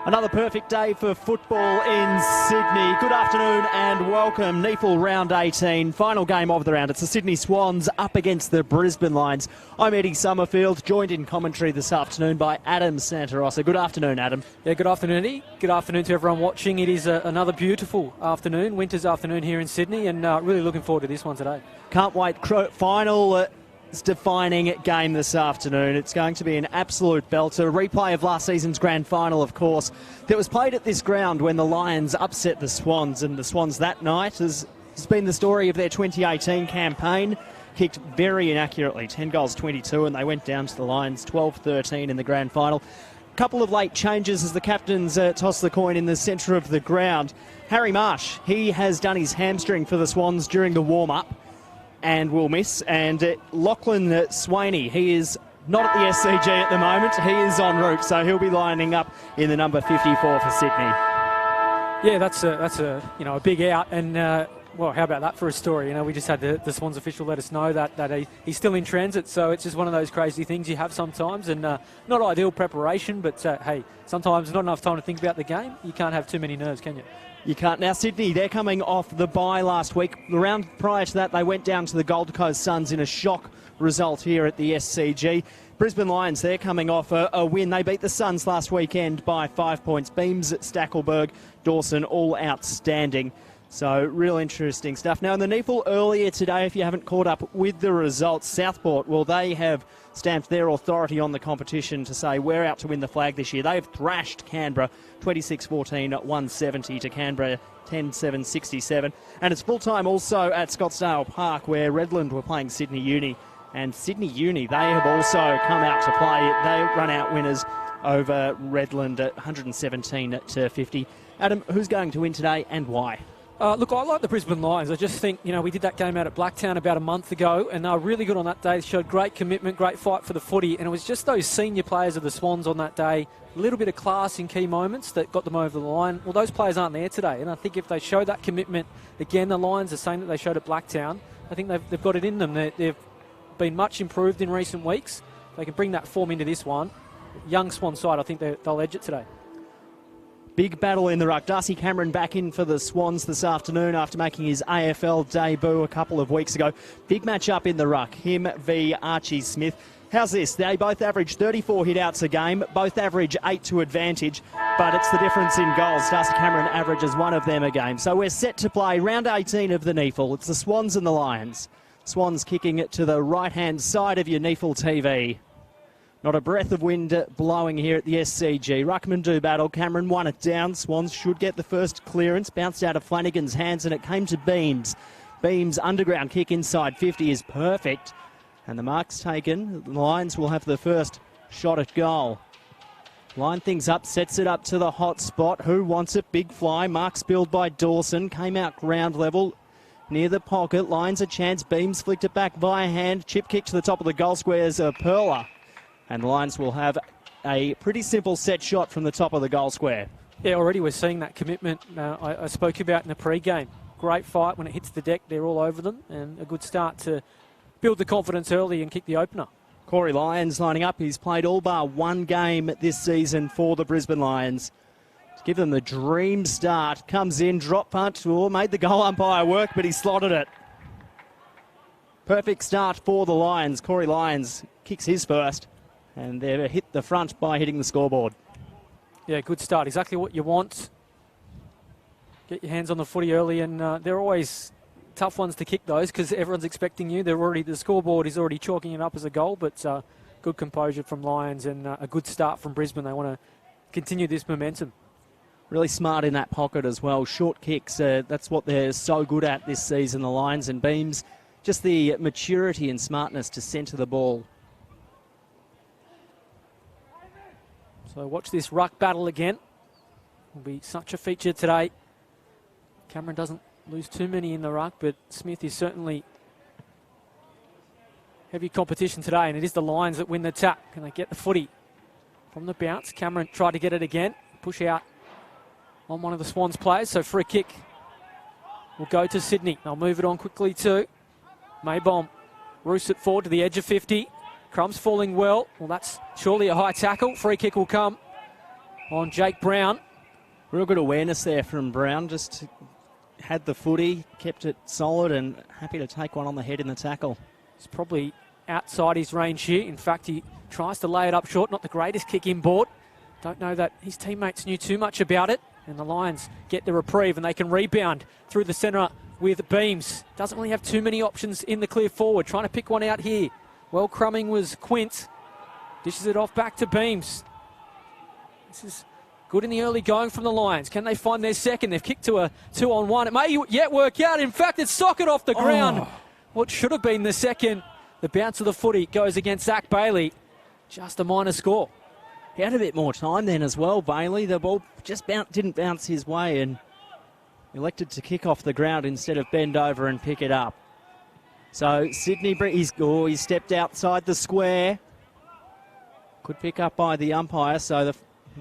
Another perfect day for football in Sydney. Good afternoon and welcome. NEAFL Round 18, final game of the round. It's the Sydney Swans up against the Brisbane Lions. I'm Eddie Summerfield, joined in commentary this afternoon by Adam Santarossa. Good afternoon, Adam. Yeah, good afternoon, Eddie. Good afternoon to everyone watching. It is another beautiful afternoon, winter's afternoon here in Sydney, and really looking forward to this one today. Can't wait. Final defining game this afternoon. It's going to be an absolute belter. Replay of last season's grand final, of course, that was played at this ground when the Lions upset the Swans, and the Swans that night has been the story of their 2018 campaign. Kicked very inaccurately, 10 goals 22, and they went down to the Lions 12-13 in the grand final. A couple of late changes as the captains toss the coin in the centre of the ground. Harry Marsh, he has done his hamstring for the Swans during the warm-up and will miss. And Lachlan Swaney, he is not at the SCG at the moment. He is en route, so he'll be lining up in the number 54 for Sydney. Yeah, that's a big out, and well, how about that for a story? We just had the Swans official let us know that he's still in transit, so it's just one of those crazy things you have sometimes, and not ideal preparation, but hey, sometimes not enough time to think about the game. You can't have too many nerves, can you? You can't. Now, Sydney, they're coming off the bye last week. The round prior to that, they went down to the Gold Coast Suns in a shock result here at the SCG. Brisbane Lions, they're coming off a win. They beat the Suns last weekend by 5 points. Beams, Stackelberg, Dawson, all outstanding. So, real interesting stuff. Now, in the NEAFL earlier today, if you haven't caught up with the results, Southport, well, they have stamped their authority on the competition to say we're out to win the flag this year. They've thrashed Canberra 26-14 at 170 to Canberra 10-7-67. And it's full-time also at Scottsdale Park where Redland were playing Sydney Uni. And Sydney Uni, they have also come out to play. They run out winners over Redland at 117-50. Adam, who's going to win today and why? Look, I like the Brisbane Lions. I just think, we did that game out at Blacktown about a month ago, and they were really good on that day. They showed great commitment, great fight for the footy, and it was just those senior players of the Swans on that day, a little bit of class in key moments that got them over the line. Well, those players aren't there today, and I think if they show that commitment, again, the Lions are saying that they showed at Blacktown, I think they've got it in them. They've been much improved in recent weeks. They can bring that form into this one. Young Swan side, I think they'll edge it today. Big battle in the ruck. Darcy Cameron back in for the Swans this afternoon after making his AFL debut a couple of weeks ago. Big match up in the ruck, him v Archie Smith. How's this? They both average 34 hit-outs a game, both average 8 to advantage, but it's the difference in goals. Darcy Cameron averages one of them a game. So we're set to play round 18 of the NEAFL. It's the Swans and the Lions. Swans kicking it to the right-hand side of your NEAFL TV. Not a breath of wind blowing here at the SCG. Ruckman do battle. Cameron won it down. Swans should get the first clearance. Bounced out of Flanagan's hands and it came to Beams. Beams' underground kick inside 50 is perfect. And the mark's taken. The Lions will have the first shot at goal. Line things up, sets it up to the hot spot. Who wants it? Big fly. Mark spilled by Dawson. Came out ground level. Near the pocket. Lions a chance. Beams flicked it back by hand. Chip kick to the top of the goal squares. Perla. And the Lions will have a pretty simple set shot from the top of the goal square. Yeah, already we're seeing that commitment I spoke about in the pre-game. Great fight when it hits the deck, they're all over them, and a good start to build the confidence early and kick the opener. Corey Lyons lining up. He's played all bar one game this season for the Brisbane Lions. To give them the dream start. Comes in, drop punt, made the goal umpire work, but he slotted it. Perfect start for the Lions. Corey Lyons kicks his first. And they've hit the front by hitting the scoreboard. Yeah, good start. Exactly what you want. Get your hands on the footy early, and they're always tough ones to kick those because everyone's expecting you. The scoreboard is already chalking it up as a goal, but good composure from Lions and a good start from Brisbane. They want to continue this momentum. Really smart in that pocket as well. Short kicks, that's what they're so good at this season, the Lions and Beams. Just the maturity and smartness to centre the ball. So watch this ruck battle again. Will be such a feature today. Cameron doesn't lose too many in the ruck, but Smith is certainly heavy competition today, and it is the Lions that win the tap. Can they get the footy from the bounce? Cameron tried to get it again. Push out on one of the Swans players, so free kick will go to Sydney. They'll move it on quickly too. Maybom roosts it forward to the edge of 50. Crumb's falling well. Well, that's surely a high tackle. Free kick will come. on Jake Brown. Real good awareness there from Brown. Just had the footy, kept it solid and happy to take one on the head in the tackle. It's probably outside his range here. In fact, he tries to lay it up short. Not the greatest kick inboard. Don't know that his teammates knew too much about it. And the Lions get the reprieve and they can rebound through the centre with Beams. Doesn't really have too many options in the clear forward. Trying to pick one out here. Well, crumbing was Quint. Dishes it off back to Beams. This is good in the early going from the Lions. Can they find their second? They've kicked to a 2-on-1. It may yet work out. In fact, it's socket off the ground. What should have been the second. The bounce of the footy goes against Zach Bailey. Just a minor score. He had a bit more time then as well, Bailey. The ball just didn't bounce his way and elected to kick off the ground instead of bend over and pick it up. So Sydney, he's stepped outside the square. Could pick up by the umpire, so the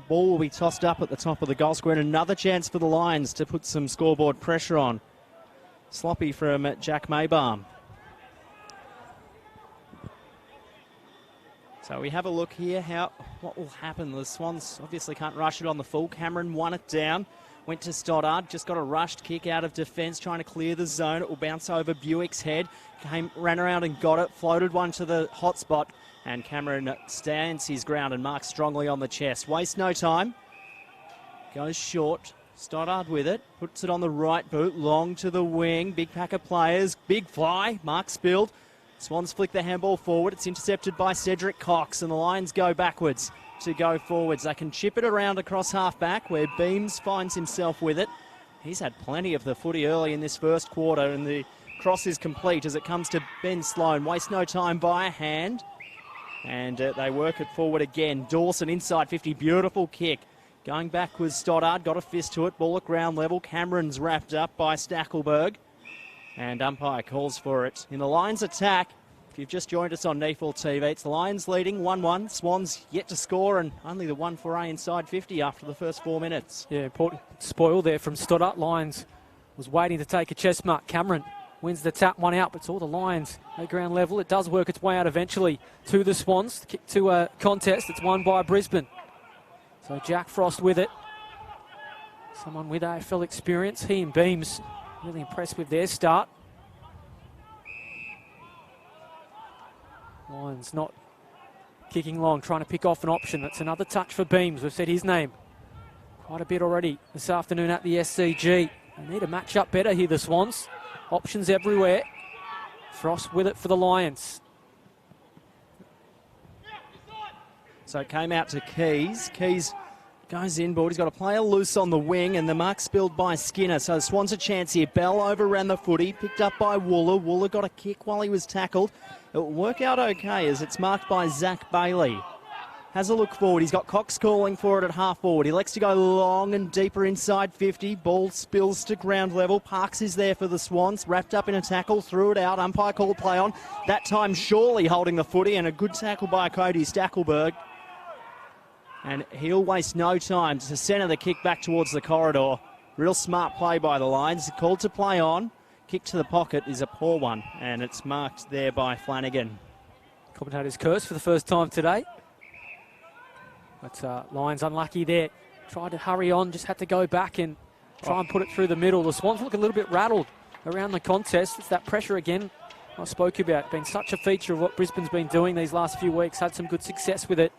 ball will be tossed up at the top of the goal square. And another chance for the Lions to put some scoreboard pressure on. Sloppy from Jack Maybaum. So we have a look here, what will happen. The Swans obviously can't rush it on the full. Cameron won it down, went to Stoddard, just got a rushed kick out of defence, trying to clear the zone. It will bounce over Buick's head, ran around and got it, floated one to the hot spot, and Cameron stands his ground and marks strongly on the chest. Waste no time, goes short, Stoddard with it, puts it on the right boot, long to the wing, big pack of players, big fly, Mark spilled. Swans flick the handball forward. It's intercepted by Cedric Cox, and the Lions go backwards to go forwards. They can chip it around across half-back where Beams finds himself with it. He's had plenty of the footy early in this first quarter, and the cross is complete as it comes to Ben Sloan. Waste no time by a hand, and they work it forward again. Dawson inside 50, beautiful kick. Going back was Stoddard, got a fist to it, ball at ground level. Cameron's wrapped up by Stackelberg. And umpire calls for it. In the Lions attack, if you've just joined us on NEFL TV, it's the Lions leading 1-1. Swans yet to score and only the 1-4A inside 50 after the first 4 minutes. Yeah, important spoil there from Stoddart. Lions was waiting to take a chest mark. Cameron wins the tap, one out, but it's all the Lions at ground level. It does work its way out eventually to the Swans. Kick to a contest. It's won by Brisbane. So Jack Frost with it. Someone with AFL experience. He and Beams really impressed with their start. Lions not kicking long, trying to pick off an option. That's another touch for Beams. We've said his name quite a bit already this afternoon at the SCG. They need to match up better here, the Swans. Options everywhere. Frost with it for the Lions. So it came out to Keys. Keys goes inboard. He's got a player loose on the wing, and the mark spilled by Skinner. So Swans a chance here. Bell overran the footy, picked up by Wooler. Wooler got a kick while he was tackled. It will work out okay as it's marked by Zach Bailey. Has a look forward. He's got Cox calling for it at half forward. He elects to go long and deeper inside 50. Ball spills to ground level. Parks is there for the Swans. Wrapped up in a tackle. Threw it out. Umpire called play on. That time Shawley holding the footy, and a good tackle by Cody Stackelberg. And he'll waste no time to centre the kick back towards the corridor. Real smart play by the Lions. Called to play on. Kick to the pocket is a poor one, and it's marked there by Flanagan. Commentator's curse for the first time today. But Lions unlucky there. Tried to hurry on, just had to go back and try and put it through the middle. The Swans look a little bit rattled around the contest. It's that pressure again I spoke about. Been such a feature of what Brisbane's been doing these last few weeks. Had some good success with it.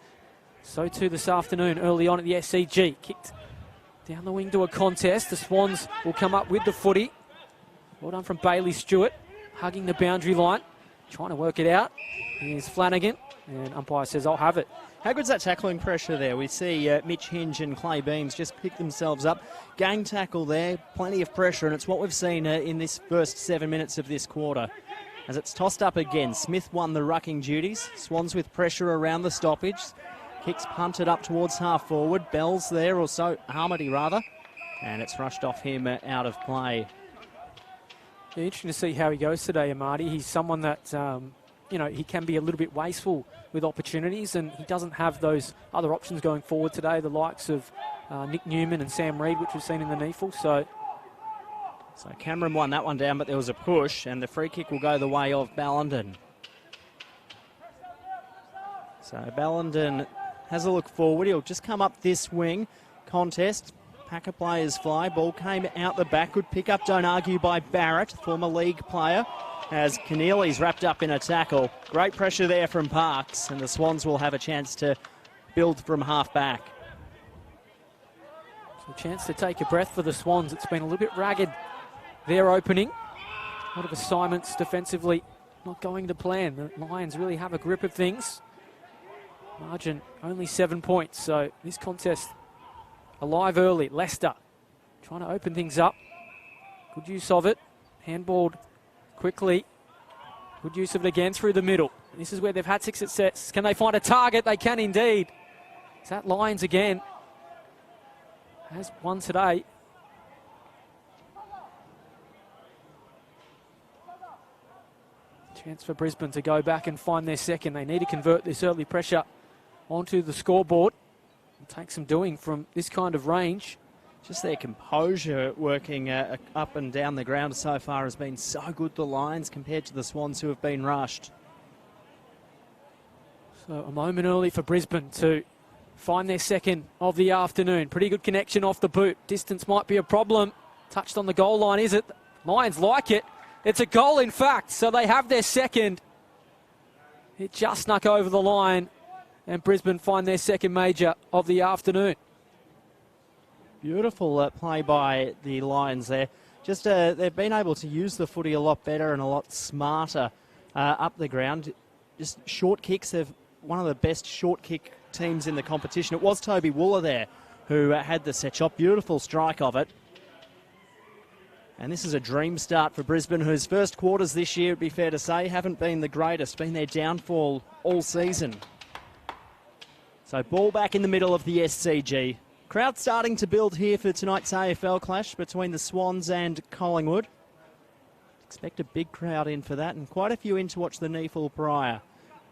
So too this afternoon, early on at the SCG. Kicked down the wing to a contest. The Swans will come up with the footy. Well done from Bailey Stewart, hugging the boundary line, trying to work it out. Here's Flanagan, and umpire says, I'll have it. How good's that tackling pressure there? We see Mitch Hinge and Clay Beams just pick themselves up. Gang tackle there, plenty of pressure, and it's what we've seen in this first 7 minutes of this quarter. As it's tossed up again, Smith won the rucking duties. Swans with pressure around the stoppage. Kicks punted up towards half forward. Bell's there, or so, Harmody rather. And it's rushed off him out of play. Yeah, interesting to see how he goes today, Amadi. He's someone that, he can be a little bit wasteful with opportunities, and he doesn't have those other options going forward today, the likes of Nick Newman and Sam Reid, which we've seen in the NEFL. So Cameron won that one down, but there was a push, and the free kick will go the way of Ballenden. So Ballenden has a look forward. He'll just come up this wing. Contest. Pack of players fly. Ball came out the back. Good pick up, don't argue, by Barrett, former league player, as Keneally's wrapped up in a tackle. Great pressure there from Parks, and the Swans will have a chance to build from half back. So a chance to take a breath for the Swans. It's been a little bit ragged, their opening. A lot of assignments defensively not going to plan. The Lions really have a grip of things. Margin only 7 points, so this contest alive early. Leicester trying to open things up. Good use of it. Handballed quickly. Good use of it again through the middle. And this is where they've had success. Can they find a target? They can indeed. Is that Lions again? Has one today. Chance for Brisbane to go back and find their second. They need to convert this early pressure onto the scoreboard. It'll take some doing from this kind of range. Just their composure working up and down the ground so far has been so good, the Lions, compared to the Swans who have been rushed. So a moment early for Brisbane to find their second of the afternoon. Pretty good connection off the boot. Distance might be a problem. Touched on the goal line, is it? Lions like it. It's a goal, in fact, so they have their second. It just snuck over the line, and Brisbane find their second major of the afternoon. Beautiful play by the Lions there. Just they've been able to use the footy a lot better and a lot smarter up the ground. Just short kicks. They're one of the best short kick teams in the competition. It was Toby Wooler there who had the set shot. Beautiful strike of it. And this is a dream start for Brisbane, whose first quarters this year, it'd be fair to say, haven't been the greatest, been their downfall all season. So ball back in the middle of the SCG. Crowd starting to build here for tonight's AFL clash between the Swans and Collingwood. Expect a big crowd in for that, and quite a few in to watch the knee fall prior.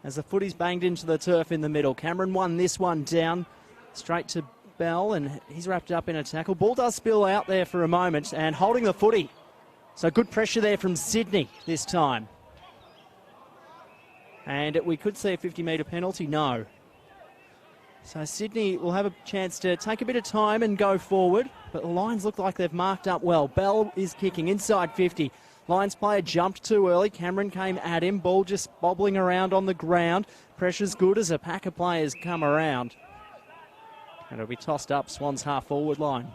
As the footy's banged into the turf in the middle. Cameron won this one down straight to Bell, and he's wrapped up in a tackle. Ball does spill out there for a moment, and holding the footy. So good pressure there from Sydney this time. And we could see a 50-metre penalty. No. So Sydney will have a chance to take a bit of time and go forward, but the Lions look like they've marked up well. Bell is kicking inside 50. Lions player jumped too early. Cameron came at him. Ball just bobbling around on the ground. Pressure's good as a pack of players come around. And it'll be tossed up, Swans half-forward line.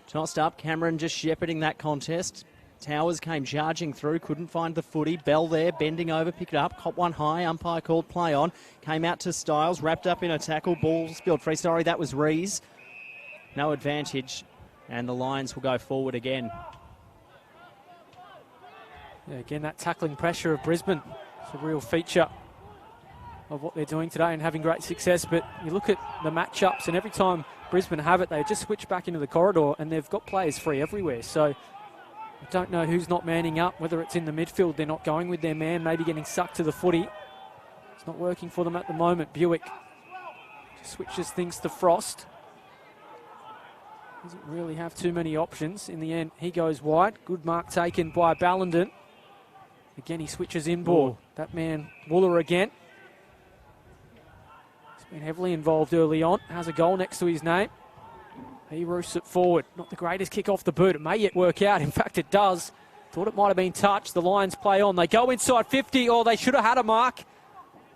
Tossed up, Cameron just shepherding that contest. Towers came charging through, couldn't find the footy. Bell there, bending over, pick it up, caught one high, umpire called play on. Came out to Styles, wrapped up in a tackle, ball spilled free. Sorry, that was Rees. No advantage, and the Lions will go forward again. Yeah, again, that tackling pressure of Brisbane is a real feature of what they're doing today and having great success. But you look at the matchups, and every time Brisbane have it, they just switch back into the corridor, and they've got players free everywhere. So I don't know who's not manning up, whether it's in the midfield, they're not going with their man, maybe getting sucked to the footy. It's not working for them at the moment. Buick just switches things to Frost. Doesn't really have too many options. In the end, he goes wide. Good mark taken by Ballenden. Again, he switches inboard. That man, Wooler again. He's been heavily involved early on. Has a goal next to his name. He roosts it forward. Not the greatest kick off the boot. It may yet work out. In fact, it does. Thought it might have been touched. The Lions play on. They go inside 50. Oh, they should have had a mark.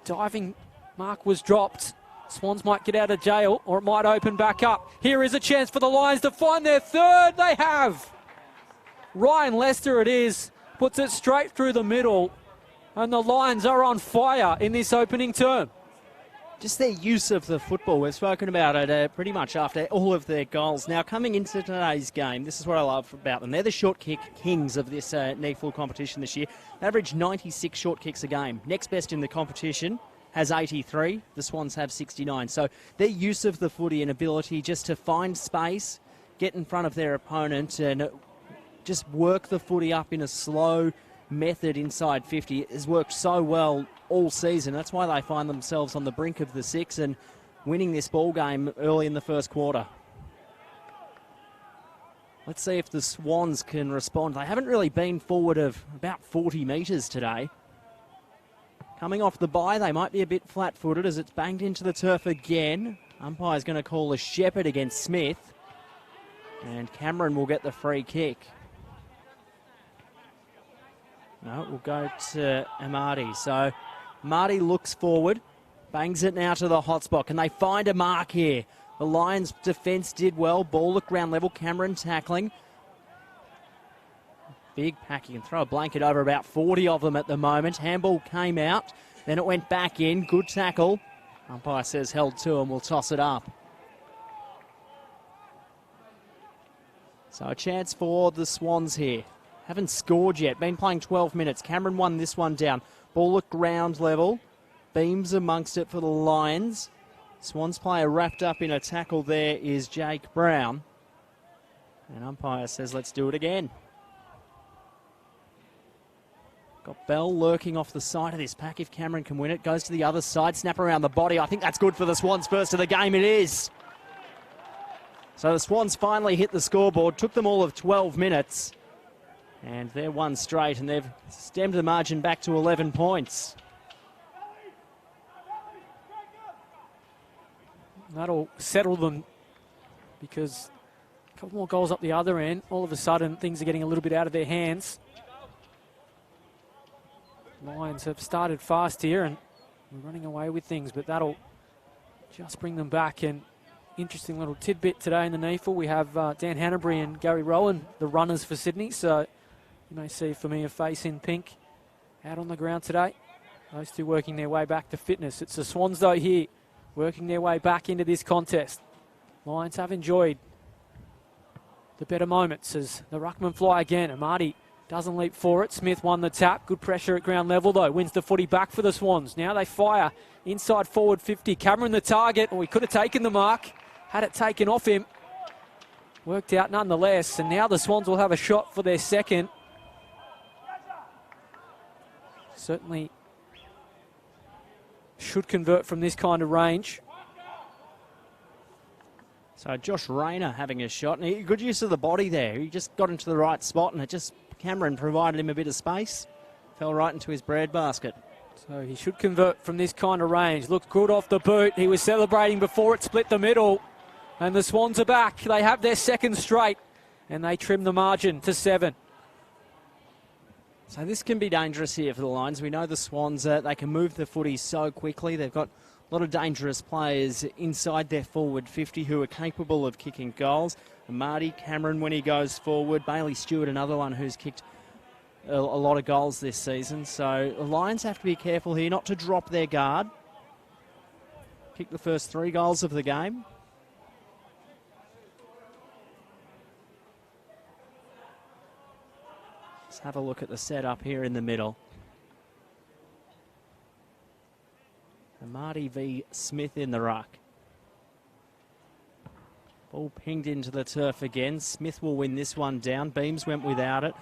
Diving mark was dropped. Swans might get out of jail, or it might open back up. Here is a chance for the Lions to find their third. They have. Ryan Lester it is. Puts it straight through the middle. And the Lions are on fire in this opening term. Just their use of the football. We've spoken about it pretty much after all of their goals. Now, coming into today's game, this is what I love about them. They're the short kick kings of this NEAFL competition this year. They average 96 short kicks a game. Next best in the competition has 83. The Swans have 69. So their use of the footy and ability just to find space, get in front of their opponent and just work the footy up in a slow method inside 50 has worked so well all season. That's why they find themselves on the brink of the six and winning this ball game early in the first quarter. Let's see if the Swans can respond. They haven't really been forward of about 40 metres today. Coming off the bye, they might be a bit flat-footed as it's banged into the turf again. Umpire's going to call a Shepherd against Smith. And Cameron will get the free kick. No, it will go to Amati. So Amati looks forward, bangs it now to the hot spot. Can they find a mark here? The Lions' defence did well. Ball at ground level. Cameron tackling. Big pack. You can throw a blanket over about 40 of them at the moment. Handball came out. Then it went back in. Good tackle. Umpire says held to and we'll toss it up. So a chance for the Swans here. Haven't scored yet. Been playing 12 minutes. Cameron won this one down. Ball at ground level. Beams amongst it for the Lions. Swans player wrapped up in a tackle there is Jake Brown. And umpire says let's do it again. Got Bell lurking off the side of this pack. If Cameron can win it, goes to the other side. Snap around the body. I think that's good for the Swans. First of the game it is. So the Swans finally hit the scoreboard. Took them all of 12 minutes. And they're one straight, and they've stemmed the margin back to 11 points. That'll settle them because a couple more goals up the other end. All of a sudden, things are getting a little bit out of their hands. Lions have started fast here and we're running away with things, but that'll just bring them back. And interesting little tidbit today in the NEFL. We have Dan Hanbury and Gary Rowan, the runners for Sydney. So you may see for me a face in pink out on the ground today. Those two working their way back to fitness. It's the Swans, though, here working their way back into this contest. Lions have enjoyed the better moments as the ruckman fly again. Amati doesn't leap for it. Smith won the tap. Good pressure at ground level, though. Wins the footy back for the Swans. Now they fire inside forward 50. Cameron the target. Oh, he could have taken the mark. Had it taken off him. Worked out nonetheless. And now the Swans will have a shot for their second. Certainly should convert from this kind of range. So Josh Rayner having a shot. And good use of the body there. He just got into the right spot and it just... Cameron provided him a bit of space. Fell right into his breadbasket. So he should convert from this kind of range. Looked good off the boot. He was celebrating before it split the middle. And the Swans are back. They have their second straight. And they trim the margin to 7. So this can be dangerous here for the Lions. We know the Swans, they can move the footy so quickly. They've got a lot of dangerous players inside their forward 50 who are capable of kicking goals. Marty Cameron when he goes forward. Bailey Stewart, another one who's kicked a lot of goals this season. So the Lions have to be careful here not to drop their guard. Kicked the first 3 goals of the game. Let's have a look at the setup here in the middle. Marty v. Smith in the ruck. Ball pinged into the turf again. Smith will win this one down. Beams went without it.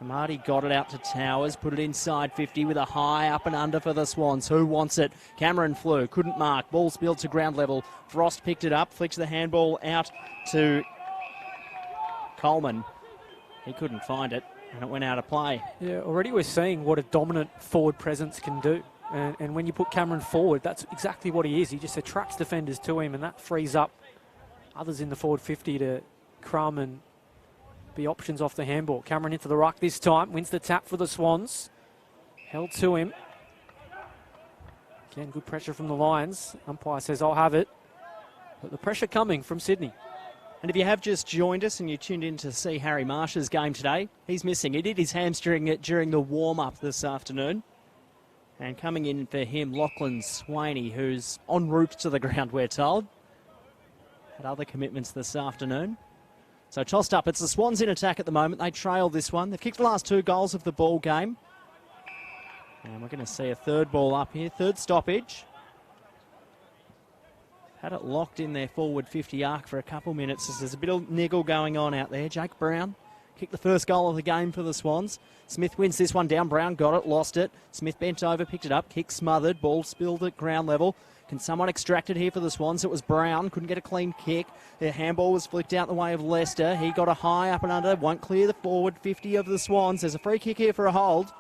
Marty got it out to Towers, put it inside 50 with a high up and under for the Swans. Who wants it? Cameron flew, couldn't mark. Ball spilled to ground level. Frost picked it up, flicks the handball out to Coleman. He couldn't find it, and it went out of play. Yeah, already we're seeing what a dominant forward presence can do. And when you put Cameron forward, that's exactly what he is. He just attracts defenders to him, and that frees up others in the forward 50 to crumb and be options off the handball. Cameron into the ruck this time. Wins the tap for the Swans. Held to him. Again, good pressure from the Lions. Umpire says, I'll have it. But the pressure coming from Sydney. And if you have just joined us and you tuned in to see Harry Marsh's game today, he's missing. He did his hamstring during the warm-up this afternoon. And coming in for him, Lachlan Swaney, who's en route to the ground, we're told. Had other commitments this afternoon. So tossed up. It's the Swans in attack at the moment. They trail this one. They've kicked the last 2 goals of the ball game. And we're going to see a third ball up here. Third stoppage. Had it locked in their forward 50 arc for a couple minutes. There's a bit of niggle going on out there. Jake Brown kicked the first goal of the game for the Swans. Smith wins this one down. Brown got it, lost it. Smith bent over, picked it up. Kick smothered. Ball spilled at ground level. Can someone extract it here for the Swans? It was Brown. Couldn't get a clean kick. Their handball was flicked out the way of Lester. He got a high up and under. Won't clear the forward 50 of the Swans. There's a free kick here for a hold.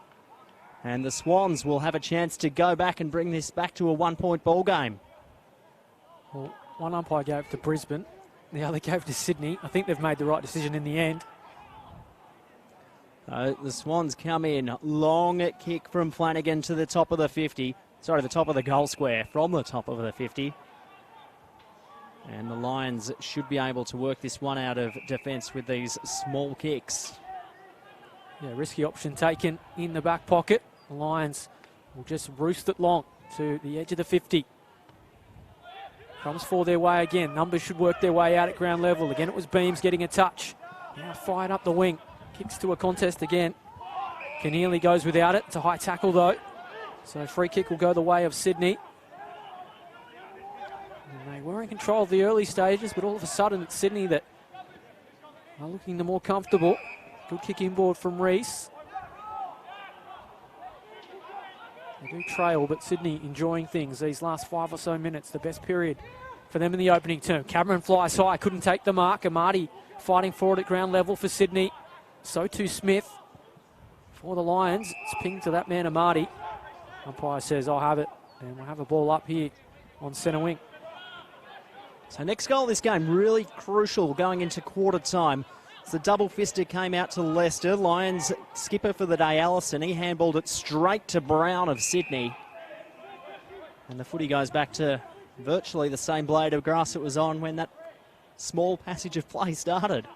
And the Swans will have a chance to go back and bring this back to a 1-point ball game. Well, one umpire gave to Brisbane, the other gave to Sydney. I think they've made the right decision in the end. The Swans come in. Long kick from Flanagan to the top of the 50. Sorry, the top of the goal square, from the top of the 50. And the Lions should be able to work this one out of defence with these small kicks. Yeah, risky option taken in the back pocket. The Lions will just roost it long to the edge of the 50. Comes for their way again. Numbers should work their way out at ground level. Again, it was Beams getting a touch. Now fired up the wing. Kicks to a contest again. Keneally goes without it. It's a high tackle though. So free kick will go the way of Sydney. And they were in control of the early stages, but all of a sudden it's Sydney that are looking the more comfortable. Good kick inboard from Reese. They do trail, but Sydney enjoying things these last 5 or so minutes, the best period for them in the opening term. Cameron flies high, couldn't take the mark. Amati fighting for it at ground level for Sydney. So too Smith for the Lions. It's pinged to that man Amati. Umpire says, I'll have it. And we'll have a ball up here on centre wing. So next goal of this game, really crucial going into quarter time. The double fister came out to Leicester. Lions skipper for the day, Allison. He handballed it straight to Brown of Sydney. And the footy goes back to virtually the same blade of grass it was on when that small passage of play started.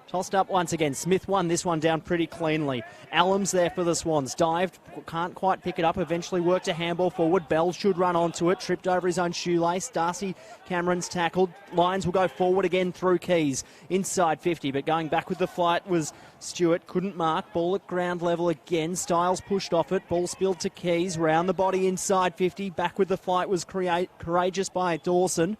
Tossed up once again. Smith won this one down pretty cleanly. Allum's there for the Swans. Dived, can't quite pick it up. Eventually worked a handball forward. Bell should run onto it. Tripped over his own shoelace. Darcy Cameron's tackled. Lions will go forward again through Keys. Inside 50, but going back with the flight was Stewart. Couldn't mark. Ball at ground level again. Styles pushed off it. Ball spilled to Keys. Round the body inside 50. Back with the flight was courageous by Dawson.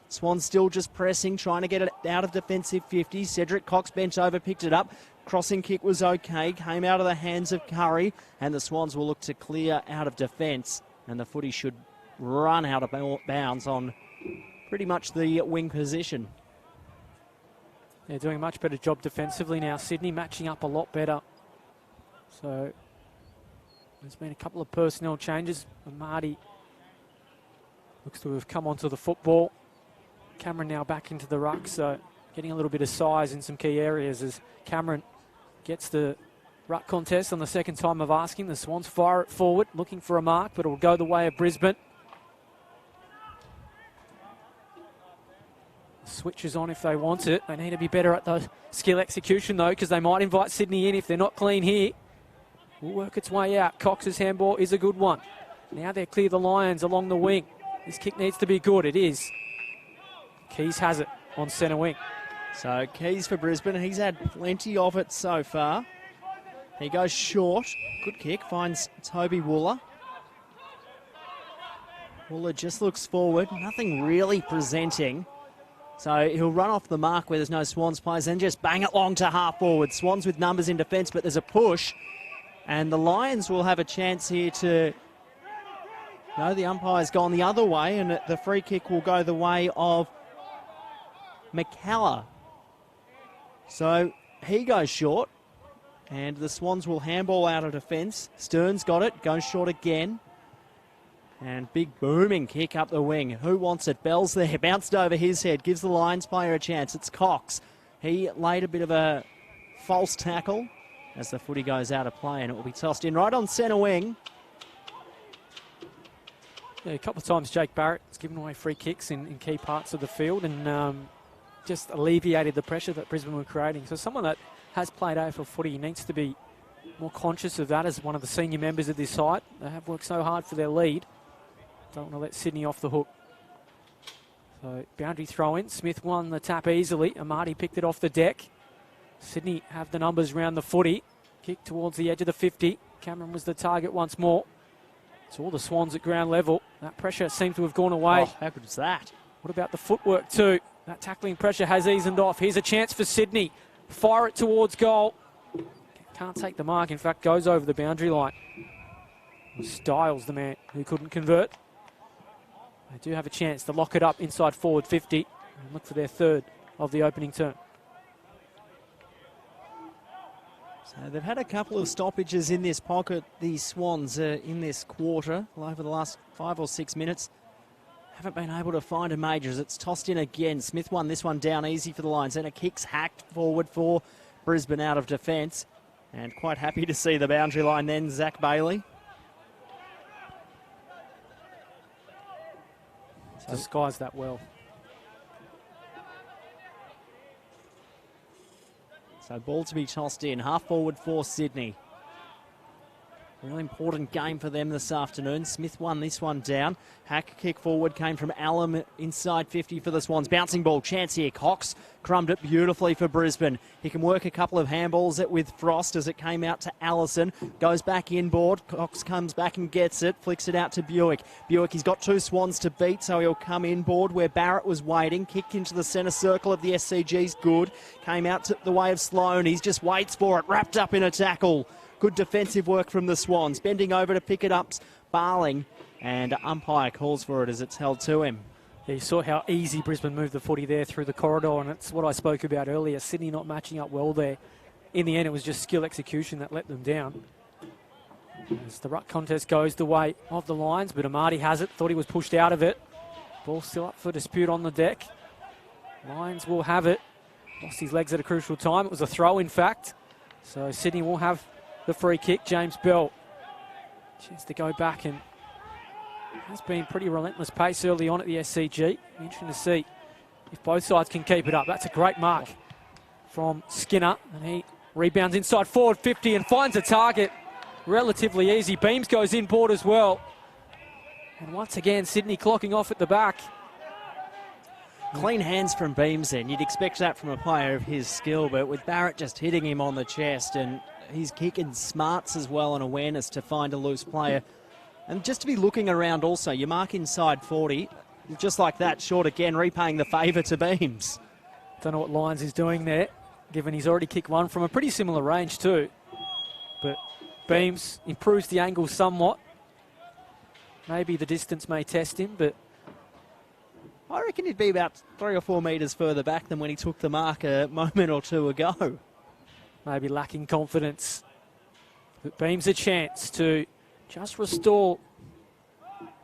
Swans still just pressing, trying to get it out of defensive 50. Cedric Cox bent over, picked it up. Crossing kick was okay, came out of the hands of Curry, and the Swans will look to clear out of defence. And the footy should run out of bounds on pretty much the wing position. They're doing a much better job defensively now. Sydney matching up a lot better. So there's been a couple of personnel changes. Marty looks to have come onto the football. Cameron now back into the ruck, so getting a little bit of size in some key areas as Cameron gets the ruck contest on the second time of asking. The Swans fire it forward, looking for a mark, but it will go the way of Brisbane. Switches on if they want it. They need to be better at the skill execution, though, because they might invite Sydney in if they're not clean here. Will work its way out. Cox's handball is a good one. Now they clear the Lions along the wing. This kick needs to be good. It is. Keys has it on centre wing. So Keys for Brisbane. He's had plenty of it so far. He goes short. Good kick. Finds Toby Wooler. Wooler just looks forward. Nothing really presenting. So he'll run off the mark where there's no Swans players, then just bang it long to half forward. Swans with numbers in defence, but there's a push. And the Lions will have a chance here to... No, the umpire's gone the other way, and the free kick will go the way of McCallum. So he goes short, and the Swans will handball out of defence. Stearns got it, goes short again. And big booming kick up the wing. Who wants it? Bell's there, bounced over his head, gives the Lions player a chance. It's Cox. He laid a bit of a false tackle as the footy goes out of play, and it will be tossed in right on centre wing. Yeah, a couple of times Jake Barrett's given away free kicks in key parts of the field and just alleviated the pressure that Brisbane were creating. So someone that has played AFL footy needs to be more conscious of that as one of the senior members of this side. They have worked so hard for their lead. Don't want to let Sydney off the hook. So boundary throw in. Smith won the tap easily. Amati picked it off the deck. Sydney have the numbers round the footy. Kick towards the edge of the 50. Cameron was the target once more. So all the Swans at ground level. That pressure seemed to have gone away. Oh, how good is that? What about the footwork too? That tackling pressure has eased off. Here's a chance for Sydney. Fire it towards goal. Can't take the mark. In fact, goes over the boundary line. Styles, the man who couldn't convert. They do have a chance to lock it up inside forward 50 and look for their third of the opening term. So They've had a couple of stoppages in this pocket, the Swans, in this quarter. Well, over the last 5 or 6 minutes, haven't been able to find a major as it's tossed in again. Smith won this one down easy for the Lions. Then a kick's hacked forward for Brisbane out of defence. And quite happy to see the boundary line then, Zach Bailey. Disguised that well. So ball to be tossed in, half forward for Sydney. Really important game for them this afternoon. Smith won this one down. Hack kick forward came from Allen inside 50 for the Swans. Bouncing ball, chance here. Cox crumbed it beautifully for Brisbane. He can work a couple of handballs with Frost as it came out to Allison. Goes back inboard. Cox comes back and gets it. Flicks it out to Buick. Buick, he's got 2 Swans to beat, so he'll come inboard where Barrett was waiting. Kicked into the centre circle of the SCG's good. Came out to the way of Sloan. He just waits for it. Wrapped up in a tackle. Good defensive work from the Swans. Bending over to pick it up, Barling. And umpire calls for it as it's held to him. Yeah, you saw how easy Brisbane moved the footy there through the corridor, and it's what I spoke about earlier. Sydney not matching up well there. In the end, it was just skill execution that let them down. As the ruck contest goes the way of the Lions, but Amati has it. Thought he was pushed out of it. Ball still up for dispute on the deck. Lions will have it. Lost his legs at a crucial time. It was a throw, in fact. So Sydney will have the free kick. James Bell, chance to go back, and has been pretty relentless pace early on at the SCG. Interesting to see if both sides can keep it up. That's a great mark from Skinner, and he rebounds inside forward 50 and finds a target relatively easy. Beams goes inboard as well, and once again Sydney clocking off at the back. Clean hands from Beams then. You'd expect that from a player of his skill, but with Barrett just hitting him on the chest, and he's kicking smarts as well and awareness to find a loose player. And just to be looking around also, you mark inside 40, just like that, short again, repaying the favour to Beams. Don't know what Lyons is doing there, given he's already kicked one from a pretty similar range too. But Beams improves the angle somewhat. Maybe the distance may test him, but I reckon he'd be about 3 or 4 metres further back than when he took the mark a moment or two ago. Maybe lacking confidence. But Beams a chance to just restore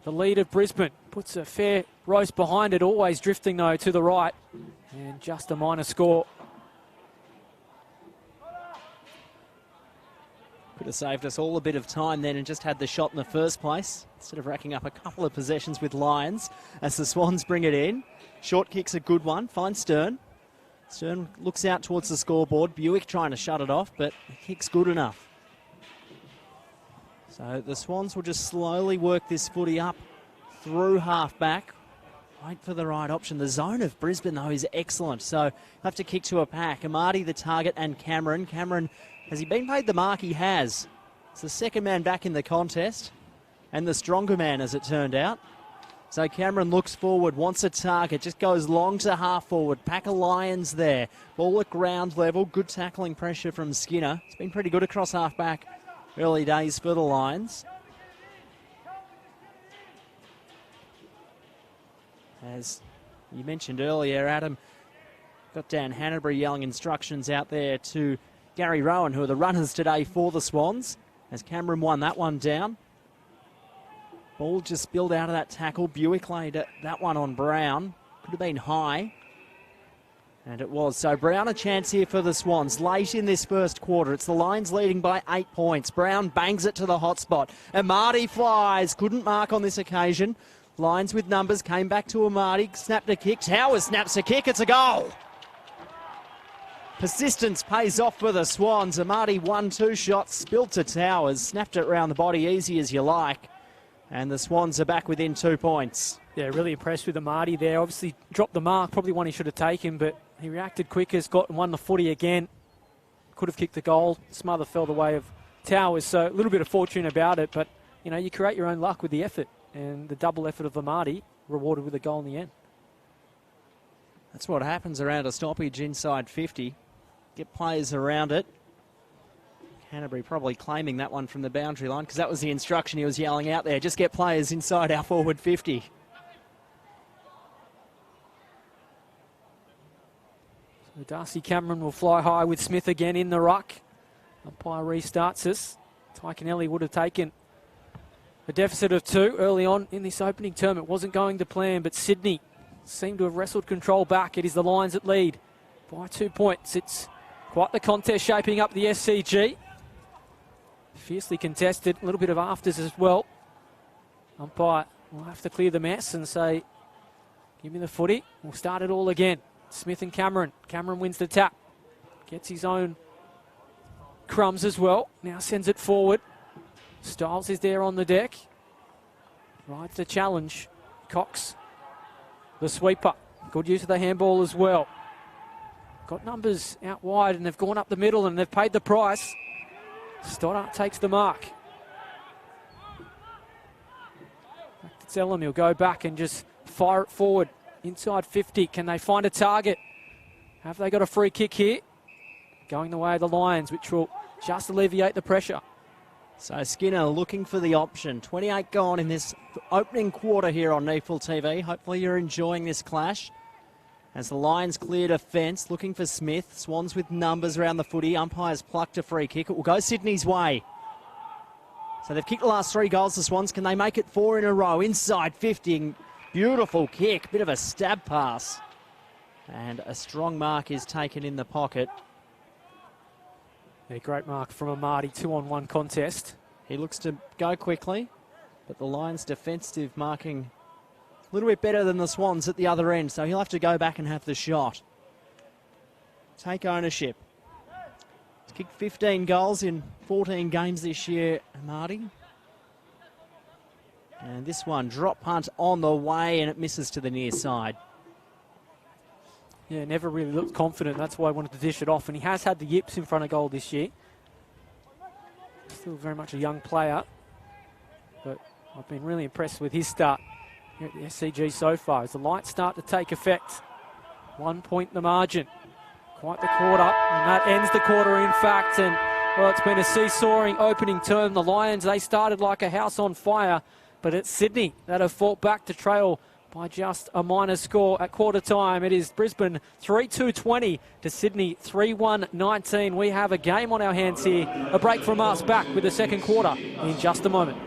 the lead of Brisbane. Puts a fair roast behind it, always drifting though to the right. And just a minor score. Could have saved us all a bit of time then and just had the shot in the first place, instead of racking up a couple of possessions with Lions as the Swans bring it in. Short kick's a good one, finds Stern. Stern looks out towards the scoreboard. Buick trying to shut it off, but the kick's good enough. So the Swans will just slowly work this footy up through half-back. Wait for the right option. The zone of Brisbane, though, is excellent. So have to kick to a pack. Amati the target and Cameron. Cameron, has he been paid the mark? He has. It's the second man back in the contest and the stronger man, as it turned out. So Cameron looks forward, wants a target, just goes long to half forward. Pack of Lions there. Ball at ground level. Good tackling pressure from Skinner. It's been pretty good across half-back early days for the Lions. As you mentioned earlier, Adam, got Dan Hanbury yelling instructions out there to Gary Rowan, who are the runners today for the Swans, as Cameron won that one down. Ball just spilled out of that tackle. Buick laid that one on Brown. Could have been high. And it was. So Brown a chance here for the Swans late in this first quarter. It's the Lions leading by 8 points. Brown bangs it to the hot spot. Amati flies. Couldn't mark on this occasion. Lions with numbers. Came back to Amati. Snapped a kick. Towers snaps a kick. It's a goal. Persistence pays off for the Swans. Amati 1-2 shots. Spilled to Towers. Snapped it round the body easy as you like. And the Swans are back within 2 points. Yeah, really impressed with Amati there. Obviously dropped the mark, probably one he should have taken, but he reacted quicker, got and won the footy again. Could have kicked the goal. Smother fell the way of Towers, so a little bit of fortune about it, but you know, you create your own luck with the effort, and the double effort of Amati rewarded with a goal in the end. That's what happens around a stoppage inside 50. Get players around it. Hanbury probably claiming that one from the boundary line, because that was the instruction he was yelling out there. Just get players inside our forward 50. So Darcy Cameron will fly high with Smith again in the ruck. Umpire restarts us. Taikanelli would have taken a deficit of 2 early on in this opening term. It wasn't going to plan, but Sydney seemed to have wrestled control back. It is the Lions that lead by 2 points. It's quite the contest shaping up the SCG. Fiercely contested, a little bit of afters as well. Umpire will have to clear the mess and say, give me the footy. We'll start it all again. Smith and Cameron. Cameron wins the tap. Gets his own crumbs as well. Now sends it forward. Styles is there on the deck. Rides the challenge. Cox, the sweeper. Good use of the handball as well. Got numbers out wide and they've gone up the middle and they've paid the price. Stoddart takes the mark. Back to Tellem. He'll go back and just fire it forward. Inside 50. Can they find a target? Have they got a free kick here? Going the way of the Lions, which will just alleviate the pressure. So Skinner looking for the option. 28 gone in this opening quarter here on Neefle TV. Hopefully you're enjoying this clash. As the Lions clear defence, looking for Smith. Swans with numbers around the footy. Umpires plucked a free kick. It will go Sydney's way. So they've kicked the last 3 goals, the Swans. Can they make it 4 in a row? Inside 50. Beautiful kick. Bit of a stab pass. And a strong mark is taken in the pocket. Yeah, great mark from Amadi, 2-on-1 contest. He looks to go quickly, but the Lions' defensive marking a little bit better than the Swans at the other end, so he'll have to go back and have the shot. Take ownership. He's kicked 15 goals in 14 games this year, Amadi. And this one, drop punt on the way, and it misses to the near side. Yeah, never really looked confident. That's why I wanted to dish it off. And he has had the yips in front of goal this year. Still very much a young player. But I've been really impressed with his start here at the SCG so far. As the lights start to take effect. 1 point the margin. Quite the quarter. And that ends the quarter, in fact. And, well, it's been a seesawing opening term. The Lions, they started like a house on fire. But it's Sydney that have fought back to trail by just a minor score at quarter time. It is Brisbane 3-2-20 to Sydney 3-1-19. We have a game on our hands here. A break from us, back with the second quarter in just a moment.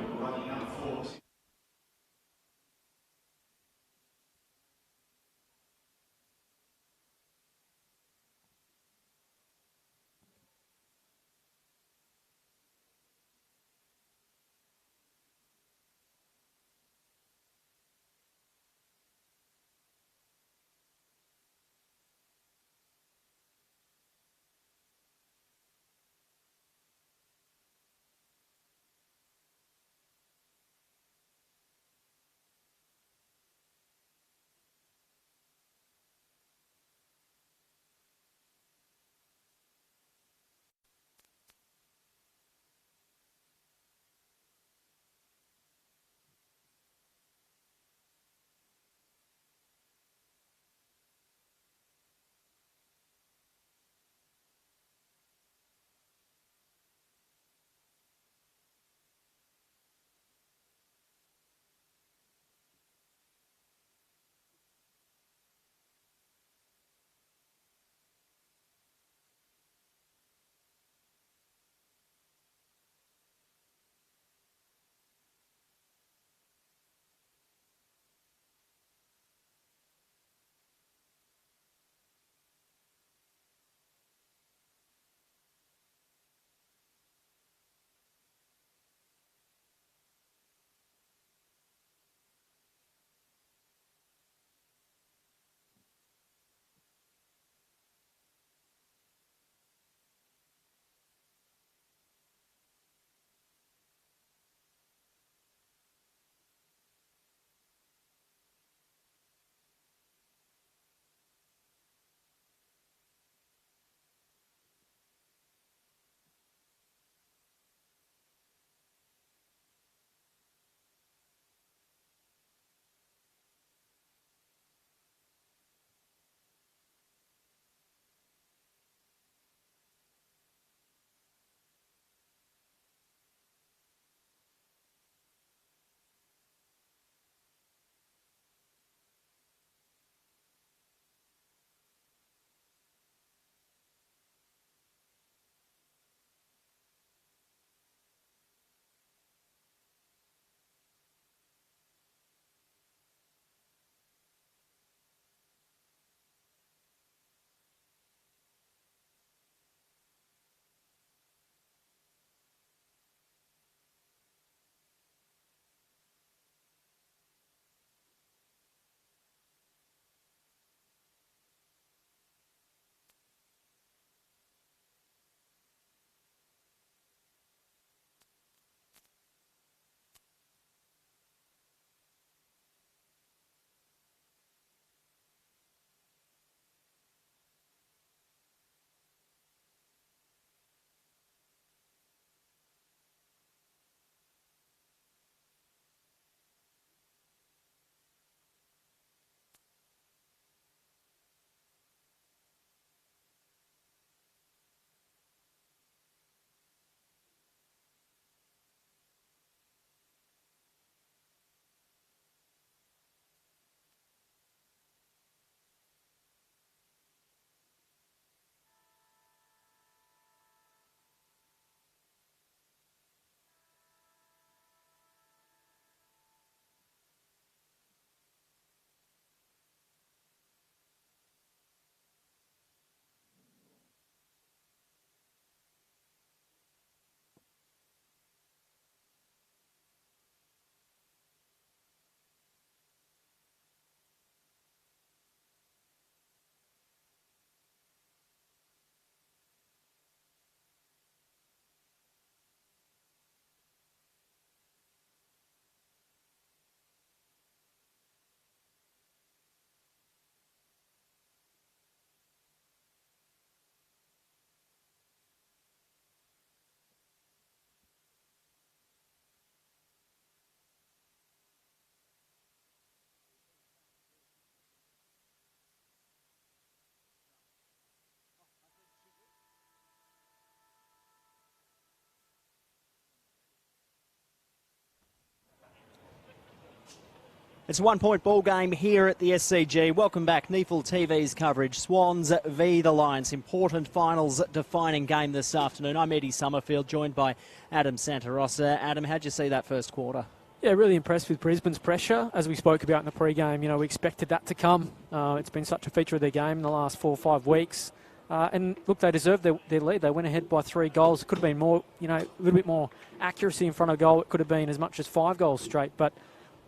It's a 1-point ball game here at the SCG. Welcome back, Neefle TV's coverage. Swans v the Lions. Important finals defining game this afternoon. I'm Eddie Summerfield, joined by Adam Santarossa. Adam, how'd you see that first quarter? Yeah, really impressed with Brisbane's pressure, as we spoke about in the pre-game. You know, we expected that to come. It's been such a feature of their game in the last 4 or 5 weeks. And look, they deserved their lead. They went ahead by 3 goals. It could have been more, you know, a little bit more accuracy in front of goal. It could have been as much as 5 goals straight. But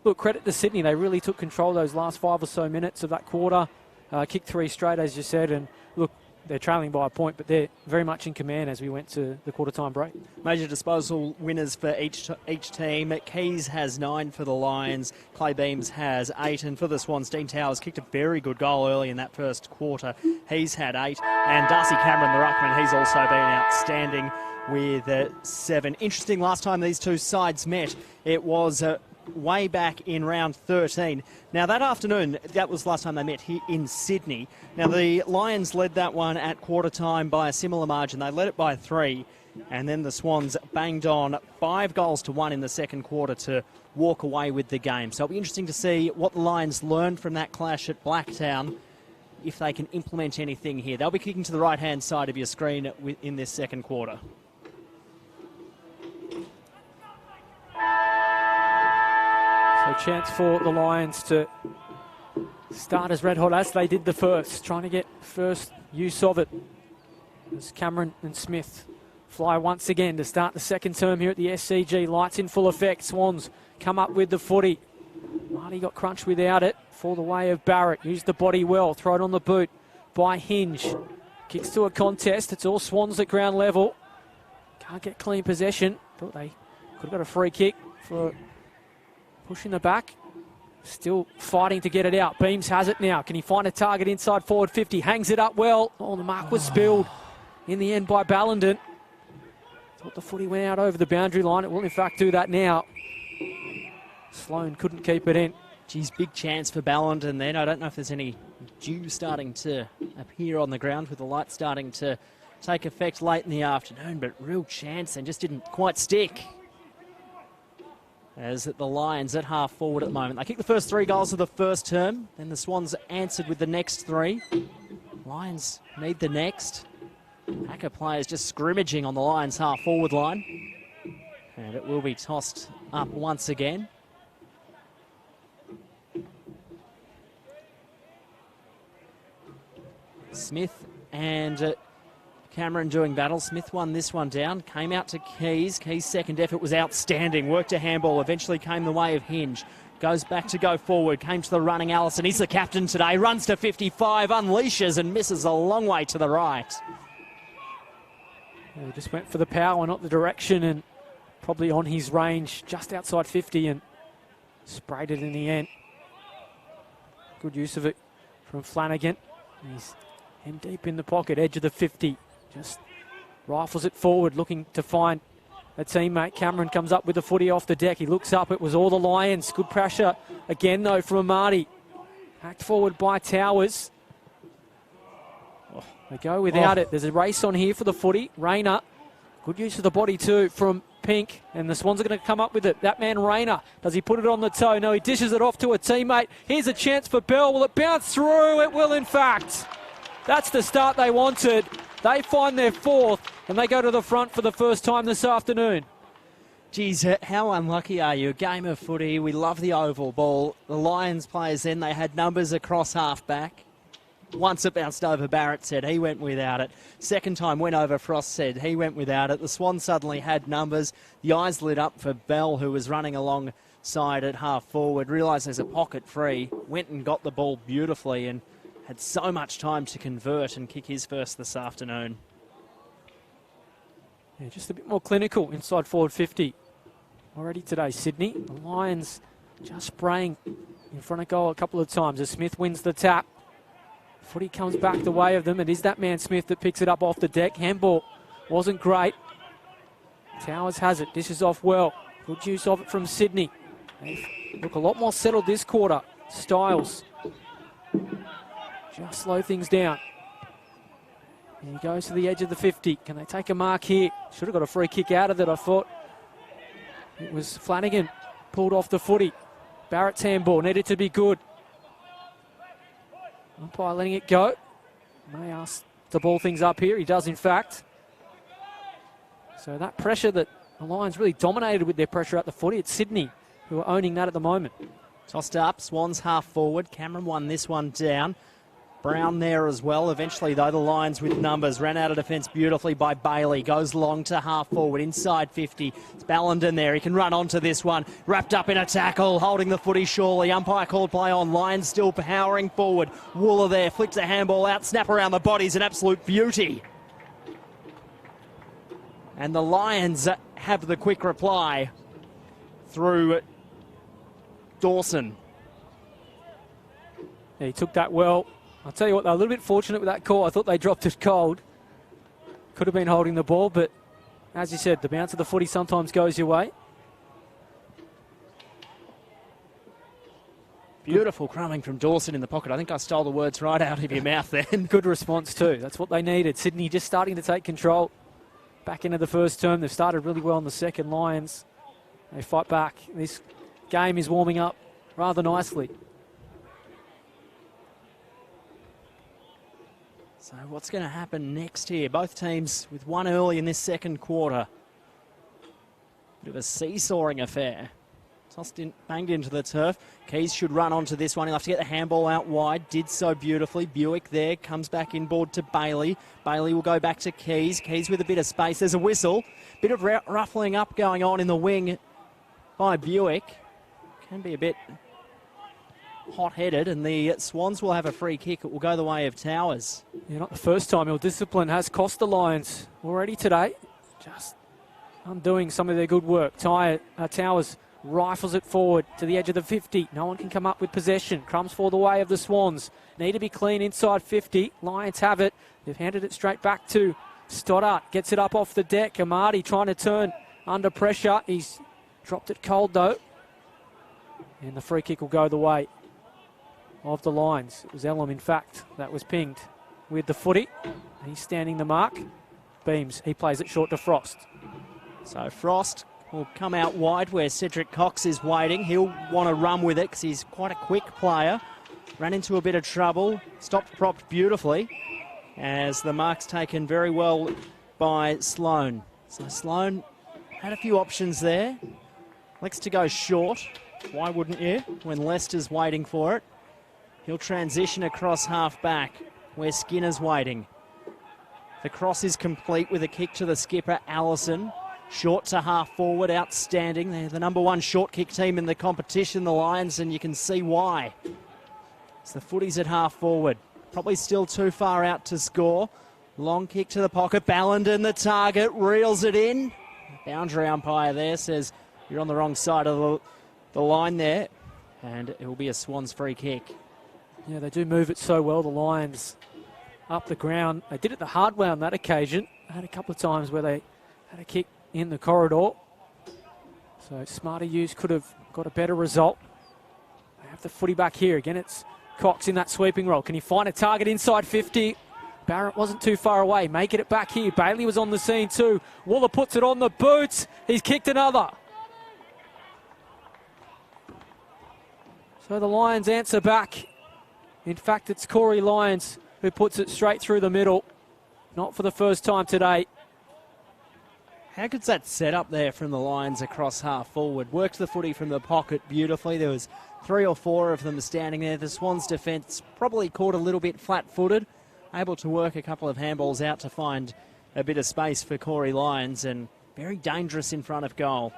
look, credit to Sydney. They really took control those last 5 or so minutes of that quarter. Kicked 3 straight, as you said. And look, they're trailing by a point, but they're very much in command as we went to the quarter-time break. Major disposal winners for each team. Keys has 9 for the Lions. Clay Beams has 8. And for the Swans, Dean Towers kicked a very good goal early in that first quarter. He's had 8. And Darcy Cameron, the ruckman, he's also been outstanding with 7. Interesting, last time these two sides met, it was way back in round 13. Now that afternoon, that was last time they met here in Sydney. Now the Lions led that one at quarter time by a similar margin. They led it by 3, and then the Swans banged on 5 goals to 1 in the second quarter to walk away with the game. So it'll be interesting to see what the Lions learned from that clash at Blacktown, if they can implement anything here. They'll be kicking to the right-hand side of your screen in this second quarter. So a chance for the Lions to start as red hot as they did the first, trying to get first use of it. As Cameron and Smith fly once again to start the second term here at the SCG. Lights in full effect. Swans come up with the footy. Marty got crunched without it. For the way of Barrett. Used the body well. Throw it on the boot by Hinge. Kicks to a contest. It's all Swans at ground level. Can't get clean possession. Thought they could have got a free kick for pushing the back. Still fighting to get it out. Beams has it now. Can he find a target inside forward 50? Hangs it up well. Oh, the mark was spilled in the end by Ballenden. Thought the footy went out over the boundary line. It will in fact do that now. Sloan couldn't keep it in. Geez, big chance for Ballenden then. I don't know if there's any dew starting to appear on the ground with the light starting to take effect late in the afternoon, but real chance and just didn't quite stick. As the Lions at half forward at the moment. They kicked the first 3 goals of the first term. Then the Swans answered with the next 3. Lions need the next. Packer players just scrimmaging on the Lions half forward line. And it will be tossed up once again. Smith and Cameron doing battle. Smith won this one down. Came out to Keys. Keys' second effort was outstanding. Worked a handball. Eventually came the way of Hinge. Goes back to go forward. Came to the running Allison. He's the captain today. Runs to 55. Unleashes and misses a long way to the right. Yeah, just went for the power, not the direction, and probably on his range just outside 50 and sprayed it in the end. Good use of it from Flanagan. He's him deep in the pocket, edge of the 50. Just rifles it forward, looking to find a teammate. Cameron comes up with the footy off the deck. He looks up. It was all the Lions. Good pressure again, though, from Amati. Hacked forward by Towers. They go without it. There's a race on here for the footy. Rayner, good use of the body, too, from Pink. And the Swans are going to come up with it. That man, Rayner, does he put it on the toe? No, he dishes it off to a teammate. Here's a chance for Bell. Will it bounce through? It will, in fact. That's the start they wanted. They find their 4th, and they go to the front for the first time this afternoon. Geez, how unlucky are you? A game of footy. We love the oval ball. The Lions players then, they had numbers across half-back. Once it bounced over, Barrett said he went without it. Second time went over, Frost said he went without it. The Swans suddenly had numbers. The eyes lit up for Bell, who was running alongside at half-forward. Realised there's a pocket free. Went and got the ball beautifully and had so much time to convert and kick his first this afternoon. Yeah, just a bit more clinical inside forward 50. Already today, Sydney. The Lions just spraying in front of goal a couple of times as Smith wins the tap. Footy comes back the way of them. It is that man Smith that picks it up off the deck. Handball wasn't great. Towers has it. Dishes off well. Good use of it from Sydney. They look a lot more settled this quarter. Styles just slow things down. And he goes to the edge of the 50. Can they take a mark here? Should have got a free kick out of it, I thought. It was Flanagan pulled off the footy. Barrett's handball needed to be good. Umpire letting it go. May ask to ball things up here. He does, in fact. So that pressure that the Lions really dominated with their pressure at the footy. It's Sydney who are owning that at the moment. Tossed up, Swans half forward. Cameron won this one down. Brown there as well. Eventually, though, the Lions with numbers. Ran out of defence beautifully by Bailey. Goes long to half forward, inside 50. It's Ballenden there. He can run onto this one. Wrapped up in a tackle, holding the footy surely. Umpire called play on. Lions still powering forward. Wooler there, flicks the handball out. Snap around the body's an absolute beauty. And the Lions have the quick reply through Dawson. Yeah, he took that well. I'll tell you what, they're a little bit fortunate with that call. I thought they dropped it cold. Could have been holding the ball, but as you said, the bounce of the footy sometimes goes your way. Beautiful crumbing from Dawson in the pocket. I think I stole the words right out of your mouth then. Good response too. That's what they needed. Sydney just starting to take control. Back into the first term. They've started really well in the second. Lions, they fight back. This game is warming up rather nicely. So what's going to happen next here? Both teams with one early in this second quarter. Bit of a seesawing affair. Tossed in, banged into the turf. Keys should run onto this one. He'll have to get the handball out wide. Did so beautifully. Buick there comes back inboard to Bailey. Bailey will go back to Keys. Keys with a bit of space. There's a whistle. Bit of ruffling up going on in the wing by Buick. Can be a bit hot-headed, and the Swans will have a free kick. It will go the way of Towers. Yeah, not the first time. Ill-discipline has cost the Lions already today. Just undoing some of their good work. Towers rifles it forward to the edge of the 50. No one can come up with possession. Crumbs for the way of the Swans. Need to be clean inside 50. Lions have it. They've handed it straight back to Stoddart. Gets it up off the deck. Amadi trying to turn under pressure. He's dropped it cold though. And the free kick will go the way of the Lions. It was Elam, in fact, that was pinged with the footy. He's standing the mark. Beams, he plays it short to Frost. So Frost will come out wide where Cedric Cox is waiting. He'll want to run with it because he's quite a quick player. Ran into a bit of trouble. Stopped propped beautifully as the mark's taken very well by Sloan. So Sloan had a few options there. Likes to go short. Why wouldn't you when Leicester's waiting for it? He'll transition across half-back where Skinner's waiting. The cross is complete with a kick to the skipper, Allison. Short to half-forward, outstanding. They're the number one short kick team in the competition, the Lions, and you can see why. So the footy's at half-forward. Probably still too far out to score. Long kick to the pocket. Ballenden, the target, reels it in. Boundary umpire there says you're on the wrong side of the line there. And it will be a Swans free kick. Yeah, they do move it so well, the Lions, up the ground. They did it the hard way on that occasion. They had a couple of times where they had a kick in the corridor. So smarter use could have got a better result. They have the footy back here. Again, it's Cox in that sweeping role. Can he find a target inside 50? Barrett wasn't too far away. Making it back here. Bailey was on the scene too. Waller puts it on the boots. He's kicked another. So the Lions answer back. In fact, it's Corey Lyons who puts it straight through the middle. Not for the first time today. How good's that set up there from the Lions across half forward? Worked the footy from the pocket beautifully. There was 3 or 4 of them standing there. The Swans defence probably caught a little bit flat-footed. Able to work a couple of handballs out to find a bit of space for Corey Lyons, and very dangerous in front of goal.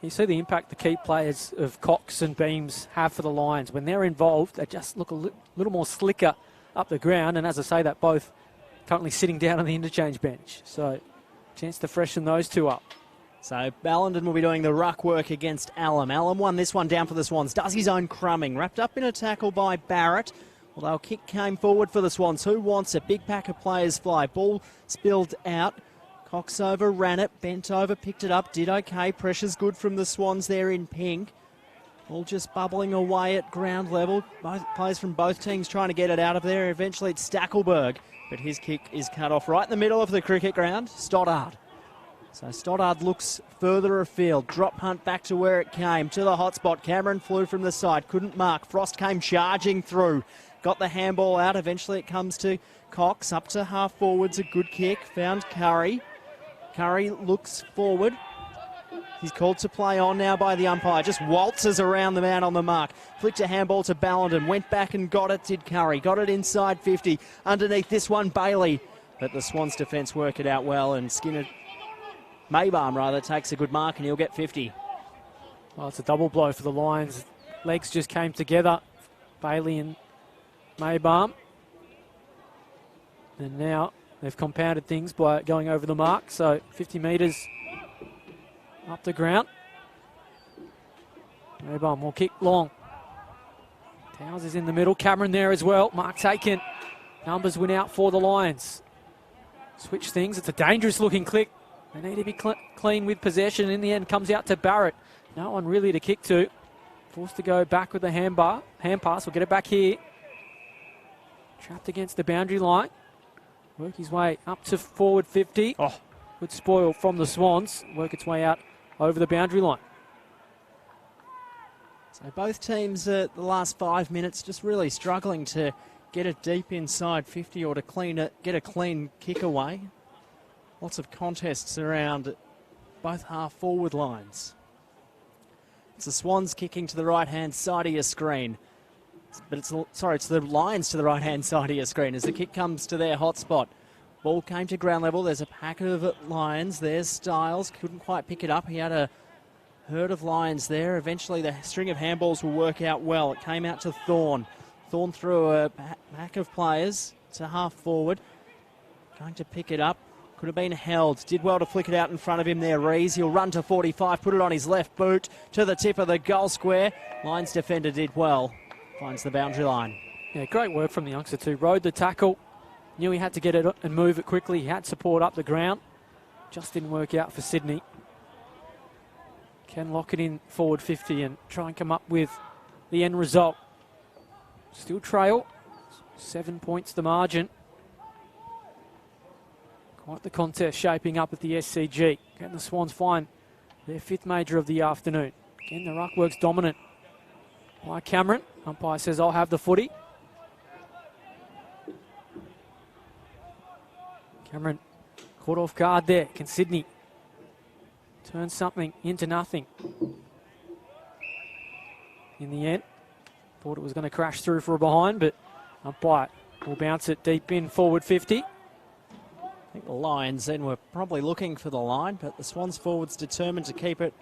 You see the impact the key players of Cox and Beams have for the Lions. When they're involved, they just look a little more slicker up the ground. And as I say, that both currently sitting down on the interchange bench. So chance to freshen those two up. So Ballenden will be doing the ruck work against Allam. Allam won this one down for the Swans. Does his own crumbing. Wrapped up in a tackle by Barrett. Although a kick came forward for the Swans. Who wants it? Big pack of players fly. Ball spilled out. Cox over, ran it, bent over, picked it up, did okay. Pressure's good from the Swans there in pink. All just bubbling away at ground level. Both players from both teams trying to get it out of there. Eventually it's Stackelberg, but his kick is cut off right in the middle of the cricket ground. Stoddart So Stoddard looks further afield. Drop punt back to where it came, to the hot spot. Cameron flew from the side, couldn't mark. Frost came charging through. Got the handball out. Eventually it comes to Cox. Up to half forwards, a good kick. Found Curry. Curry looks forward. He's called to play on now by the umpire. Just waltzes around the man on the mark. Flicked a handball to Ballenden. Went back and got it, did Curry. Got it inside 50. Underneath this one, Bailey. But the Swans defence work it out well, and Skinner, Maybarm rather, takes a good mark and he'll get 50. Well, it's a double blow for the Lions. Legs just came together. Bailey and Maybarm. And now they've compounded things by going over the mark. So 50 metres up the ground. Maybarm will kick long. Towers is in the middle. Cameron there as well. Mark taken. Numbers win out for the Lions. Switch things. It's a dangerous looking click. They need to be clean with possession. In the end, comes out to Barrett. No one really to kick to. Forced to go back with the hand pass. We'll get it back here. Trapped against the boundary line. Work his way up to forward 50. Oh, good spoil from the Swans. Work its way out over the boundary line. So both teams the last 5 minutes just really struggling to get it deep inside 50 or to get a clean kick away. Lots of contests around both half-forward lines. It's the Swans kicking to the right-hand side of your screen. But it's the Lions to the right-hand side of your screen as the kick comes to their hotspot. Ball came to ground level. There's a pack of Lions. There's Styles. Couldn't quite pick it up. He had a herd of Lions there. Eventually the string of handballs will work out well. It came out to Thorne. Thorne threw a pack of players to half-forward. Going to pick it up. Could have been held. Did well to flick it out in front of him there, Rees. He'll run to 45, put it on his left boot to the tip of the goal square. Lions defender did well. Finds the boundary line. Yeah, great work from the youngster too. Rode the tackle. Knew he had to get it and move it quickly. He had support up the ground. Just didn't work out for Sydney. Can lock it in forward 50 and try and come up with the end result. Still trail. 7 points the margin. Quite the contest shaping up at the SCG. Can the Swans find their fifth major of the afternoon? Again, the ruck works dominant by Cameron. Umpire says, I'll have the footy. Cameron caught off guard there. Can Sydney turn something into nothing? In the end, thought it was going to crash through for a behind, but umpire will bounce it deep in forward 50. I think the Lions then were probably looking for the line, but the Swans forwards determined to keep it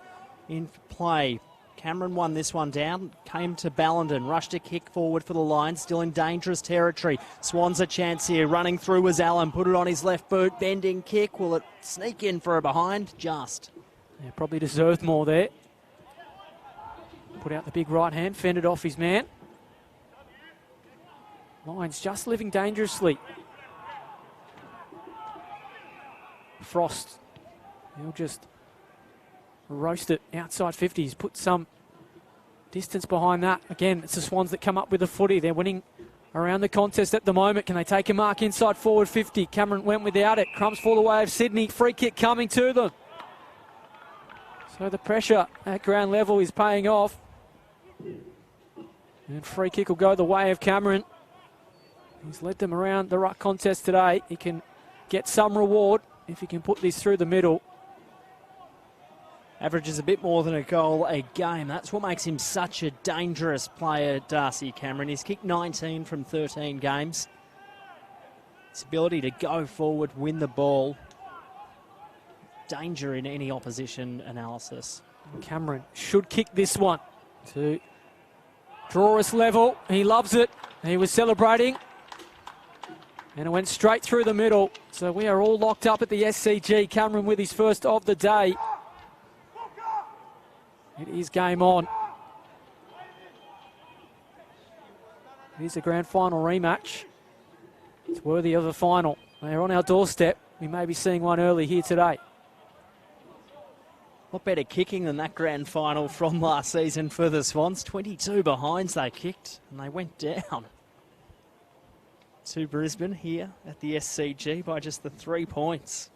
in play. Cameron won this one down, came to Ballenden, rushed a kick forward for the Lions, still in dangerous territory. Swans a chance here, running through was Allen, put it on his left boot, bending kick, will it sneak in for a behind? Just. Yeah, probably deserved more there. Put out the big right hand, fended off his man. Lions just living dangerously. Frost, he'll just roast it outside 50. He's put some distance behind that. Again, it's the Swans that come up with the footy. They're winning around the contest at the moment. Can they take a mark inside forward 50? Cameron went without it. Crumbs fall the way of Sydney. Free kick coming to them. So the pressure at ground level is paying off. And free kick will go the way of Cameron. He's led them around the ruck contest today. He can get some reward if he can put this through the middle. Averages a bit more than a goal a game. That's what makes him such a dangerous player, Darcy Cameron. He's kicked 19 from 13 games. His ability to go forward, win the ball. Danger in any opposition analysis. Cameron should kick this one to draw us level. He loves it. He was celebrating. And it went straight through the middle. So we are all locked up at the SCG. Cameron with his first of the day. It is game on. It is a grand final rematch. It's worthy of a final. They're on our doorstep. We may be seeing one early here today. What better kicking than that grand final from last season for the Swans? 22 behinds they kicked and they went down to Brisbane here at the SCG by just the 3 points.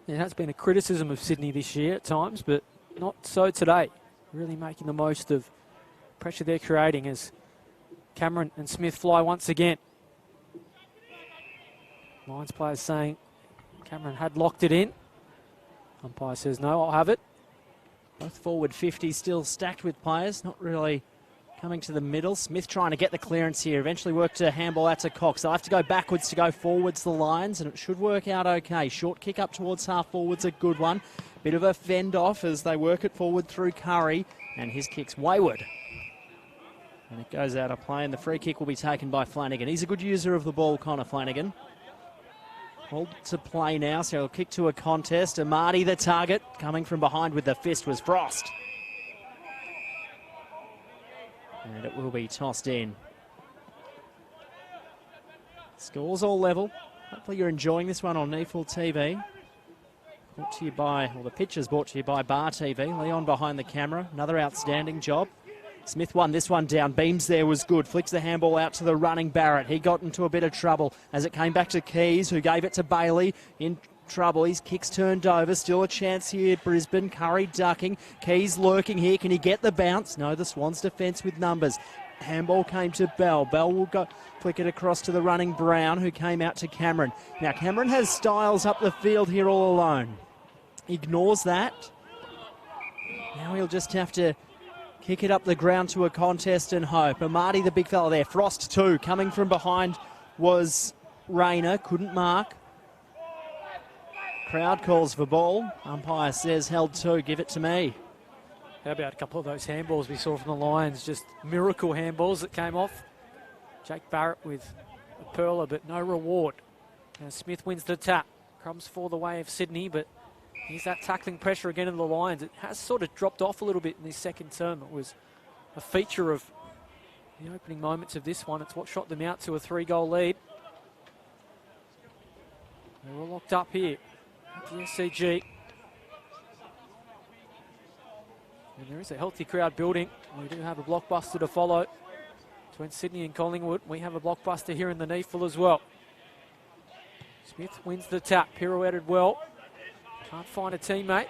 It has been a criticism of Sydney this year at times, but not so today. Really making the most of pressure they're creating as Cameron and Smith fly once again. Lions players saying Cameron had locked it in. Umpire says, no, I'll have it. Both forward 50 still stacked with players, not really coming to the middle. Smith trying to get the clearance here. Eventually worked a handball out to Cox. They'll have to go backwards to go forwards, the Lions, and it should work out okay. Short kick up towards half forwards, a good one. Bit of a fend off as they work it forward through Curry, and his kick's wayward. And it goes out of play, and the free kick will be taken by Flanagan. He's a good user of the ball, Connor Flanagan. Hold to play now, so he'll kick to a contest. Amati the target, coming from behind with the fist was Frost. And it will be tossed in. Scores all level. Hopefully you're enjoying this one on Neefle TV. Brought to you by, well, the picture's brought to you by Bar TV. Leon behind the camera, another outstanding job. Smith won this one down. Beams there was good. Flicks the handball out to the running Barrett. He got into a bit of trouble as it came back to Keys, who gave it to Bailey. In trouble. His kick's turned over. Still a chance here. Brisbane. Curry ducking. Keys lurking here. Can he get the bounce? No, the Swans defence with numbers. Handball came to Bell. Bell will go flick it across to the running Brown, who came out to Cameron. Now, Cameron has Styles up the field here all alone. Ignores that. Now he'll just have to kick it up the ground to a contest and hope. Amati, the big fella there. Frost too. Coming from behind was Rayner. Couldn't mark. Crowd calls for ball. Umpire says held two. Give it to me. How about a couple of those handballs we saw from the Lions? Just miracle handballs that came off. Jake Barrett with a perler, but no reward. Now Smith wins the tap. Crumbs for the way of Sydney, but here's that tackling pressure again in the Lions. It has sort of dropped off a little bit in this second term. It was a feature of the opening moments of this one. It's what shot them out to a 3-goal lead. They're all locked up here at the SCG. And there is a healthy crowd building. We do have a blockbuster to follow between Sydney and Collingwood. We have a blockbuster here in the Neefle as well. Smith wins the tap, pirouetted well. Can't find a teammate.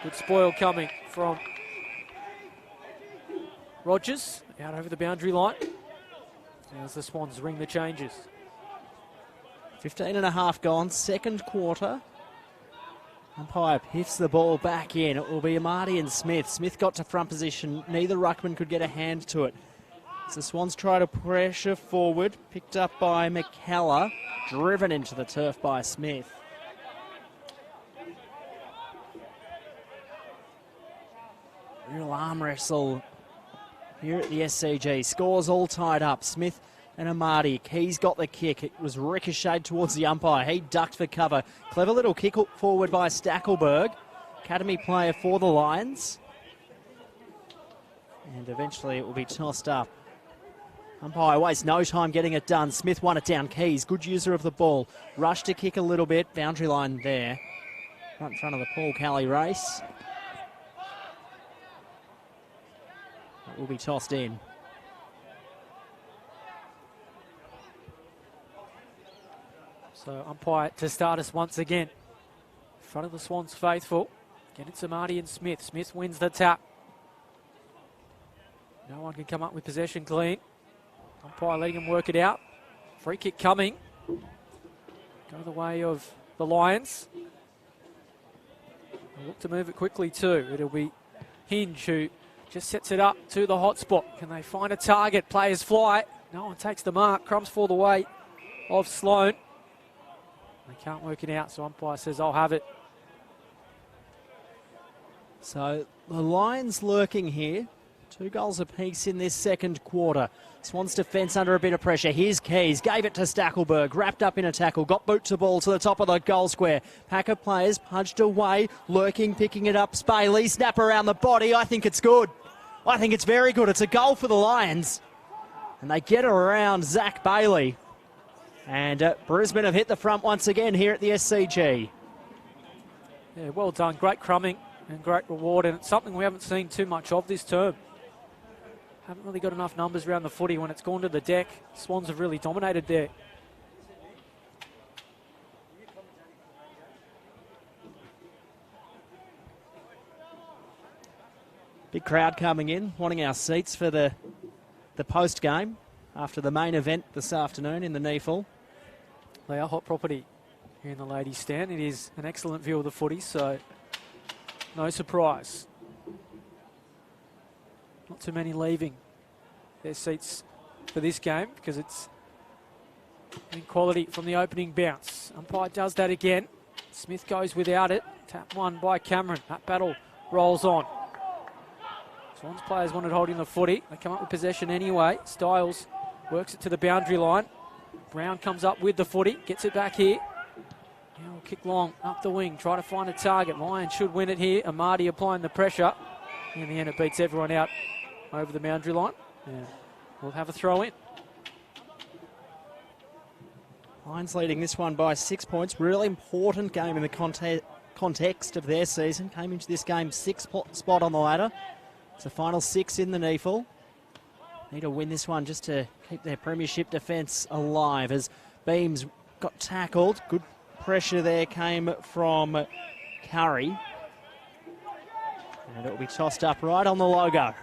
Good spoil coming from Rogers. Out over the boundary line. As the Swans ring the changes. 15 and a half gone, second quarter. Umpire piffs the ball back in. It will be Amati and Smith. Smith got to front position. Neither ruckman could get a hand to it. So the Swans try to pressure forward. Picked up by McKellar. Driven into the turf by Smith. Real arm wrestle here at the SCG. Scores all tied up. Smith and Amati. Keys got the kick. It was ricocheted towards the umpire. He ducked for cover. Clever little kick forward by Stackelberg. Academy player for the Lions. And eventually it will be tossed up. Umpire wastes no time getting it done. Smith won it down. Keys, good user of the ball. Rushed to kick a little bit. Boundary line there. Right in front of the Paul Kelly race. It will be tossed in. So umpire to start us once again. In front of the Swans faithful. Again, it's Amati and Smith. Smith wins the tap. No one can come up with possession clean. Umpire letting him work it out. Free kick coming. Go the way of the Lions. They'll look to move it quickly too. It'll be Hinge who just sets it up to the hot spot. Can they find a target? Players fly. No one takes the mark. Crumbs for the way of Sloan. They can't work it out, so umpire says, I'll have it. So the Lions lurking here. 2 goals apiece in this second quarter. Swans defence under a bit of pressure. Here's Keys. Gave it to Stackelberg. Wrapped up in a tackle. Got boot to ball to the top of the goal square. Pack of players punched away. Lurking, picking it up. Spaley. Snap around the body. I think it's good. I think it's very good. It's a goal for the Lions. And they get around Zach Bailey. And Brisbane have hit the front once again here at the SCG. Yeah, well done. Great crumbing and great reward. And it's something we haven't seen too much of this term. Haven't really got enough numbers around the footy. When it's gone to the deck, Swans have really dominated there. crowd coming in, wanting our seats for the post-game after the main event this afternoon in the NEFL. They are hot property here in the ladies' stand. It is an excellent view of the footy, so no surprise. Not too many leaving their seats for this game because it's in quality from the opening bounce. Umpire does that again. Smith goes without it. Tap one by Cameron. That battle rolls on. Swans players wanted holding the footy. They come up with possession anyway. Styles works it to the boundary line. Brown comes up with the footy, gets it back here. Now we'll kick long up the wing, try to find a target. Lions should win it here. Amadi applying the pressure. In the end, it beats everyone out over the boundary line. Yeah. We'll have a throw in. Lions leading this one by 6 points. Really important game in the context of their season. Came into this game sixth spot on the ladder. It's the final 6 in the NEFL. Need to win this one just to keep their premiership defence alive as Beams got tackled. Good pressure there came from Curry. And it will be tossed up right on the logo.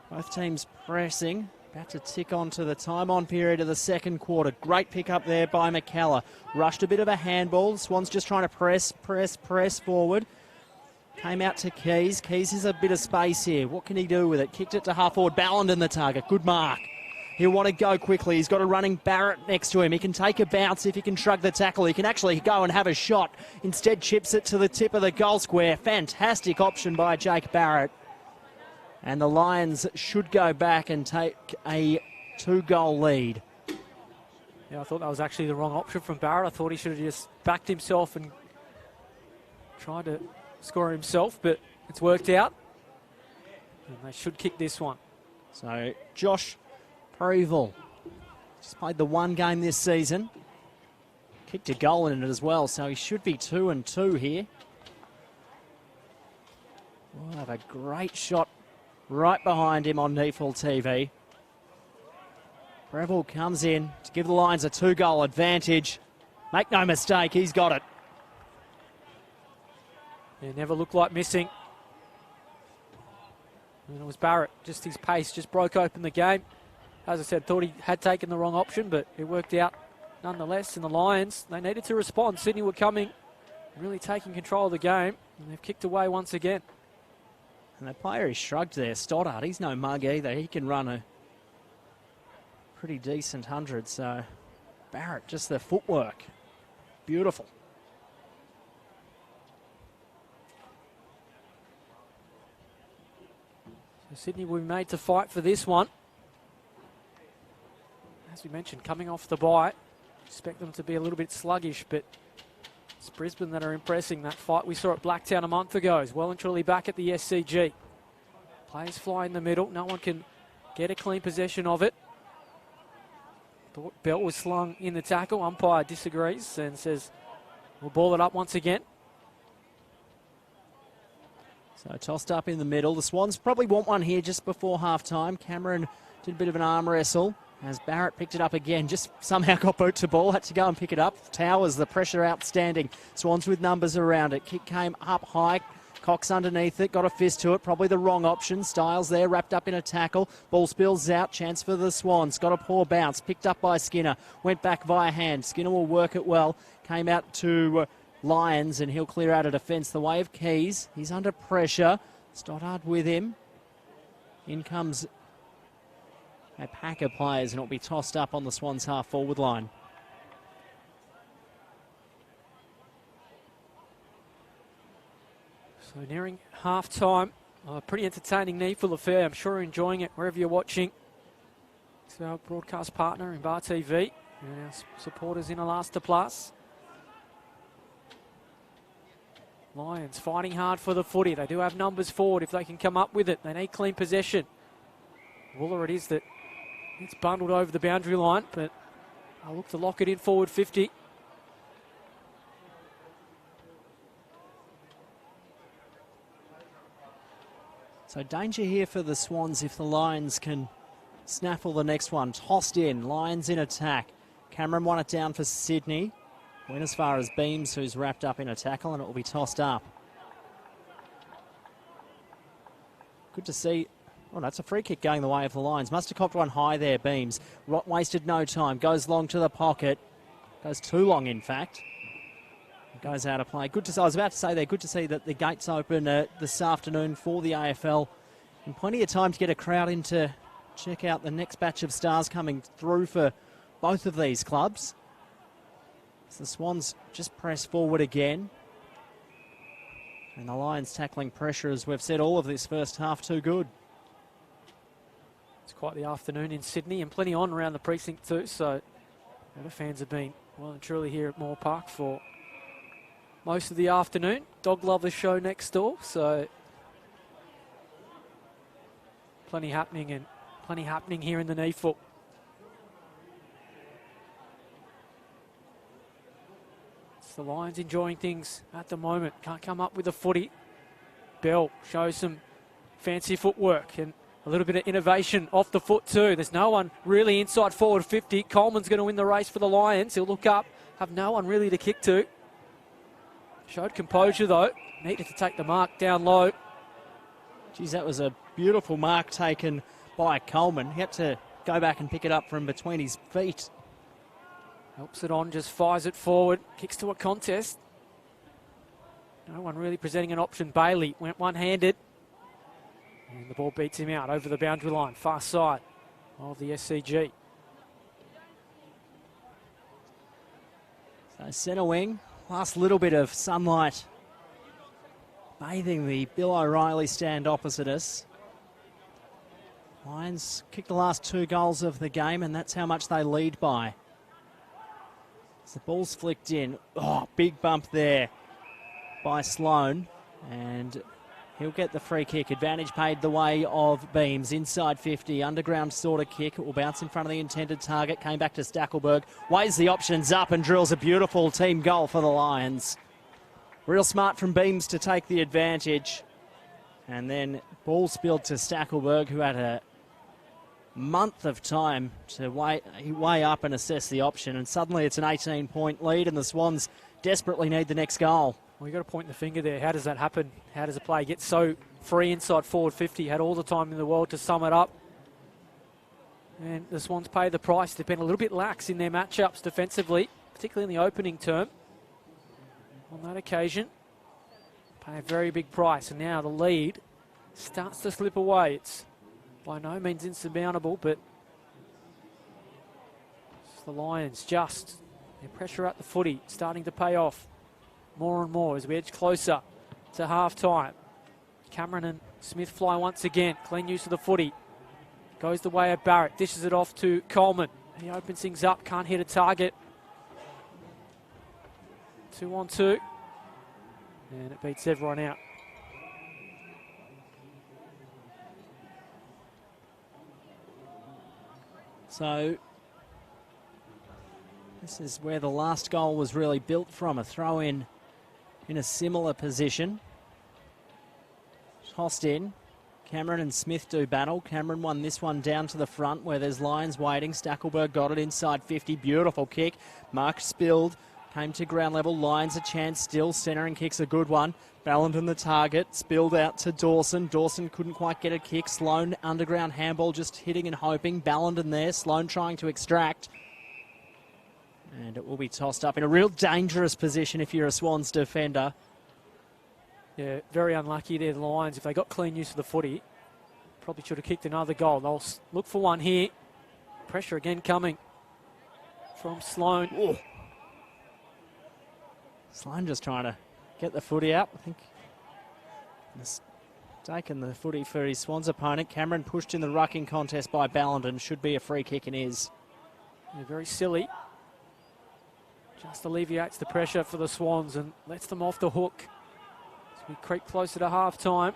Both teams pressing. About to tick on to the time-on period of the second quarter. Great pick up there by McKellar. Rushed a bit of a handball. Swans just trying to press forward. Came out to Keys. Keys has a bit of space here. What can he do with it? Kicked it to half forward. Balland in the target. Good mark. He'll want to go quickly. He's got a running Barrett next to him. He can take a bounce if he can shrug the tackle. He can actually go and have a shot. Instead chips it to the tip of the goal square. Fantastic option by Jake Barrett. And the Lions should go back and take a 2-goal lead. Yeah, I thought that was actually the wrong option from Barrett. I thought he should have just backed himself and tried to score himself, but it's worked out. And they should kick this one. So Josh Preval just played the one game this season. Kicked a goal in it as well, so he should be 2-2 here. We'll have a great shot right behind him on NEFL TV. Preval comes in to give the Lions a 2-goal advantage. Make no mistake, he's got it. It never looked like missing. And it was Barrett, just his pace, just broke open the game. As I said, thought he had taken the wrong option, but it worked out nonetheless. And the Lions, they needed to respond. Sydney were coming, really taking control of the game, and they've kicked away once again. And the player he shrugged there, Stoddart, he's no mug either. He can run a pretty decent 100, so Barrett, just the footwork. Beautiful. So Sydney will be made to fight for this one. As we mentioned, coming off the bye, expect them to be a little bit sluggish, but it's Brisbane that are impressing. That fight we saw at Blacktown a month ago is well and truly back at the SCG. Players fly in the middle. No one can get a clean possession of it. Thought Belt was slung in the tackle. Umpire disagrees and says we'll ball it up once again. So tossed up in the middle. The Swans probably want one here just before half-time. Cameron did a bit of an arm wrestle as Barrett picked it up again. Just somehow got boot to ball. Had to go and pick it up. Towers, the pressure outstanding. Swans with numbers around it. Kick came up high. Cox underneath it. Got a fist to it. Probably the wrong option. Styles there wrapped up in a tackle. Ball spills out. Chance for the Swans. Got a poor bounce. Picked up by Skinner. Went back via hand. Skinner will work it well. Came out to Lions and he'll clear out a defence the way of Keys. He's under pressure. Stoddard with him. In comes a pack of players and it'll be tossed up on the Swans half-forward line. So nearing half-time. A pretty entertaining NEFL affair. I'm sure you're enjoying it wherever you're watching. It's our broadcast partner in Bar TV and our supporters in Alaster Plus. Lions fighting hard for the footy. They do have numbers forward if they can come up with it. They need clean possession. Wooler it is that it's bundled over the boundary line, but I'll look to lock it in forward 50. So danger here for the Swans if the Lions can snaffle the next one. Tossed in, Lions in attack. Cameron won it down for Sydney. Went as far as Beams, who's wrapped up in a tackle, and it will be tossed up. Good to see. Oh, that's a free kick going the way of the Lions. Must have copped one high there, Beams. Wasted no time. Goes long to the pocket. Goes too long, in fact. Goes out of play. Good to see. I was about to say there, good to see that the gates open this afternoon for the AFL. And plenty of time to get a crowd in to check out the next batch of stars coming through for both of these clubs. So the Swans just press forward again. And the Lions tackling pressure, as we've said, all of this first half too good. It's quite the afternoon in Sydney and plenty on around the precinct too, so the fans have been well and truly here at Moore Park for most of the afternoon. Dog Lovers show next door, so plenty happening here in the Neefle. It's the Lions enjoying things at the moment. Can't come up with a footy. Bell shows some fancy footwork and a little bit of innovation off the foot too. There's no one really inside forward 50. Coleman's going to win the race for the Lions. He'll look up, have no one really to kick to. Showed composure though. Needed to take the mark down low. Geez, that was a beautiful mark taken by Coleman. He had to go back and pick it up from between his feet. Helps it on, just fires it forward. Kicks to a contest. No one really presenting an option. Bailey went one-handed. And the ball beats him out over the boundary line, far side of the SCG. So centre wing, last little bit of sunlight bathing the Bill O'Reilly stand opposite us. Lions kicked the last 2 goals of the game, and that's how much they lead by. As the ball's flicked in, big bump there by Sloan, and he'll get the free kick. Advantage paid the way of Beams. Inside 50, underground sort of kick. It will bounce in front of the intended target. Came back to Stackelberg. Weighs the options up and drills a beautiful team goal for the Lions. Real smart from Beams to take the advantage. And then ball spilled to Stackelberg, who had a month of time to weigh up and assess the option. And suddenly it's an 18-point lead and the Swans desperately need the next goal. Well, you've got to point the finger there. How does that happen? How does a player get so free inside forward 50? Had all the time in the world to sum it up. And the Swans pay the price. They've been a little bit lax in their matchups defensively, particularly in the opening term. On that occasion, pay a very big price. And now the lead starts to slip away. It's by no means insurmountable, but it's the Lions just their pressure at the footy starting to pay off. More and more as we edge closer to half-time. Cameron and Smith fly once again. Clean use of the footy. Goes the way of Barrett. Dishes it off to Coleman. He opens things up. Can't hit a target. 2-on-2. And it beats everyone out. So this is where the last goal was really built from. A throw-in in a similar position. Tossed in. Cameron and Smith do battle. Cameron won this one down to the front where there's Lions waiting. Stackelberg got it inside 50. Beautiful kick. Mark spilled. Came to ground level. Lions a chance still. Centering kicks a good one. Ballenden the target. Spilled out to Dawson. Dawson couldn't quite get a kick. Sloan underground handball just hitting and hoping. Ballenden there. Sloan trying to extract. And it will be tossed up in a real dangerous position if you're a Swans defender. Yeah, very unlucky there, the Lions. If they got clean use of the footy, probably should have kicked another goal. They'll look for one here. Pressure again coming from Sloan. Ooh. Sloan just trying to get the footy out. I think taken the footy for his Swans opponent. Cameron pushed in the rucking contest by Ballenden. Should be a free kick and is. Yeah, very silly. Just alleviates the pressure for the Swans and lets them off the hook as we creep closer to half-time.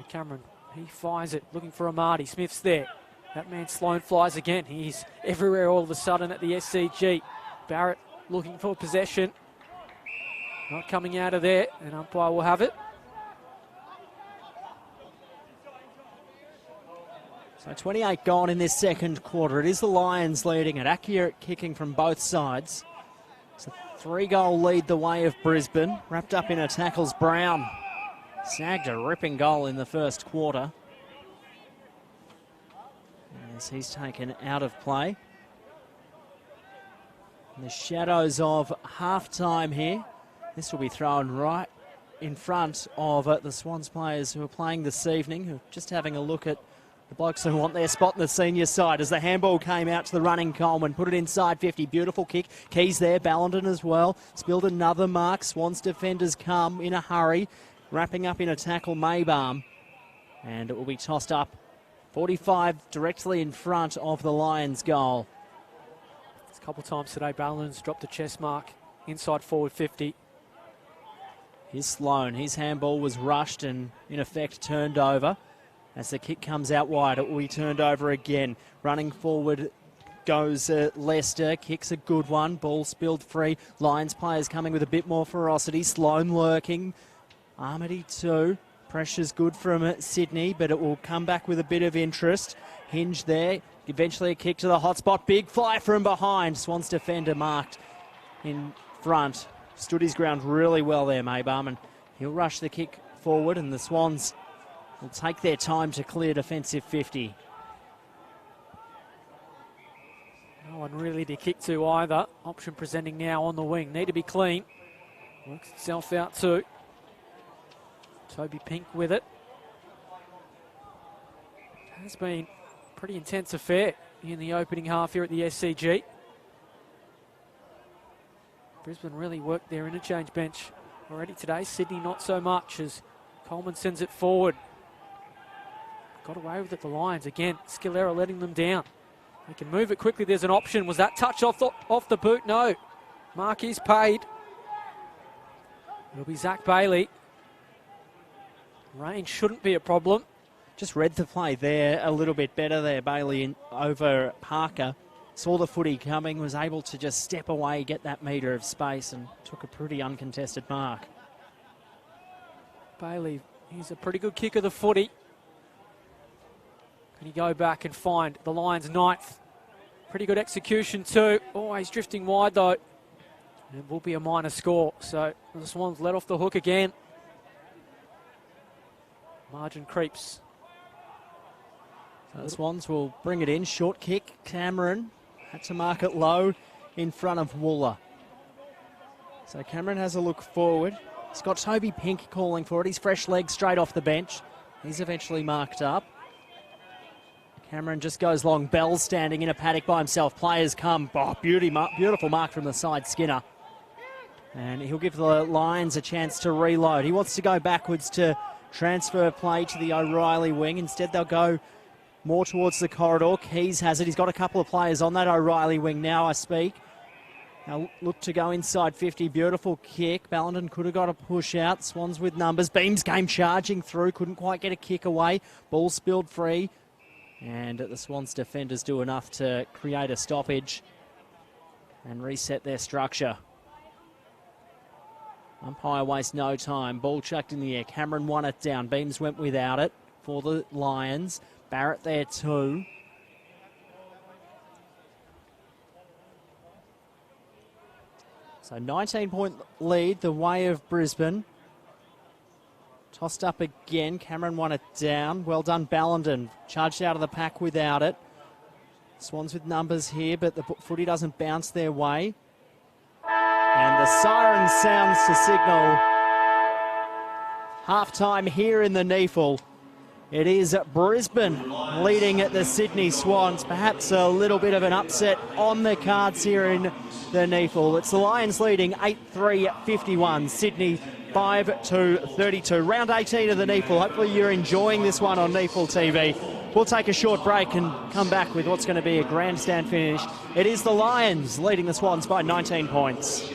Cameron, he fires it, looking for Amadi. Smith's there. That man Sloan flies again. He's everywhere all of a sudden at the SCG. Barrett looking for possession. Not coming out of there, and umpire will have it. So 28 gone in this second quarter. It is the Lions leading it. Accurate kicking from both sides. It's a 3-goal lead the way of Brisbane. Wrapped up in a tackles, Brown snagged a ripping goal in the first quarter as he's taken out of play. In the shadows of half-time here. This will be thrown right in front of the Swans players who are playing this evening, who are just having a look at the blokes who want their spot in the senior side. As the handball came out to the running Coleman, put it inside 50. Beautiful kick. Keys there, Ballenden as well. Spilled another mark. Swans defenders come in a hurry. Wrapping up in a tackle, Maybaum. And it will be tossed up 45 directly in front of the Lions goal. A couple of times today, Ballenden's dropped a chest mark inside forward 50. Here's Sloan. His handball was rushed and in effect turned over. As the kick comes out wide, it will be turned over again. Running forward goes Lester. Kicks a good one. Ball spilled free. Lions players coming with a bit more ferocity. Sloan lurking. Armady too. Pressure's good from Sydney, but it will come back with a bit of interest. Hinge there. Eventually a kick to the hot spot. Big fly from behind. Swans defender marked in front. Stood his ground really well there, Maybaum, and he'll rush the kick forward, and the Swans will take their time to clear defensive 50. No one really to kick to either. Option presenting now on the wing. Need to be clean. Works itself out too. Toby Pink with it. It has been a pretty intense affair in the opening half here at the SCG. Brisbane really worked their interchange bench already today. Sydney not so much as Coleman sends it forward. Got away with it, the Lions. Again, Scalera letting them down. They can move it quickly. There's an option. Was that touch off the boot? No. Mark is paid. It'll be Zach Bailey. Range shouldn't be a problem. Just read the play there a little bit better there, Bailey over Parker. Saw the footy coming, was able to just step away, get that metre of space, and took a pretty uncontested mark. Bailey, he's a pretty good kick of the footy. Can he go back and find the Lions' ninth? Pretty good execution too. Oh, he's drifting wide though. And it will be a minor score. So the Swans let off the hook again. Margin creeps. So the Swans will bring it in. Short kick. Cameron had to mark it low in front of Wooler. So Cameron has a look forward. He's got Toby Pink calling for it. He's fresh legs straight off the bench. He's eventually marked up. Cameron just goes long. Bell standing in a paddock by himself. Players come. Oh, beautiful mark from the side, Skinner. And he'll give the Lions a chance to reload. He wants to go backwards to transfer play to the O'Reilly wing. Instead, they'll go more towards the corridor. Keys has it. He's got a couple of players on that O'Reilly wing now, I speak. Now look to go inside 50. Beautiful kick. Ballenden could have got a push out. Swans with numbers. Beams came charging through. Couldn't quite get a kick away. Ball spilled free. And the Swans defenders do enough to create a stoppage and reset their structure. Umpire wastes no time. Ball chucked in the air. Cameron won it down. Beams went without it for the Lions. Barrett there too. So 19-point lead the way of Brisbane. Tossed up again. Cameron won it down. Well done, Ballenden. Charged out of the pack without it. Swans with numbers here, but the footy doesn't bounce their way. And the siren sounds to signal half-time here in the Neefle. It is Brisbane leading at the Sydney Swans. Perhaps a little bit of an upset on the cards here in the Neefle. It's the Lions leading 8-3-51. Sydney 5-2-32. Round 18 of the Neefle. Hopefully you're enjoying this one on Neefle TV. We'll take a short break and come back with what's going to be a grandstand finish. It is the Lions leading the Swans by 19 points.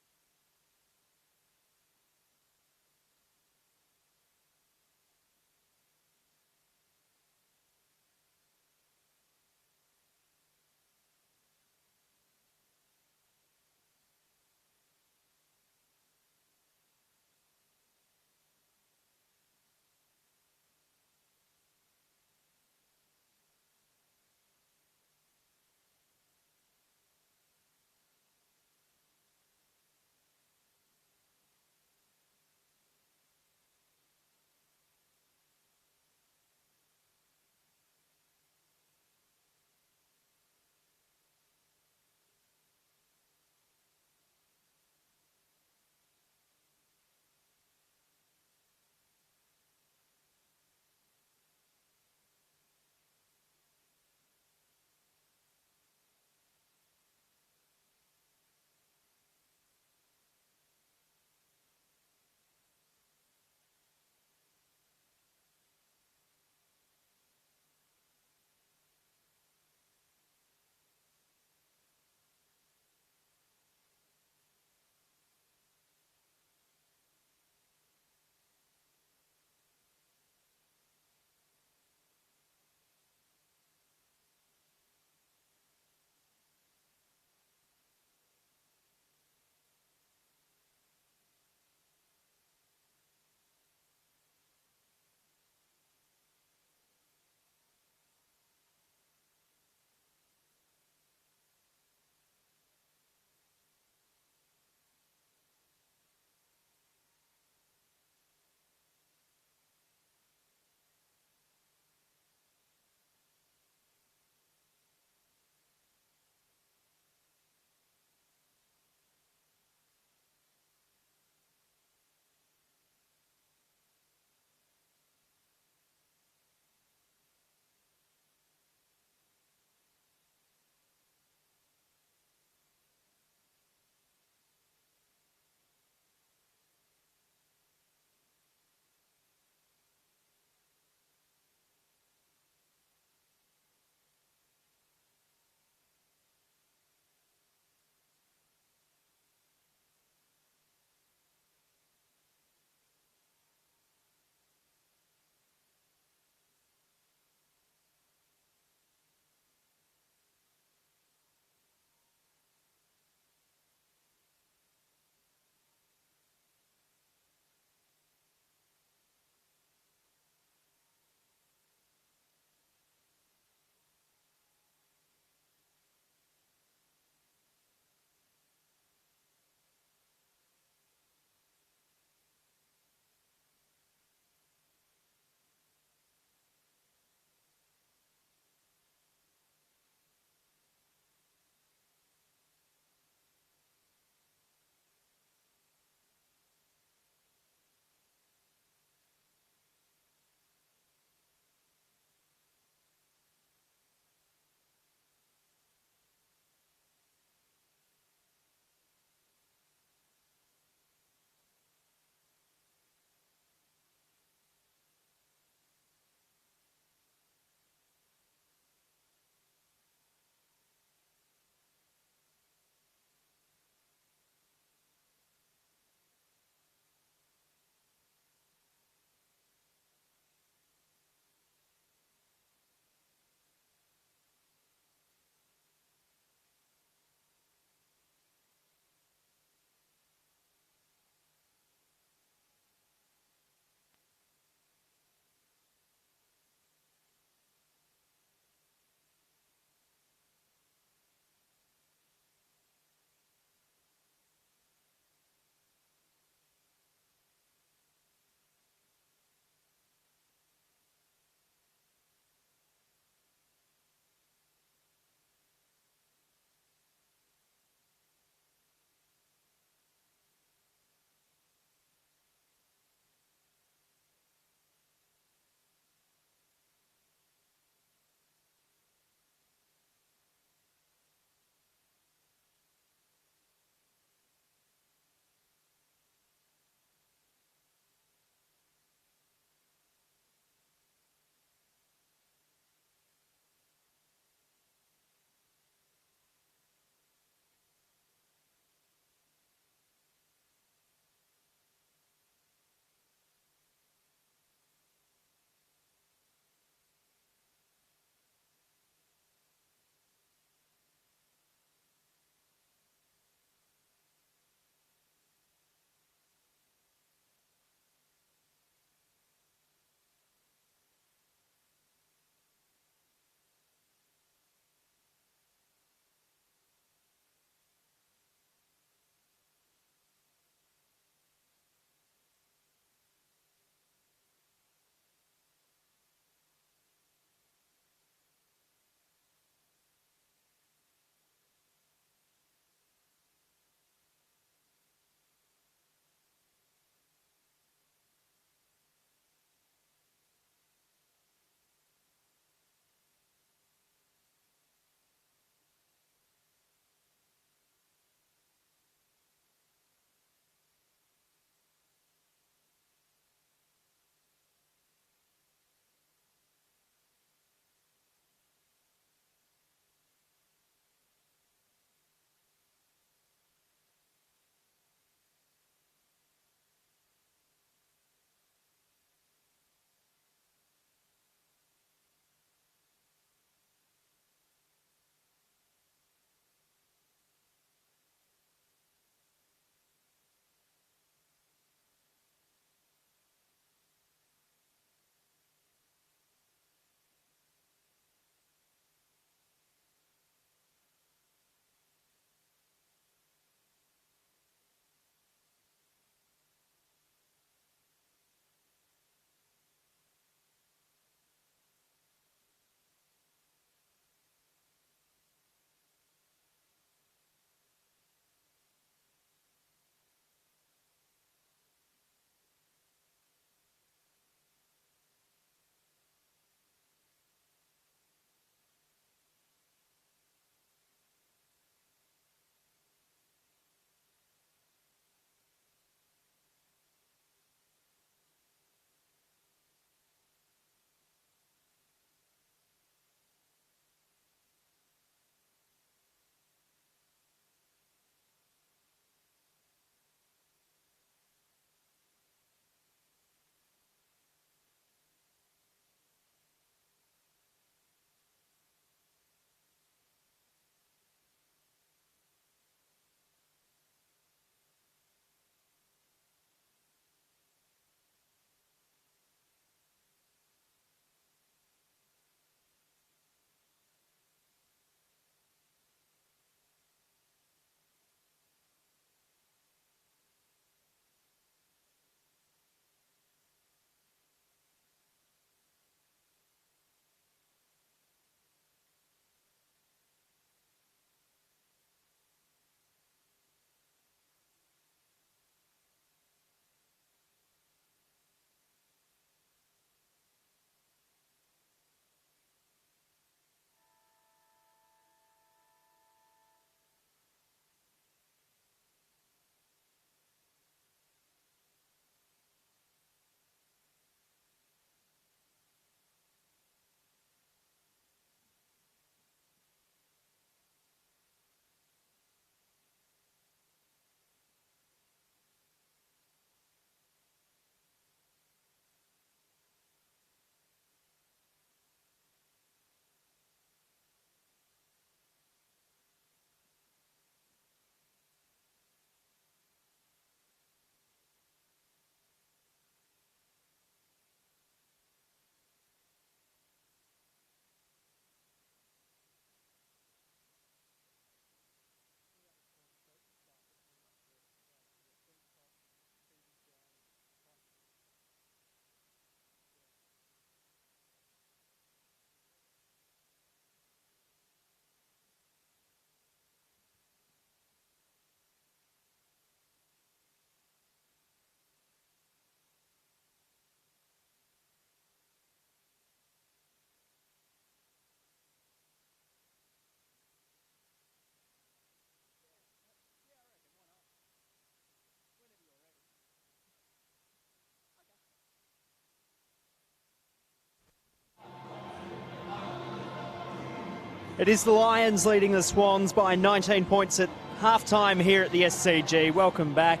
It is the Lions leading the Swans by 19 points at half-time here at the SCG. Welcome back.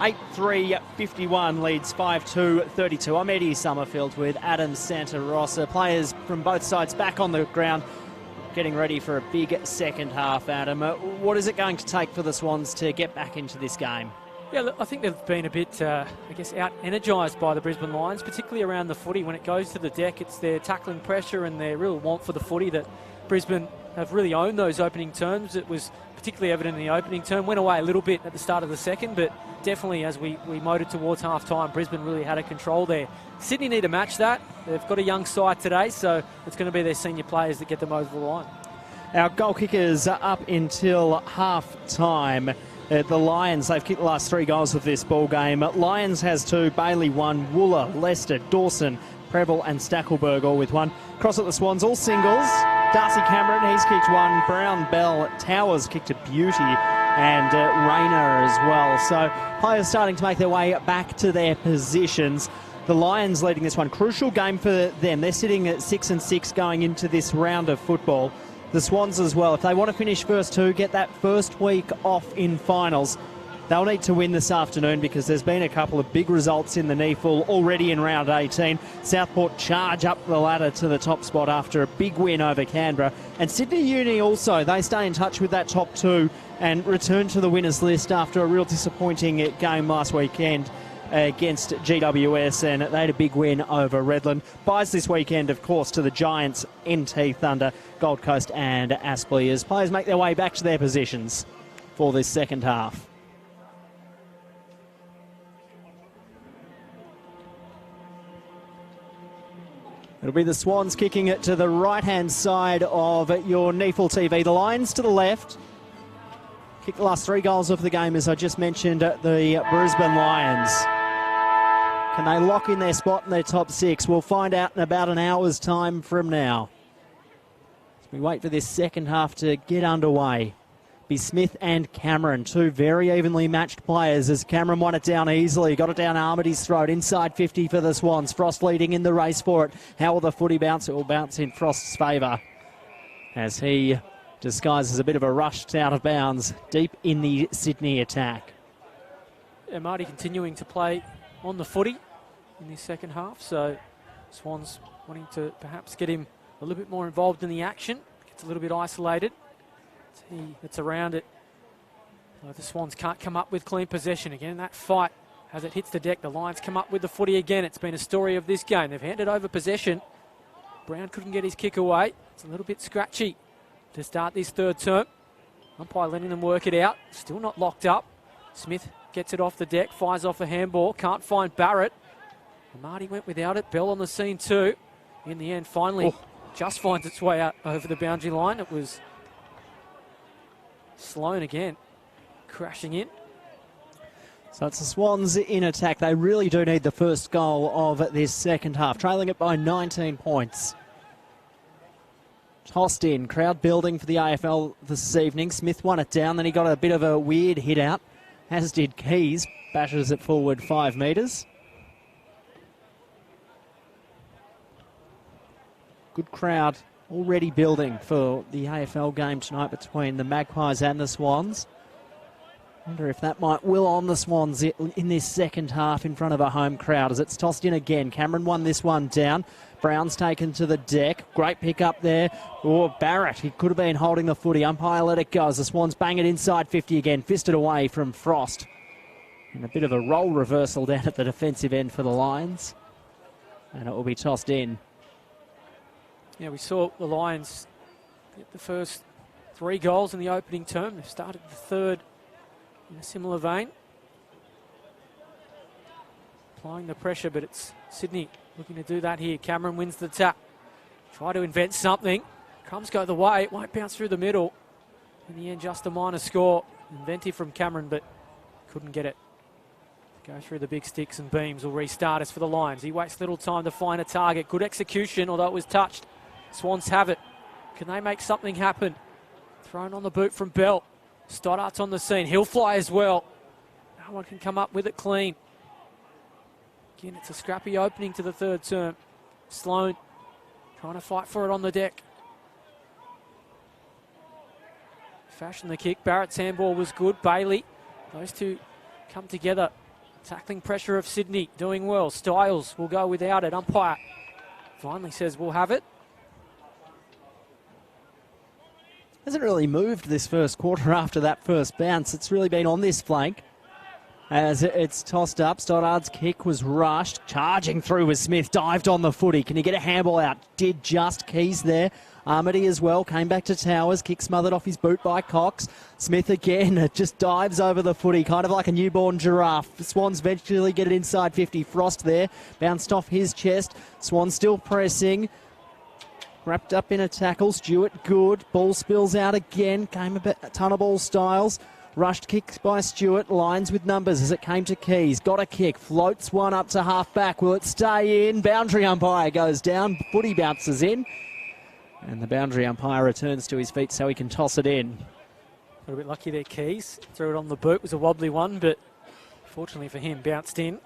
8-3-51 leads 5-2-32. I'm Eddie Summerfield with Adam Santa Rosa. Players from both sides back on the ground, getting ready for a big second half, Adam. What is it going to take for the Swans to get back into this game? Yeah, look, I think they've been a bit, out-energised by the Brisbane Lions, particularly around the footy. When it goes to the deck, it's their tackling pressure and their real want for the footy that Brisbane have really owned those opening terms. It was particularly evident in the opening term. Went away a little bit at the start of the second, but definitely as we motored towards half-time, Brisbane really had a control there. Sydney need to match that. They've got a young side today, so it's going to be their senior players that get them over the line. Our goal kickers are up until half-time. The Lions, they've kicked the last 3 goals of this ball game. Lions has 2, Bailey 1, Wooler, Lester, Dawson, Preble and Stackelberg all with 1. Across at the Swans, all singles. Darcy Cameron, he's kicked 1. Brown, Bell, Towers kicked a beauty, and Rayner as well. So players starting to make their way back to their positions. The Lions leading this one. Crucial game for them. They're sitting at 6-6 going into this round of football. The Swans as well. If they want to finish first 2, get that first week off in finals, they'll need to win this afternoon because there's been a couple of big results in the NEFL already in round 18. Southport charge up the ladder to the top spot after a big win over Canberra. And Sydney Uni also, they stay in touch with that top 2 and return to the winners list after a real disappointing game last weekend against GWS, and they had a big win over Redland. Buys this weekend, of course, to the Giants, NT Thunder, Gold Coast and Aspley as players make their way back to their positions for this second half. It'll be the Swans kicking it to the right-hand side of your NEFL TV. The Lions to the left. Kicked the last 3 goals of the game, as I just mentioned, at the Brisbane Lions. Can they lock in their spot in their top 6? We'll find out in about an hour's time from now. As we wait for this second half to get underway. Be Smith and Cameron, 2 very evenly matched players as Cameron won it down easily. Got it down Armity's throat, inside 50 for the Swans. Frost leading in the race for it. How will the footy bounce? It will bounce in Frost's favour as he disguises a bit of a rush out of bounds deep in the Sydney attack. Yeah, Marty continuing to play on the footy in this second half, so Swans wanting to perhaps get him a little bit more involved in the action. Gets a little bit isolated. It's he that's around it. The Swans can't come up with clean possession. Again, that fight as it hits the deck. The Lions come up with the footy again. It's been a story of this game. They've handed over possession. Brown couldn't get his kick away. It's a little bit scratchy to start this third term. Umpire letting them work it out. Still not locked up. Smith gets it off the deck, fires off a handball. Can't find Barrett. And Marty went without it. Bell on the scene too. In the end, finally, just finds its way out over the boundary line. It was Sloan again, crashing in. So it's the Swans in attack. They really do need the first goal of this second half, trailing it by 19 points. Tossed in, crowd building for the AFL this evening. Smith won it down, then he got a bit of a weird hit out, as did Keys. Bashes it forward 5 metres. Good crowd already building for the AFL game tonight between the Magpies and the Swans. Wonder if that might will on the Swans in this second half in front of a home crowd as it's tossed in again. Cameron won this one down. Brown's taken to the deck. Great pick up there. Barrett, he could have been holding the footy. Umpire let it go as the Swans bang it inside 50 again. Fisted away from Frost. And a bit of a role reversal down at the defensive end for the Lions. And it will be tossed in. Yeah, we saw the Lions get the first 3 goals in the opening term. They've started the third in a similar vein. Applying the pressure, but it's Sydney looking to do that here. Cameron wins the tap. Try to invent something. Crumbs go the way. It won't bounce through the middle. In the end, just a minor score. Inventive from Cameron, but couldn't get it. Go through the big sticks and beams will restart us for the Lions. He wastes little time to find a target. Good execution, although it was touched. Swans have it. Can they make something happen? Thrown on the boot from Bell. Stoddart's on the scene. He'll fly as well. No one can come up with it clean. Again, it's a scrappy opening to the third term. Sloan trying to fight for it on the deck. Fashion the kick. Barrett's handball was good. Bailey. Those two come together. Tackling pressure of Sydney. Doing well. Styles will go without it. Umpire finally says we'll have it. Hasn't really moved this first quarter after that first bounce. It's really been on this flank as it's tossed up. Stoddard's kick was rushed. Charging through with Smith. Dived on the footy. Can he get a handball out? Did just. Keys there. Armity as well. Came back to Towers. Kick smothered off his boot by Cox. Smith again just dives over the footy. Kind of like a newborn giraffe. Swans eventually get it inside 50. Frost there. Bounced off his chest. Swans still pressing. Wrapped up in a tackle. Stewart good. Ball spills out again. Came a ton of ball. Styles. Rushed kick by Stewart. Lines with numbers as it came to Keys. Got a kick. Floats one up to half back. Will it stay in? Boundary umpire goes down. Footy bounces in. And the boundary umpire returns to his feet so he can toss it in. A little bit lucky there, Keys. Threw it on the boot. It was a wobbly one, but fortunately for him, bounced in.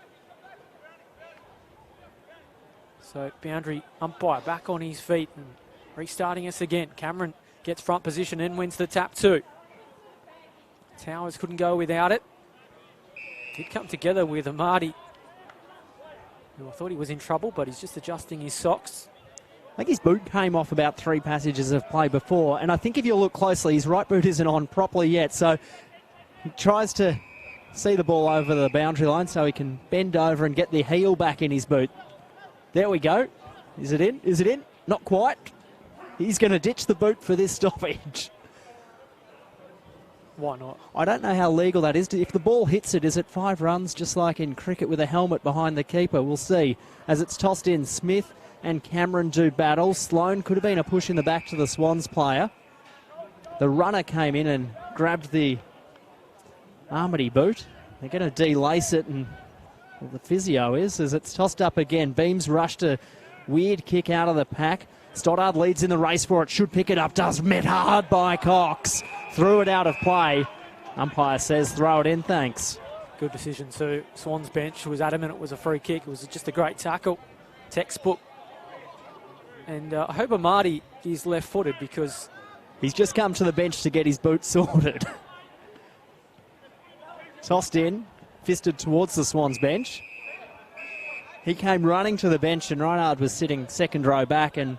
So boundary umpire back on his feet and restarting us again. Cameron gets front position and wins the tap too. Towers couldn't go without it. Did come together with Amadi, who I thought he was in trouble, but he's just adjusting his socks. I think his boot came off about 3 passages of play before, and I think if you look closely, his right boot isn't on properly yet, so he tries to see the ball over the boundary line so he can bend over and get the heel back in his boot. There we go. Is it in? Is it in? Not quite. He's going to ditch the boot for this stoppage. Why not? I don't know how legal that is. If the ball hits it, is it 5 runs, just like in cricket with a helmet behind the keeper? We'll see. As it's tossed in, Smith and Cameron do battle. Sloan could have been a push in the back to the Swans player. The runner came in and grabbed the Armity boot. They're going to delace it, and well, the physio is, as it's tossed up again. Beams rushed a weird kick out of the pack. Stoddard leads in the race for it. Should pick it up. Does. Met hard by Cox. Threw it out of play. Umpire says throw it in, thanks. Good decision too. Swans bench was adamant it was a free kick. It was just a great tackle. Textbook. And I hope Amadi is left-footed because he's just come to the bench to get his boot sorted. Tossed in. Fisted towards the Swans bench. He came running to the bench and Reinhard was sitting second row back and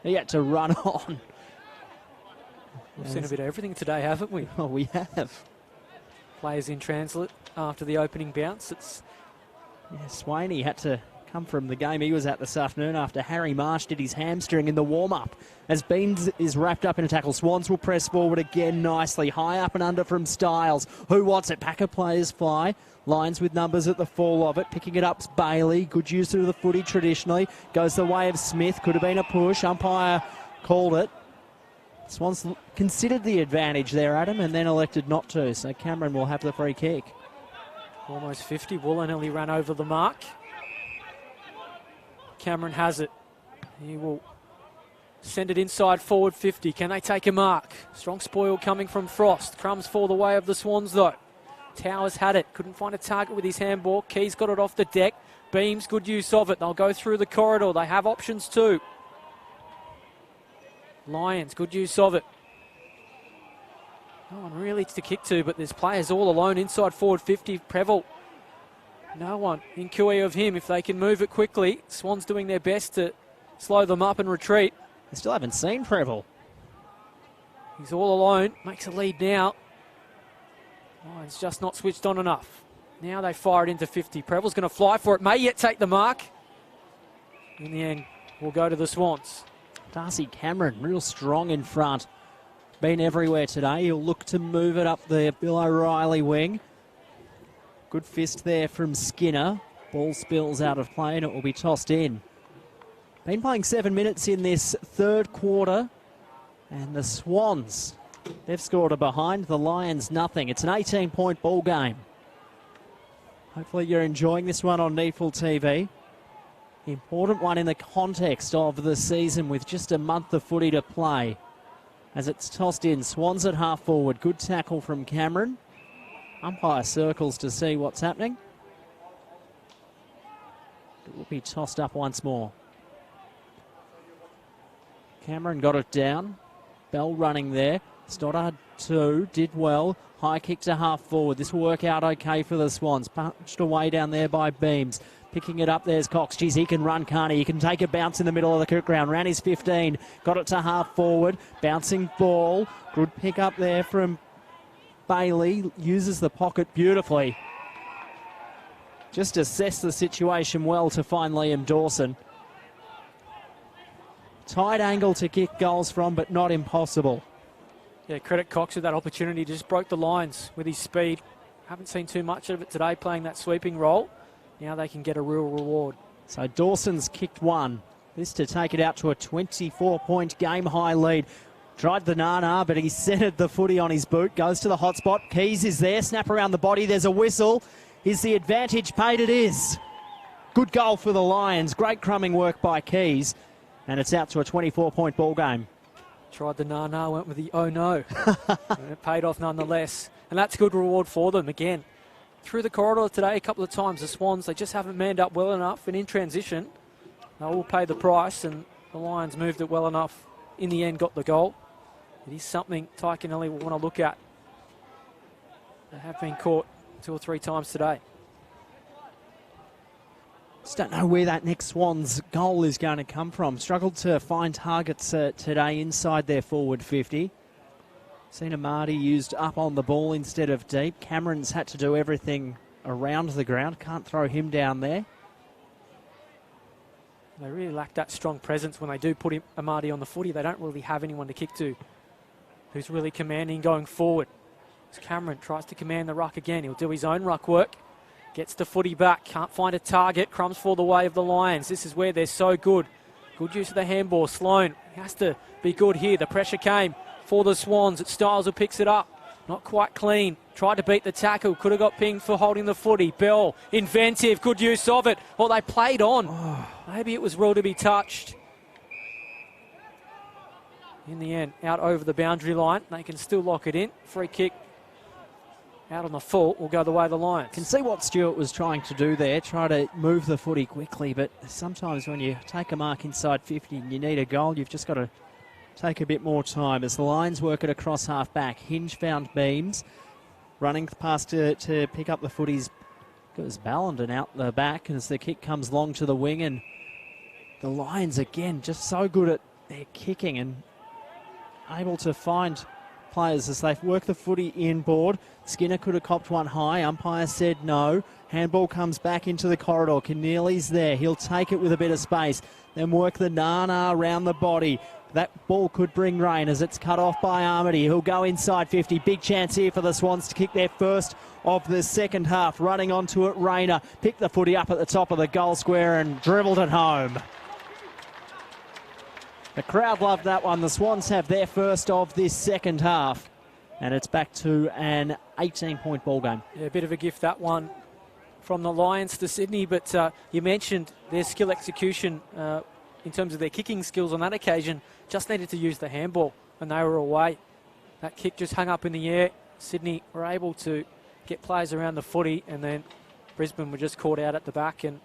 he had to run on. We've seen a bit of everything today, haven't we? Oh, we have. Players in transit after the opening bounce. Swaney had to come from the game he was at this afternoon after Harry Marsh did his hamstring in the warm-up. As Beans is wrapped up in a tackle, Swans will press forward again nicely. High up and under from Styles. Who wants it? Packer players fly. Lines with numbers at the fall of it. Picking it up's Bailey. Good use of the footy traditionally. Goes the way of Smith. Could have been a push. Umpire called it. Swans considered the advantage there, Adam, and then elected not to. So Cameron will have the free kick. Almost 50. Woolen nearly ran over the mark. Cameron has it. He will send it inside forward 50. Can they take a mark? Strong spoil coming from Frost. Crumbs fall the way of the Swans though. Towers had it. Couldn't find a target with his handball. Keys got it off the deck. Beams, good use of it. They'll go through the corridor. They have options too. Lions, good use of it. No one really to kick to, but there's players all alone inside forward 50. Preble. No one in QE of him if they can move it quickly. Swans doing their best to slow them up and retreat. I still haven't seen Preble. He's all alone. Makes a lead now. Lions just not switched on enough. Now they fire it into 50. Preble's going to fly for it. May yet take the mark. In the end, we'll go to the Swans. Darcy Cameron, real strong in front. Been everywhere today. He'll look to move it up the Bill O'Reilly wing. Good fist there from Skinner. Ball spills out of play and it will be tossed in. Been playing 7 minutes in this third quarter. And the Swans, they've scored a behind. The Lions, nothing. It's an 18-point ball game. Hopefully you're enjoying this one on Neefle TV. Important one in the context of the season with just a month of footy to play. As it's tossed in, Swans at half forward. Good tackle from Cameron. Umpire circles to see what's happening. It will be tossed up once more. Cameron got it down. Bell running there. Stoddard 2. Did well. High kick to half forward. This will work out okay for the Swans. Punched away down there by Beams. Picking it up, there's Cox. Geez, he can run, can't he? He can take a bounce in the middle of the cricket ground. Ran his 15. Got it to half forward. Bouncing ball. Good pick up there from Bailey. Uses the pocket beautifully. Just assessed the situation well to find Liam Dawson. Tight angle to kick goals from, but not impossible. Yeah, credit Cox with that opportunity. Just broke the lines with his speed. Haven't seen too much of it today playing that sweeping role. Now they can get a real reward. So Dawson's kicked one. This to take it out to a 24-point game-high lead. Tried the nana, but he centred the footy on his boot. Goes to the hot spot. Keys is there. Snap around the body. There's a whistle. Is the advantage paid? It is. Good goal for the Lions. Great crumbing work by Keys. And it's out to a 24-point ball game. Tried the na-na, went with the oh no. And it paid off nonetheless. And that's good reward for them again. Through the corridor today a couple of times, the Swans, they just haven't manned up well enough. And in transition, they will pay the price. And the Lions moved it well enough. In the end, got the goal. It is something Taikanelli will want to look at. They have been caught 2 or 3 times today. Just don't know where that next Swans goal is going to come from. Struggled to find targets today inside their forward 50. Seen Amadi used up on the ball instead of deep. Cameron's had to do everything around the ground. Can't throw him down there. They really lack that strong presence when they do put Amadi on the footy. They don't really have anyone to kick to who's really commanding going forward. As Cameron tries to command the ruck again. He'll do his own ruck work. Gets the footy back, can't find a target. Crumbs for the way of the Lions. This is where they're so good. Good use of the handball. Sloan has to be good here. The pressure came for the Swans. It's Styles who picks it up. Not quite clean. Tried to beat the tackle. Could have got pinged for holding the footy. Bell, inventive, good use of it. Well, they played on. Maybe it was ruled to be touched. In the end, out over the boundary line. They can still lock it in. Free kick. Out on the full will go the way of the Lions. Can see what Stewart was trying to do there, try to move the footy quickly, but sometimes when you take a mark inside 50 and you need a goal, you've just got to take a bit more time. As the Lions work it across half back, Hinge found Beams, running past to pick up the footies. Goes Ballenden out the back as the kick comes long to the wing, and the Lions again just so good at their kicking and able to find players as they work the footy inboard. Skinner could have copped one high. Umpire said no. Handball comes back into the corridor. Keneally's there. He'll take it with a bit of space. Then work the nana around the body. That ball could bring rain as it's cut off by Armady. He'll go inside 50. Big chance here for the Swans to kick their first of the second half. Running onto it, Rayner picked the footy up at the top of the goal square and dribbled it home. The crowd loved that one. The Swans have their first of this second half. And it's back to an 18-point ball game. Yeah, a bit of a gift, that one, from the Lions to Sydney. But you mentioned their skill execution in terms of their kicking skills on that occasion. Just needed to use the handball when they were away. That kick just hung up in the air. Sydney were able to get players around the footy, and then Brisbane were just caught out at the back. And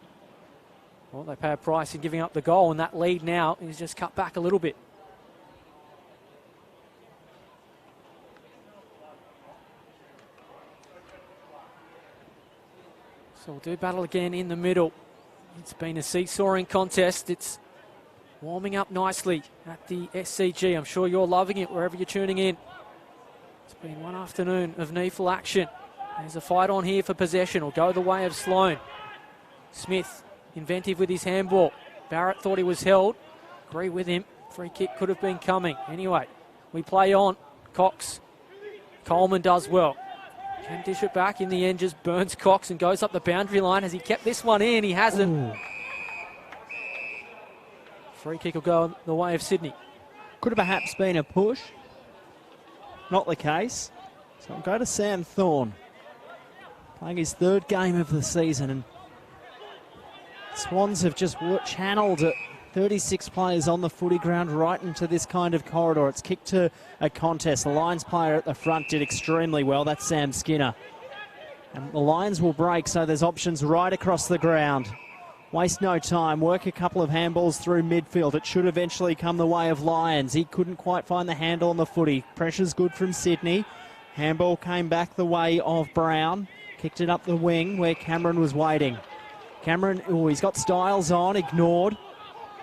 well, they pay a price in giving up the goal, and that lead now is just cut back a little bit. So we'll do battle again in the middle. It's been a seesawing contest. It's warming up nicely at the SCG. I'm sure you're loving it wherever you're tuning in. It's been one afternoon of needful action. There's a fight on here for possession. Will go the way of Sloan. Smith, inventive with his handball. Barrett thought he was held. Agree with him. Free kick could have been coming. Anyway, we play on. Cox. Coleman does well. Can dish it back. In the end, just burns Cox and goes up the boundary line. Has he kept this one in? He hasn't. Ooh. Free kick will go the way of Sydney. Could have perhaps been a push. Not the case. So I'll go to Sam Thorne. Playing his third game of the season. And Swans have just channeled 36 players on the footy ground right into this kind of corridor. It's kicked to a contest. The Lions player at the front did extremely well. That's Sam Skinner. And the Lions will break, so there's options right across the ground. waste no time, work a couple of handballs through midfield. It should eventually come the way of Lyons. He couldn't quite find the handle on the footy. Pressure's good from Sydney. Handball came back the way of Brown. Kicked it up the wing where Cameron was waiting. Cameron, he's got Styles on, ignored.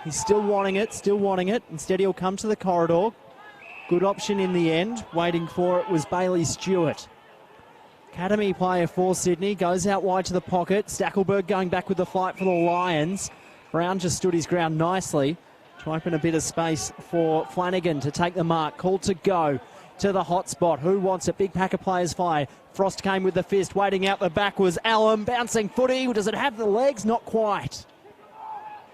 He's still wanting it. Instead, he'll come to the corridor. Good option in the end. Waiting for it was Bailey Stewart. Academy player for Sydney, goes out wide to the pocket. Stackelberg going back with the fight for the Lions. Brown just stood his ground nicely to open a bit of space for Flanagan to take the mark. Called to go to the hot spot. Who wants it? Big pack of players fire. Frost came with the fist. Waiting out the back was Allen. Bouncing footy. Does it have the legs? Not quite.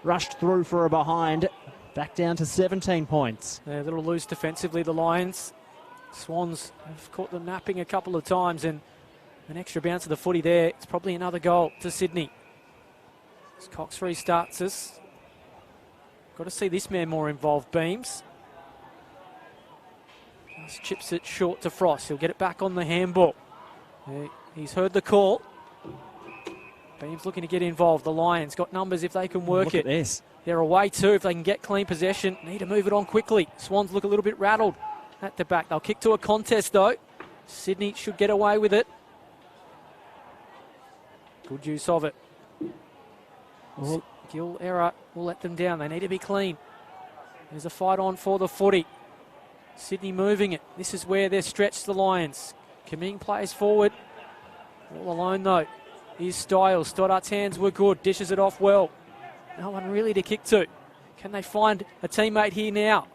Rushed through for a behind. Back down to 17 points. They're a little loose defensively, the Lions. Swans have caught them napping a couple of times, and an extra bounce of the footy there. It's probably another goal to Sydney. As Cox restarts us. Got to see this man more involved, Beams. Just chips it short to Frost. He'll get it back on the handball. He's heard the call. Beams looking to get involved. The Lions got numbers if they can work it. Look at this. They're away too if they can get clean possession. Need to move it on quickly. Swans look a little bit rattled at the back. They'll kick to a contest though. Sydney should get away with it. Good use of it. Gill error will let them down. They need to be clean. There's a fight on for the footy. Sydney moving it. This is where they're stretched, the Lions. Kaming plays forward. All alone though is Styles. Stoddart's hands were good. Dishes it off well. No one really to kick to. Can they find a teammate here now?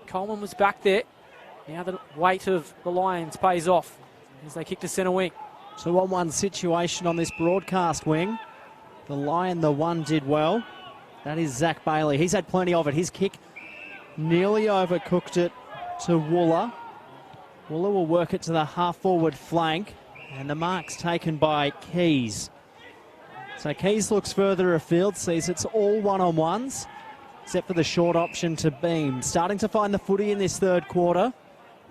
Coleman was back there. Now the weight of the Lions pays off as they kick to centre wing. 2-on-1 situation on this broadcast wing. The Lion, the one, did well. That is Zach Bailey. He's had plenty of it. His kick nearly overcooked it to Wooler. Wooler will work it to the half-forward flank. And the mark's taken by Keys. So Keys looks further afield, sees it's all one-on-ones, except for the short option to Beam. Starting to find the footy in this third quarter.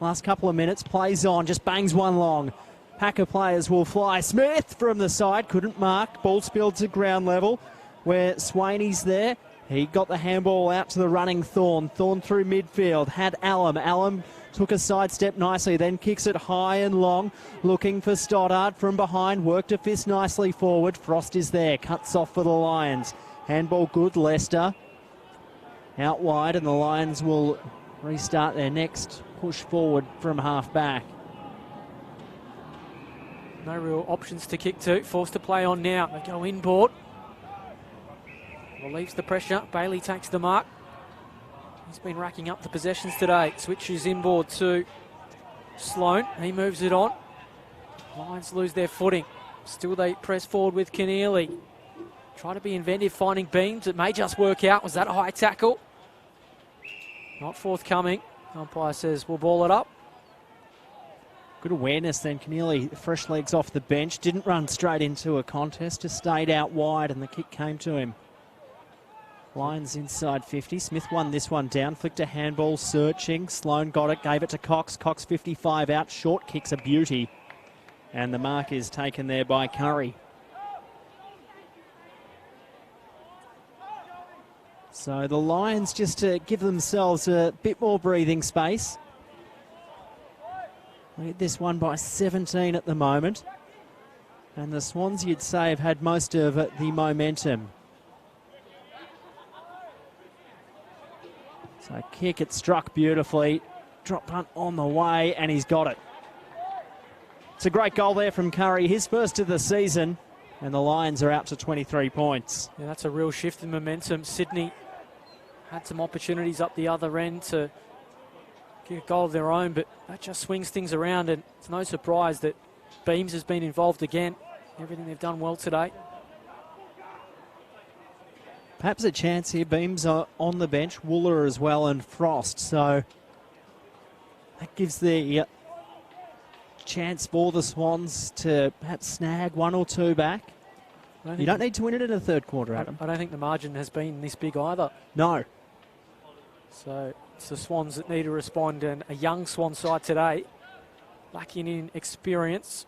Last couple of minutes, plays on, just bangs one long. Pack of players will fly. Smith from the side, couldn't mark. Ball spilled to ground level where Swaney's there. He got the handball out to the running Thorne. Thorne through midfield, had Allen. Allen took a sidestep nicely, then kicks it high and long, looking for Stoddart from behind, worked a fist nicely forward. Frost is there, cuts off for the Lions. Handball good, Leicester. Out wide, and the Lions will restart their next push forward from half back. No real options to kick to, forced to play on now. They go inboard. Relieves the pressure, Bailey takes the mark. He's been racking up the possessions today. Switches inboard to Sloan. He moves it on. Lions lose their footing. Still they press forward with Keneally. Try to be inventive, finding Beams. It may just work out. Was that a high tackle? Not forthcoming. Umpire says we'll ball it up. Good awareness then. Keneally, fresh legs off the bench. Didn't run straight into a contest. Just stayed out wide and the kick came to him. Lions inside 50. Smith won this one down. Flicked a handball, searching. Sloan got it, gave it to Cox. Cox 55 out. Short kick's a beauty. And the mark is taken there by Curry. So the Lions just to give themselves a bit more breathing space. Lead this one by 17 at the moment. And the Swans, you'd say, have had most of the momentum. So kick, it struck beautifully. Drop punt on the way, and he's got it. It's a great goal there from Curry, his first of the season, and the Lions are out to 23 points. Yeah, that's a real shift in momentum. Sydney had some opportunities up the other end to get a goal of their own, but that just swings things around, and it's no surprise that Beams has been involved again. Everything they've done well today. Perhaps a chance here. Beams are on the bench, Wooler as well, and Frost. So that gives the chance for the Swans to perhaps snag one or two back. You don't need to win it in the third quarter, Adam. I don't think the margin has been this big either. No. So it's the Swans that need to respond, and a young Swan side today, lacking in experience,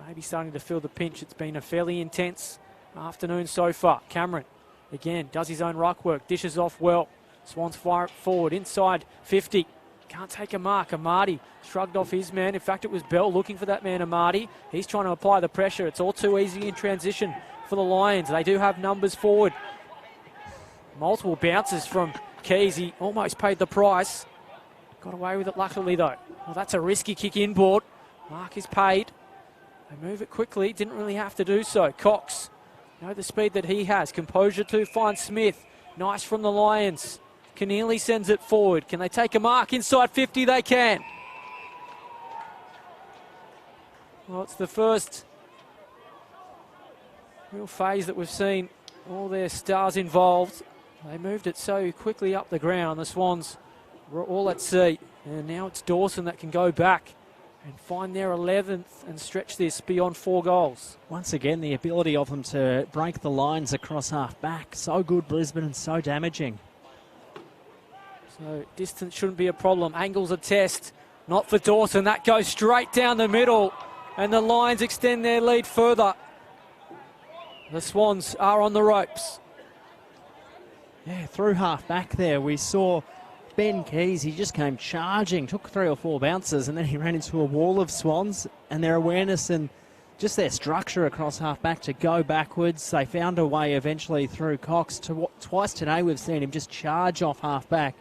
maybe starting to feel the pinch. It's been a fairly intense afternoon so far. Cameron, again, does his own ruck work, dishes off well. Swans fire it forward, inside 50. Can't take a mark. Amati shrugged off his man. In fact, it was Bell looking for that man, Amati. He's trying to apply the pressure. It's all too easy in transition for the Lions. They do have numbers forward. Multiple bounces from Keys. He almost paid the price. Got away with it luckily, though. Well, that's a risky kick inboard. Mark is paid. They move it quickly. Didn't really have to do so. Cox, you know the speed that he has. Composure to find Smith. Nice from the Lions. Keneally sends it forward. Can they take a mark inside 50? They can. Well, it's the first real phase that we've seen all their stars involved. They moved it so quickly up the ground. The Swans were all at sea. And now it's Dawson that can go back and find their 11th and stretch this beyond 4 goals. Once again, the ability of them to break the lines across half back. So good, Brisbane, and so damaging. So distance shouldn't be a problem. Angles a test. Not for Dawson. That goes straight down the middle. And the Lions extend their lead further. The Swans are on the ropes. Yeah, through half back there, we saw Ben Keys. He just came charging, took 3 or 4 bounces, and then he ran into a wall of Swans. And their awareness and just their structure across half back to go backwards. They found a way eventually through Cox. Twice today we've seen him just charge off half back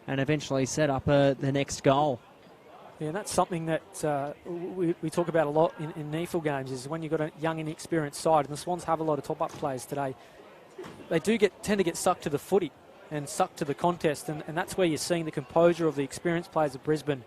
and eventually set up the next goal. Yeah, that's something that we talk about a lot in NEFL games, is when you've got a young, inexperienced side, and the Swans have a lot of top-up players today, they do tend to get sucked to the footy and sucked to the contest, and that's where you're seeing the composure of the experienced players of Brisbane.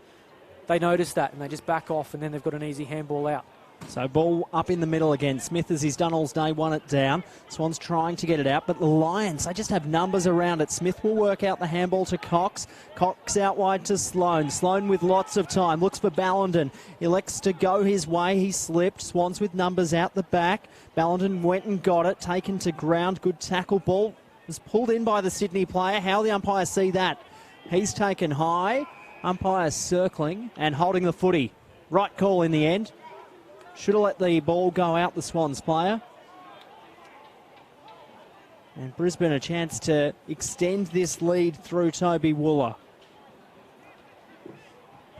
They notice that, and they just back off, and then they've got an easy handball out. So ball up in the middle again. Smith, as he's done all day, won it down. Swans trying to get it out, but the Lions, they just have numbers around it. Smith will work out the handball to Cox. Cox out wide to Sloan. Sloan with lots of time. Looks for Ballenden. Elects to go his way. He slipped. Swans with numbers out the back. Ballenden went and got it. Taken to ground. Good tackle. Ball was pulled in by the Sydney player. How the umpire see that? He's taken high. Umpire circling and holding the footy. Right call in the end. Should have let the ball go out, the Swans player. And Brisbane a chance to extend this lead through Toby Wooler.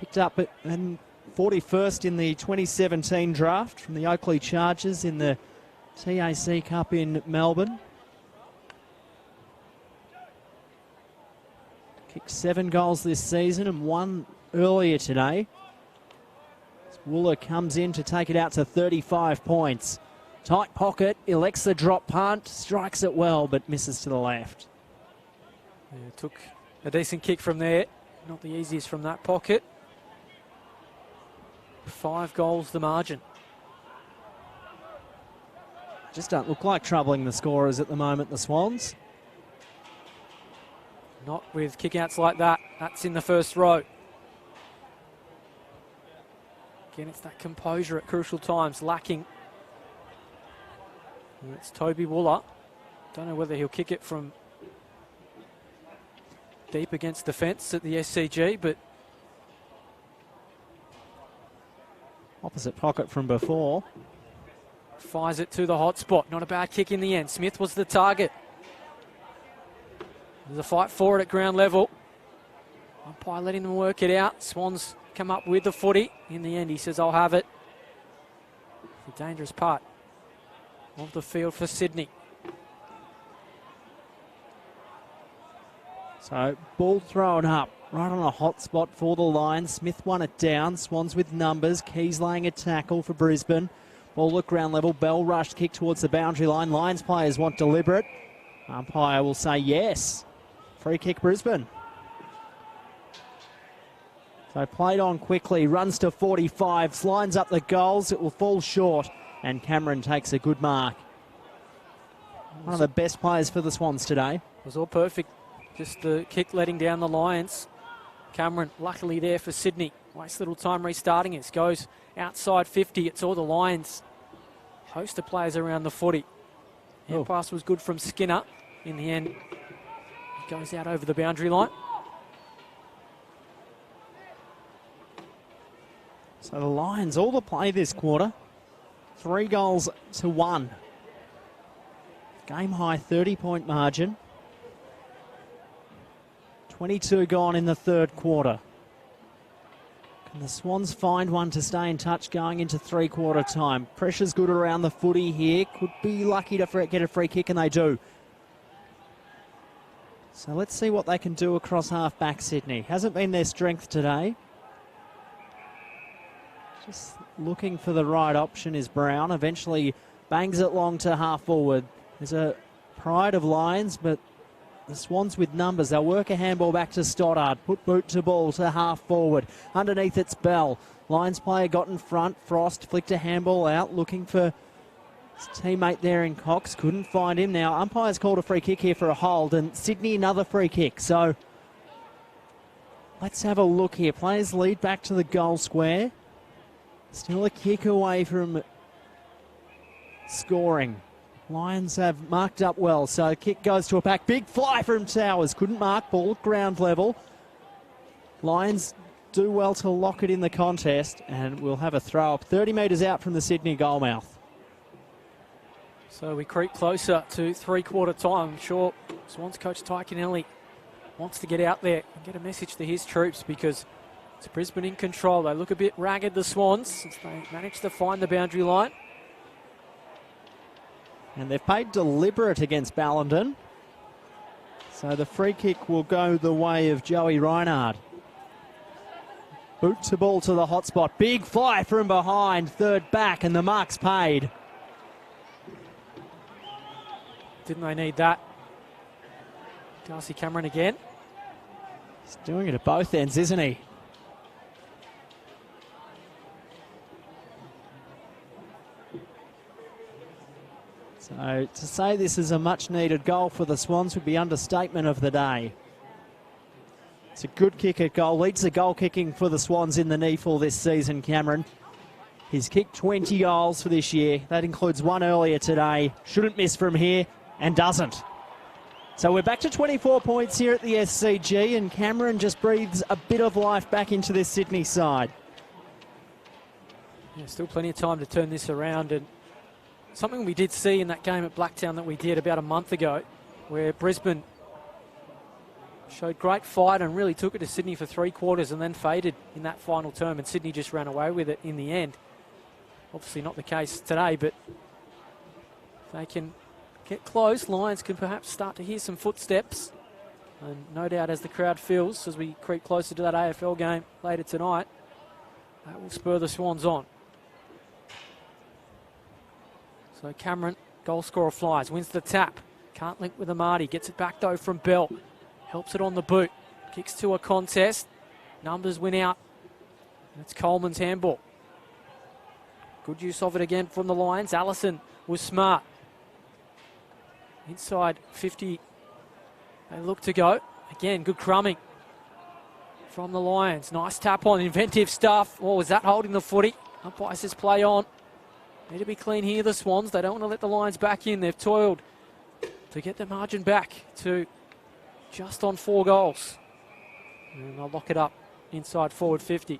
Picked up at 41st in the 2017 draft from the Oakley Chargers in the TAC Cup in Melbourne. Kicked 7 goals this season and 1 earlier today. Wooler comes in to take it out to 35 points. Tight pocket, elects the drop punt, strikes it well, but misses to the left. Yeah, took a decent kick from there. Not the easiest from that pocket. 5 goals the margin. Just don't look like troubling the scorers at the moment, the Swans. Not with kickouts like that. That's in the first row. Again, it's that composure at crucial times lacking. And it's Toby Wooler. Don't know whether he'll kick it from deep against the fence at the SCG, but opposite pocket from before. Fires it to the hot spot. Not a bad kick in the end. Smith was the target. There's a fight for it at ground level. Umpire letting them work it out. Swans come up with the footy. In the end, he says, I'll have it. The dangerous part of the field for Sydney. So, ball thrown up right on a hot spot for the Lions. Smith won it down. Swans with numbers. Keys laying a tackle for Brisbane. Ball at ground level. Bell rushed kick towards the boundary line. Lions players want deliberate. Umpire will say yes. Free kick Brisbane. So played on quickly, runs to 45, lines up the goals, it will fall short, and Cameron takes a good mark. One of the best players for the Swans today. It was all perfect, just the kick letting down the Lions. Cameron luckily there for Sydney. Wastes little time restarting it. Goes outside 50, it's all the Lions. Host of players around the footy. Hand pass was good from Skinner. In the end, it goes out over the boundary line. So the Lions, all the play this quarter, 3 goals to 1. Game high 30-point margin. 22 gone in the third quarter. Can the Swans find one to stay in touch going into three-quarter time? Pressure's good around the footy here. Could be lucky to get a free kick, and they do. So let's see what they can do across half-back Sydney. Hasn't been their strength today. Just looking for the right option is Brown. Eventually bangs it long to half-forward. There's a pride of Lions, but the Swans with numbers. They'll work a handball back to Stoddard. Put boot to ball to half forward. Underneath it's Bell. Lions player got in front. Frost flicked a handball out, looking for his teammate there in Cox. Couldn't find him. Now umpire's called a free kick here for a hold, and Sydney another free kick. So let's have a look here. Players lead back to the goal square. Still a kick away from scoring. Lions have marked up well, so kick goes to a pack. Big fly from Towers. Couldn't mark, ball at ground level. Lions do well to lock it in the contest, and we'll have a throw up 30 metres out from the Sydney goal mouth. So we creep closer to three-quarter time. I'm sure Swans coach Ty Kennelly wants to get out there and get a message to his troops, because it's Brisbane in control. They look a bit ragged, the Swans, since they managed to find the boundary line. And they've played deliberate against Ballenden. So the free kick will go the way of Joey Reinhard. Boot to ball to the hot spot. Big fly from behind. Third back, and the mark's paid. Didn't they need that? Darcy Cameron again. He's doing it at both ends, isn't he? So to say this is a much-needed goal for the Swans would be understatement of the day. It's a good kick at goal. Leads the goal kicking for the Swans in the NEFL this season, Cameron. He's kicked 20 goals for this year. That includes one earlier today. Shouldn't miss from here, and doesn't. So we're back to 24 points here at the SCG, and Cameron just breathes a bit of life back into this Sydney side. Yeah, still plenty of time to turn this around, and something we did see in that game at Blacktown that we did about a month ago, where Brisbane showed great fight and really took it to Sydney for three quarters and then faded in that final term, and Sydney just ran away with it in the end. Obviously not the case today, but if they can get close, Lions can perhaps start to hear some footsteps. And no doubt, as the crowd feels as we creep closer to that AFL game later tonight, that will spur the Swans on. So Cameron, goal scorer, flies, wins the tap. Can't link with Amati. Gets it back though from Bell. Helps it on the boot. Kicks to a contest. Numbers win out. And it's Coleman's handball. Good use of it again from the Lions. Allison was smart. Inside 50. They look to go. Again, good crumbing from the Lions. Nice tap on. Inventive stuff. Oh, was that holding the footy? Umpire says play on. Need to be clean here, the Swans. They don't want to let the Lions back in. They've toiled to get the margin back to just on 4 goals. And they'll lock it up inside forward 50.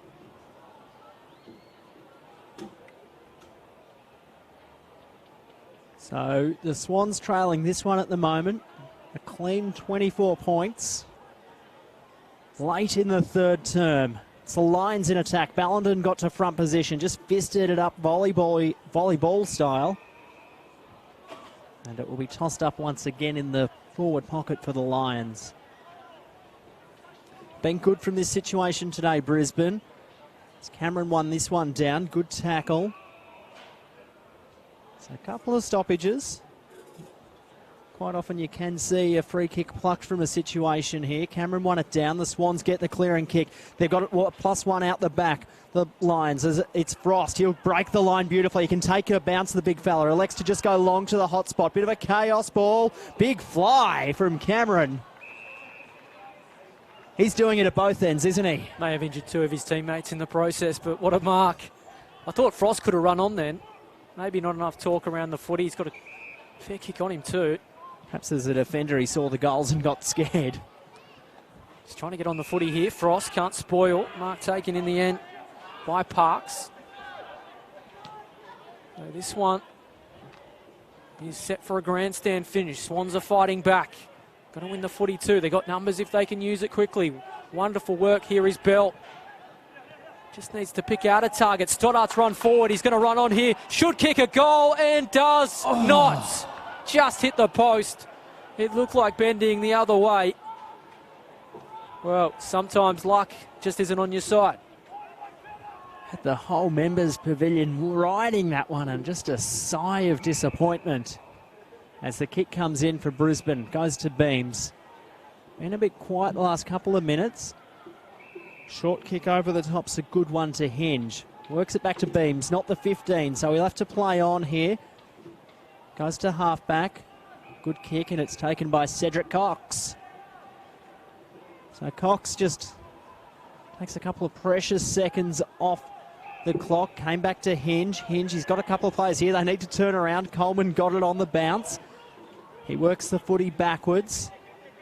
So the Swans trailing this one at the moment. A clean 24 points. Late in the third term. It's the Lions in attack. Ballenden got to front position, just fisted it up volleyball style. And it will be tossed up once again in the forward pocket for the Lions. Been good from this situation today, Brisbane. As Cameron won this one down. Good tackle. So a couple of stoppages. Quite often you can see a free kick plucked from a situation here. Cameron won it down. The Swans get the clearing kick. They've got it +1 out the back. The Lions, it's Frost. He'll break the line beautifully. He can take a bounce, the big fella. Elects to just go long to the hot spot. Bit of a chaos ball. Big fly from Cameron. He's doing it at both ends, isn't he? May have injured 2 of his teammates in the process, but what a mark. I thought Frost could have run on then. Maybe not enough talk around the footy. He's got a fair kick on him too. Perhaps as a defender, he saw the goals and got scared. He's trying to get on the footy here. Frost can't spoil. Mark taken in the end by Parks. So this one He's set for a grandstand finish. Swans are fighting back. Going to win the footy too. They got numbers if they can use it quickly. Wonderful work here is Bell. Just needs to pick out a target. Stoddart's run forward. He's going to run on here. Should kick a goal and does not. Just hit the post. It looked like bending the other way. Well, sometimes luck just isn't on your side. Had the whole members pavilion riding that one, and just a sigh of disappointment as the kick comes in for Brisbane. Goes to Beams. Been a bit quiet the last couple of minutes. Short kick over the top's a good one to Hinge. Works it back to Beams, not the 15, so he'll have to play on here. Goes to halfback. Good kick, and it's taken by Cedric Cox. So Cox just takes a couple of precious seconds off the clock. Came back to Hinge. Hinge, he's got a couple of players here. They need to turn around. Coleman got it on the bounce. He works the footy backwards.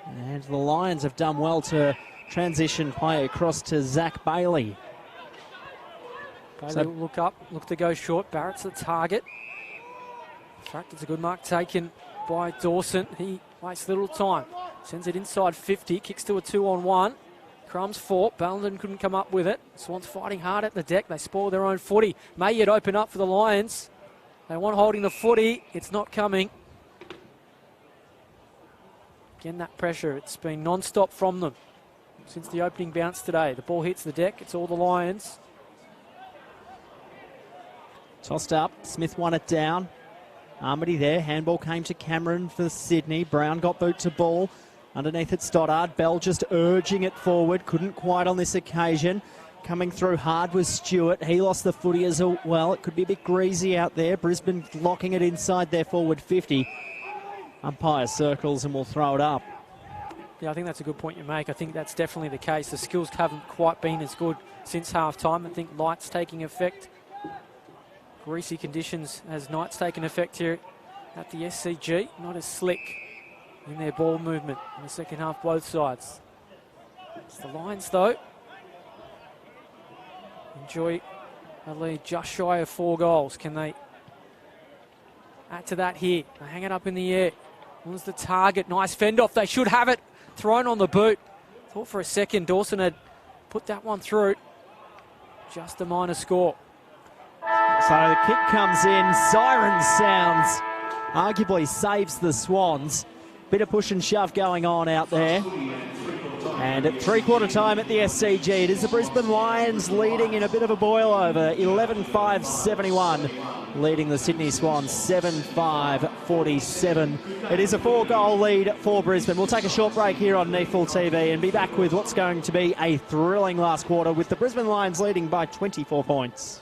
And the Lions have done well to transition play across to Zach Bailey. Bailey will look up, look to go short. Barrett's the target. In fact, it's a good mark taken by Dawson. He wastes little time. Sends it inside 50, kicks to a 2-on-1. Crumbs fought, Bellenden couldn't come up with it. Swans fighting hard at the deck. They spoil their own footy. May yet open up for the Lions. They want holding the footy. It's not coming. Again, that pressure. It's been non-stop from them since the opening bounce today. The ball hits the deck. It's all the Lions. Tossed up. Smith won it down. Armady there. Handball came to Cameron for Sydney. Brown got boot to ball. Underneath it, Stoddard. Bell just urging it forward. Couldn't quite on this occasion. Coming through hard was Stewart. He lost the footy as well. It could be a bit greasy out there. Brisbane locking it inside their forward 50. Umpire circles and will throw it up. Yeah, I think that's a good point you make. I think that's definitely the case. The skills haven't quite been as good since half-time. I think light's taking effect. Greasy conditions as night's taken effect here at the SCG. Not as slick in their ball movement in the second half, both sides. It's the Lions, though. Enjoy a lead just shy of 4 goals. Can they add to that here? They hang it up in the air. What's the target? Nice fend off. They should have it. Thrown on the boot. Thought for a second Dawson had put that one through. Just a minor score. So the kick comes in. Siren sounds. Arguably saves the Swans. Bit of push and shove going on out there. And at three-quarter time at the SCG, it is the Brisbane Lions leading in a bit of a boil-over. 11-5-71, leading the Sydney Swans 7-5-47. It is a 4-goal lead for Brisbane. We'll take a short break here on NEFL TV and be back with what's going to be a thrilling last quarter with the Brisbane Lions leading by 24 points.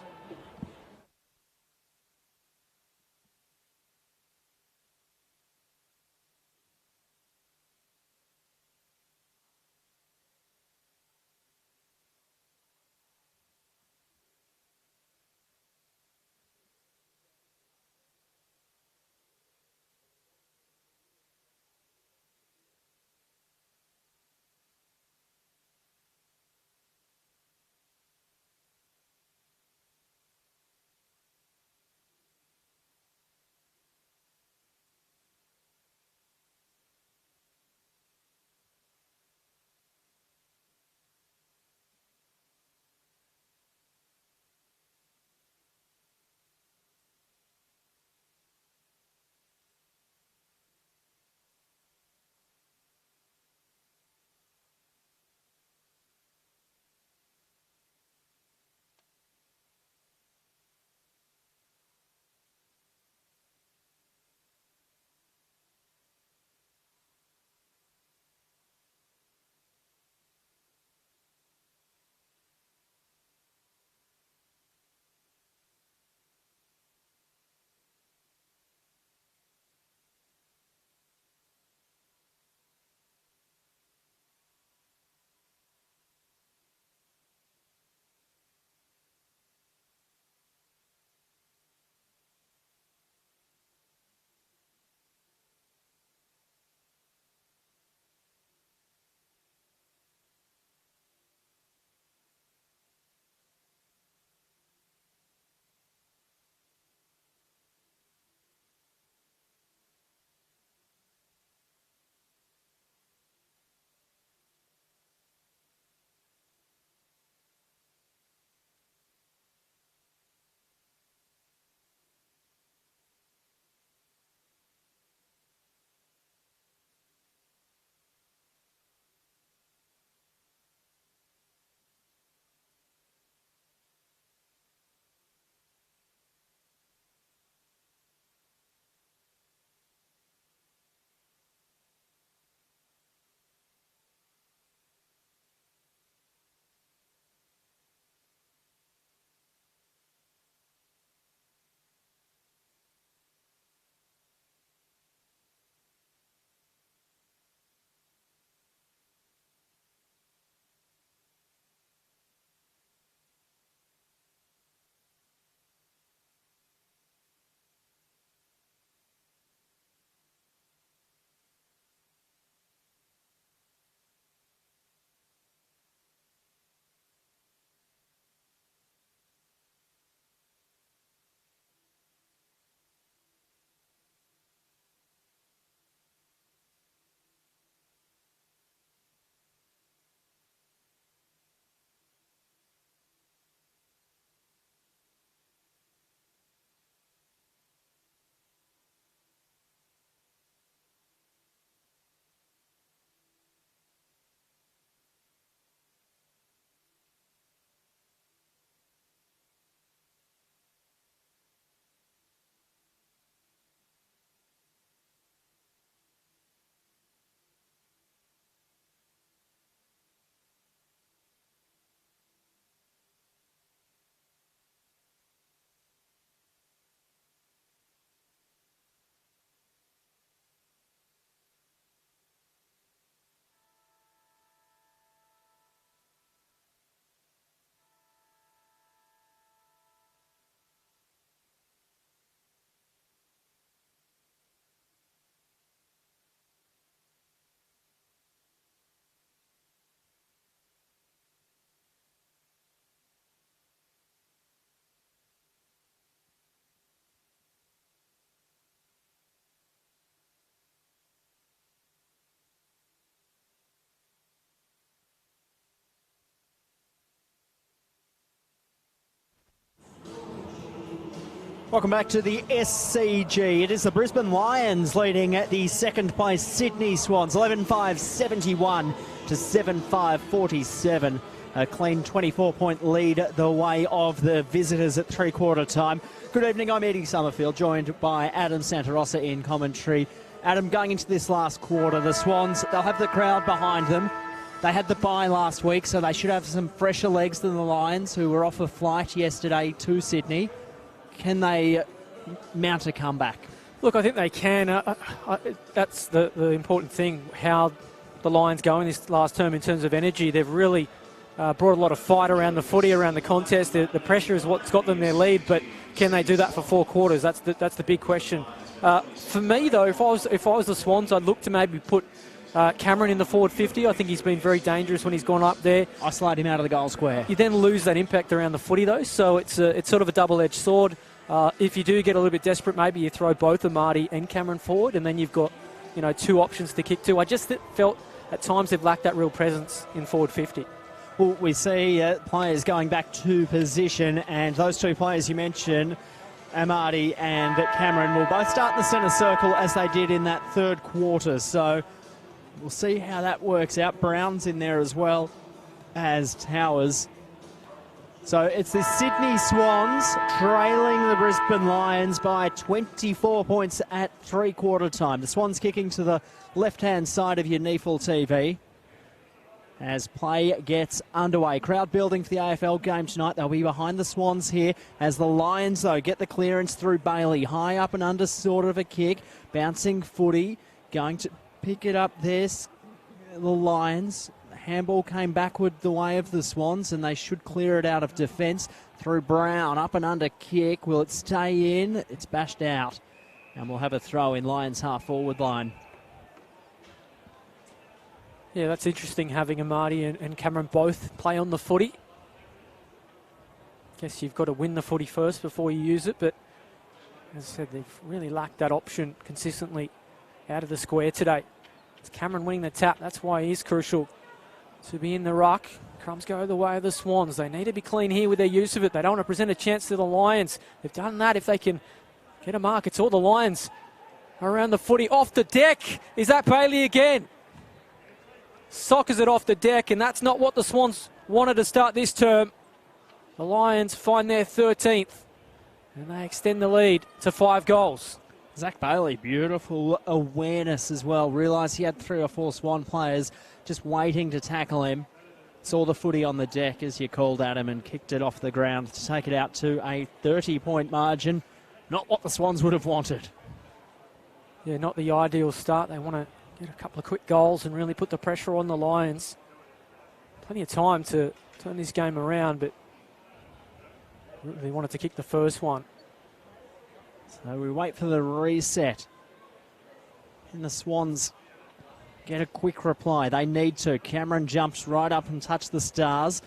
Welcome back to the SCG. It is the Brisbane Lions leading at the second place Sydney Swans, 11-5-71 to 7-5-47. A clean 24-point lead the way of the visitors at three-quarter time. Good evening, I'm Eddie Summerfield, joined by Adam Santarossa in commentary. Adam, going into this last quarter, the Swans, they'll have the crowd behind them. They had the bye last week, so they should have some fresher legs than the Lions, who were off a flight yesterday to Sydney. Can they mount a comeback? Look, I think they can. That's the important thing, how the Lions go in this last term in terms of energy. They've really brought a lot of fight around the footy, around the contest. The pressure is what's got them their lead, but can they do that for 4 quarters? That's the big question. For me, though, if I was the Swans, I'd look to maybe put Cameron in the forward 50. I think he's been very dangerous when he's gone up there. Isolate him out of the goal square. You then lose that impact around the footy, though, so it's sort of a double-edged sword. If you do get a little bit desperate, maybe you throw both Amati and Cameron forward, and then you've got 2 options to kick to. I just felt at times they've lacked that real presence in forward 50. Well, we see players going back to position, and those 2 players you mentioned, Amati and Cameron, will both start in the centre circle as they did in that third quarter. So we'll see how that works out. Brown's in there as well as Towers. So it's the Sydney Swans trailing the Brisbane Lions by 24 points at three-quarter time. The Swans kicking to the left-hand side of your NEFL TV as play gets underway. Crowd building for the AFL game tonight. They'll be behind the Swans here as the Lions, though, get the clearance through Bailey. High up and under sort of a kick. Bouncing footy. Going to pick it up there. The Lions. Handball came backward the way of the Swans, and they should clear it out of defence through Brown. Up and under kick. Will it stay in? It's bashed out. And we'll have a throw in Lions half-forward line. Yeah, that's interesting, having Amati and Cameron both play on the footy. Guess you've got to win the footy first before you use it, but as I said, they've really lacked that option consistently out of the square today. It's Cameron winning the tap. That's why he is crucial to be in the ruck. Crumbs go the way of the Swans. They need to be clean here with their use of it. They don't want to present a chance to the Lions. They've done that. If they can get a mark, it's all the Lions around the footy. Off the deck. Is that Bailey again? Soccers it off the deck, and that's not what the Swans wanted to start this term. The Lions find their 13th, and they extend the lead to 5 goals. Zach Bailey, beautiful awareness as well. Realised he had 3 or 4 Swan players just waiting to tackle him. Saw the footy on the deck, as you called at him, and kicked it off the ground to take it out to a 30-point margin. Not what the Swans would have wanted. Yeah, not the ideal start. They want to get a couple of quick goals and really put the pressure on the Lions. Plenty of time to turn this game around, but really wanted to kick the first one. So we wait for the reset. And the Swans get a quick reply. They need to. Cameron jumps right up and touched the stars.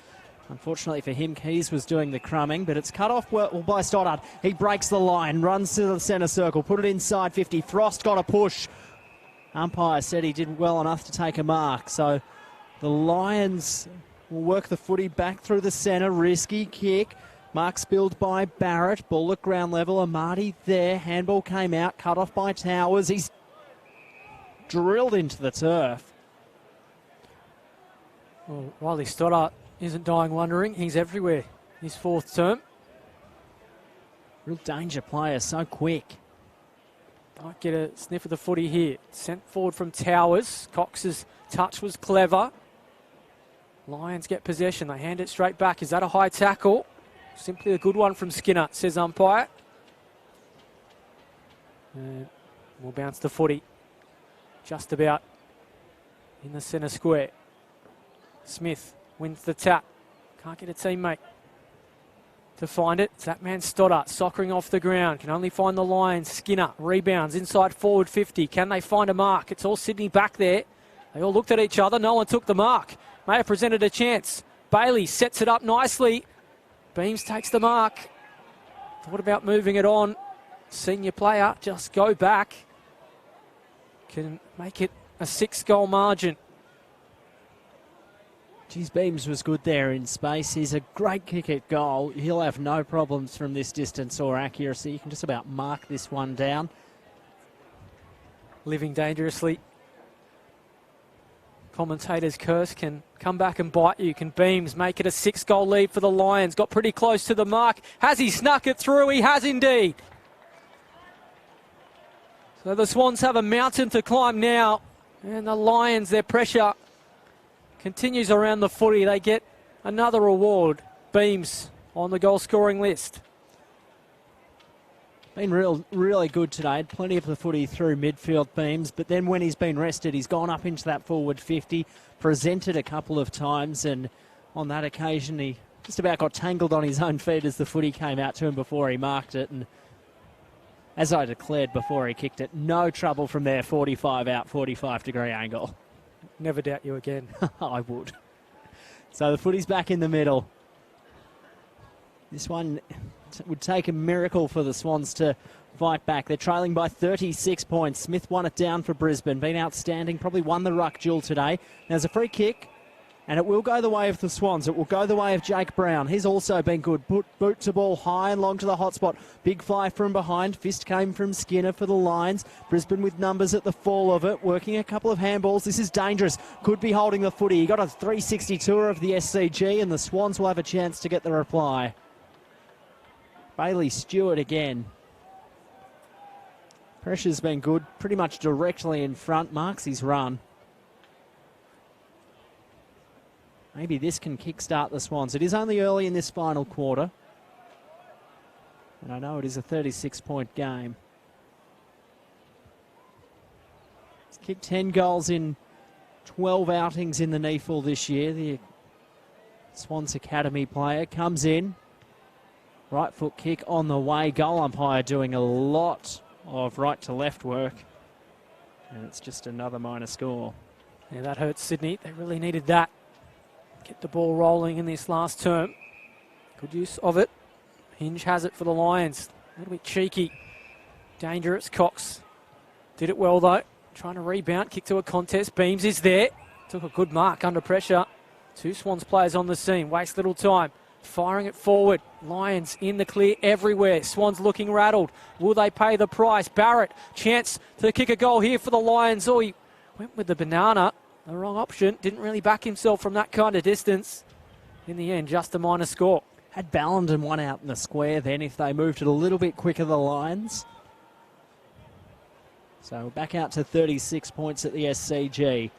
Unfortunately for him, Keys was doing the crumbing, but it's cut off well by Stoddart. He breaks the line, runs to the centre circle, put it inside 50. Frost got a push. Umpire said he did well enough to take a mark. So the Lions will work the footy back through the centre. Risky kick. Mark spilled by Barrett. Ball at ground level. Amati there. Handball came out. Cut off by Towers. He's drilled into the turf. Well, Riley Stoddart isn't dying wondering. He's everywhere. His 4th term. Real danger player. So quick. Might get a sniff of the footy here. Sent forward from Towers. Cox's touch was clever. Lions get possession. They hand it straight back. Is that a high tackle? Simply a good one from Skinner, says umpire. And we'll bounce the footy. Just about in the centre square. Smith wins the tap. Can't get a teammate to find it. It's that man Stoddart soccering off the ground. Can only find the Lions. Skinner rebounds inside forward 50. Can they find a mark? It's all Sydney back there. They all looked at each other. No one took the mark. May have presented a chance. Bailey sets it up nicely. Beams takes the mark. Thought about moving it on. Senior player, just go back. Can make it a 6-goal margin. Geez, Beams was good there in space. He's a great kick at goal. He'll have no problems from this distance or accuracy. You can just about mark this one down. Living dangerously. Commentator's curse can come back and bite you. Can Beams make it a 6-goal lead for the Lions? Got pretty close to the mark. Has he snuck it through? He has indeed. So the Swans have a mountain to climb now. And the Lions, their pressure continues around the footy. They get another award. Beams on the goal scoring list. Been really good today. Had plenty of the footy through midfield, Beams, but then when he's been rested, he's gone up into that forward 50, presented a couple of times, and on that occasion he just about got tangled on his own feet as the footy came out to him before he marked it. And as I declared before he kicked it, no trouble from there, 45 out, 45-degree angle. Never doubt you again. I would. So the footy's back in the middle. This one would take a miracle for the Swans to fight back. They're trailing by 36 points. Smith won it down for Brisbane. Been outstanding. Probably won the ruck duel today. There's a free kick, and it will go the way of the Swans. It will go the way of Jake Brown. He's also been good. Boot to ball high and long to the hot spot. Big fly from behind. Fist came from Skinner for the Lions. Brisbane with numbers at the fall of it. Working a couple of handballs. This is dangerous. Could be holding the footy. He got a 362er of the SCG, and the Swans will have a chance to get the reply. Bailey Stewart again. Pressure's been good. Pretty much directly in front. Marks his run. Maybe this can kickstart the Swans. It is only early in this final quarter. And I know it is a 36-point game. He's kicked 10 goals in 12 outings in the NEFL this year. The Swans Academy player comes in. Right foot kick on the way. Goal umpire doing a lot of right to left work. And it's just another minor score. Yeah, that hurts Sydney. They really needed that. Get the ball rolling in this last term. Good use of it. Hinge has it for the Lions. A little bit cheeky. Dangerous. Cox did it well though. Trying to rebound. Kick to a contest. Beams is there. Took a good mark under pressure. Two Swans players on the scene. Waste little time. Firing it forward. Lions in the clear everywhere. Swans looking rattled. Will they pay the price? Barrett, chance to kick a goal here for the Lions. Oh, he went with the banana. The wrong option. Didn't really back himself from that kind of distance. In the end, just a minor score. Had Ballenden one out in the square then if they moved it a little bit quicker, the Lions. So back out to 36 points at the SCG.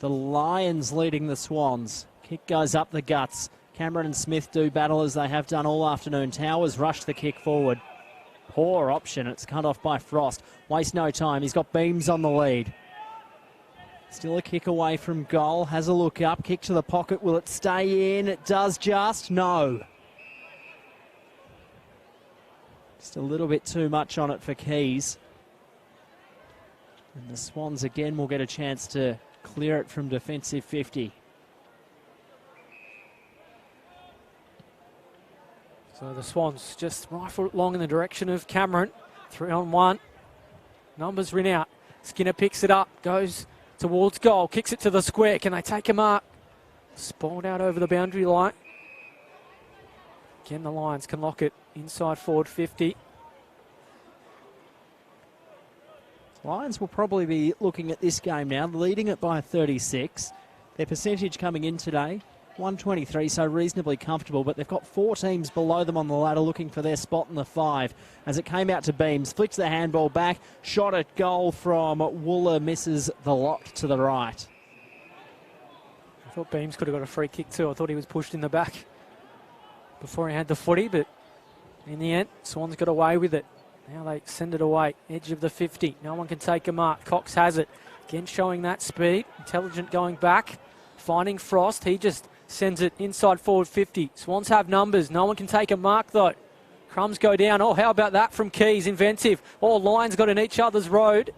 The Lions leading the Swans. Kick goes up the guts. Cameron and Smith do battle as they have done all afternoon. Towers rush the kick forward. Poor option. It's cut off by Frost. Waste no time. He's got Beams on the lead. Still a kick away from goal. Has a look up. Kick to the pocket. Will it stay in? It does just. No. Just a little bit too much on it for Keys. And the Swans again will get a chance to clear it from defensive 50. So the Swans just rifle it long in the direction of Cameron. 3-on-1. Numbers rin out. Skinner picks it up. Goes towards goal. Kicks it to the square. Can they take a mark? Spawned out over the boundary line. Again, the Lions can lock it inside forward 50. Lions will probably be looking at this game now, leading it by 36. Their percentage coming in today, 123, so reasonably comfortable, but they've got four teams below them on the ladder looking for their spot in the 5. As it came out to Beams, flicks the handball back, shot at goal from Wooler, misses the lot to the right. I thought Beams could have got a free kick too. I thought he was pushed in the back before he had the footy, but in the end, Swans got away with it. Now they send it away, edge of the 50. No one can take a mark. Cox has it. Again showing that speed. Intelligent going back, finding Frost. He just sends it inside forward 50. Swans have numbers. No one can take a mark though. Crumbs go down. Oh, how about that from Keys? Inventive. All lines got in each other's road.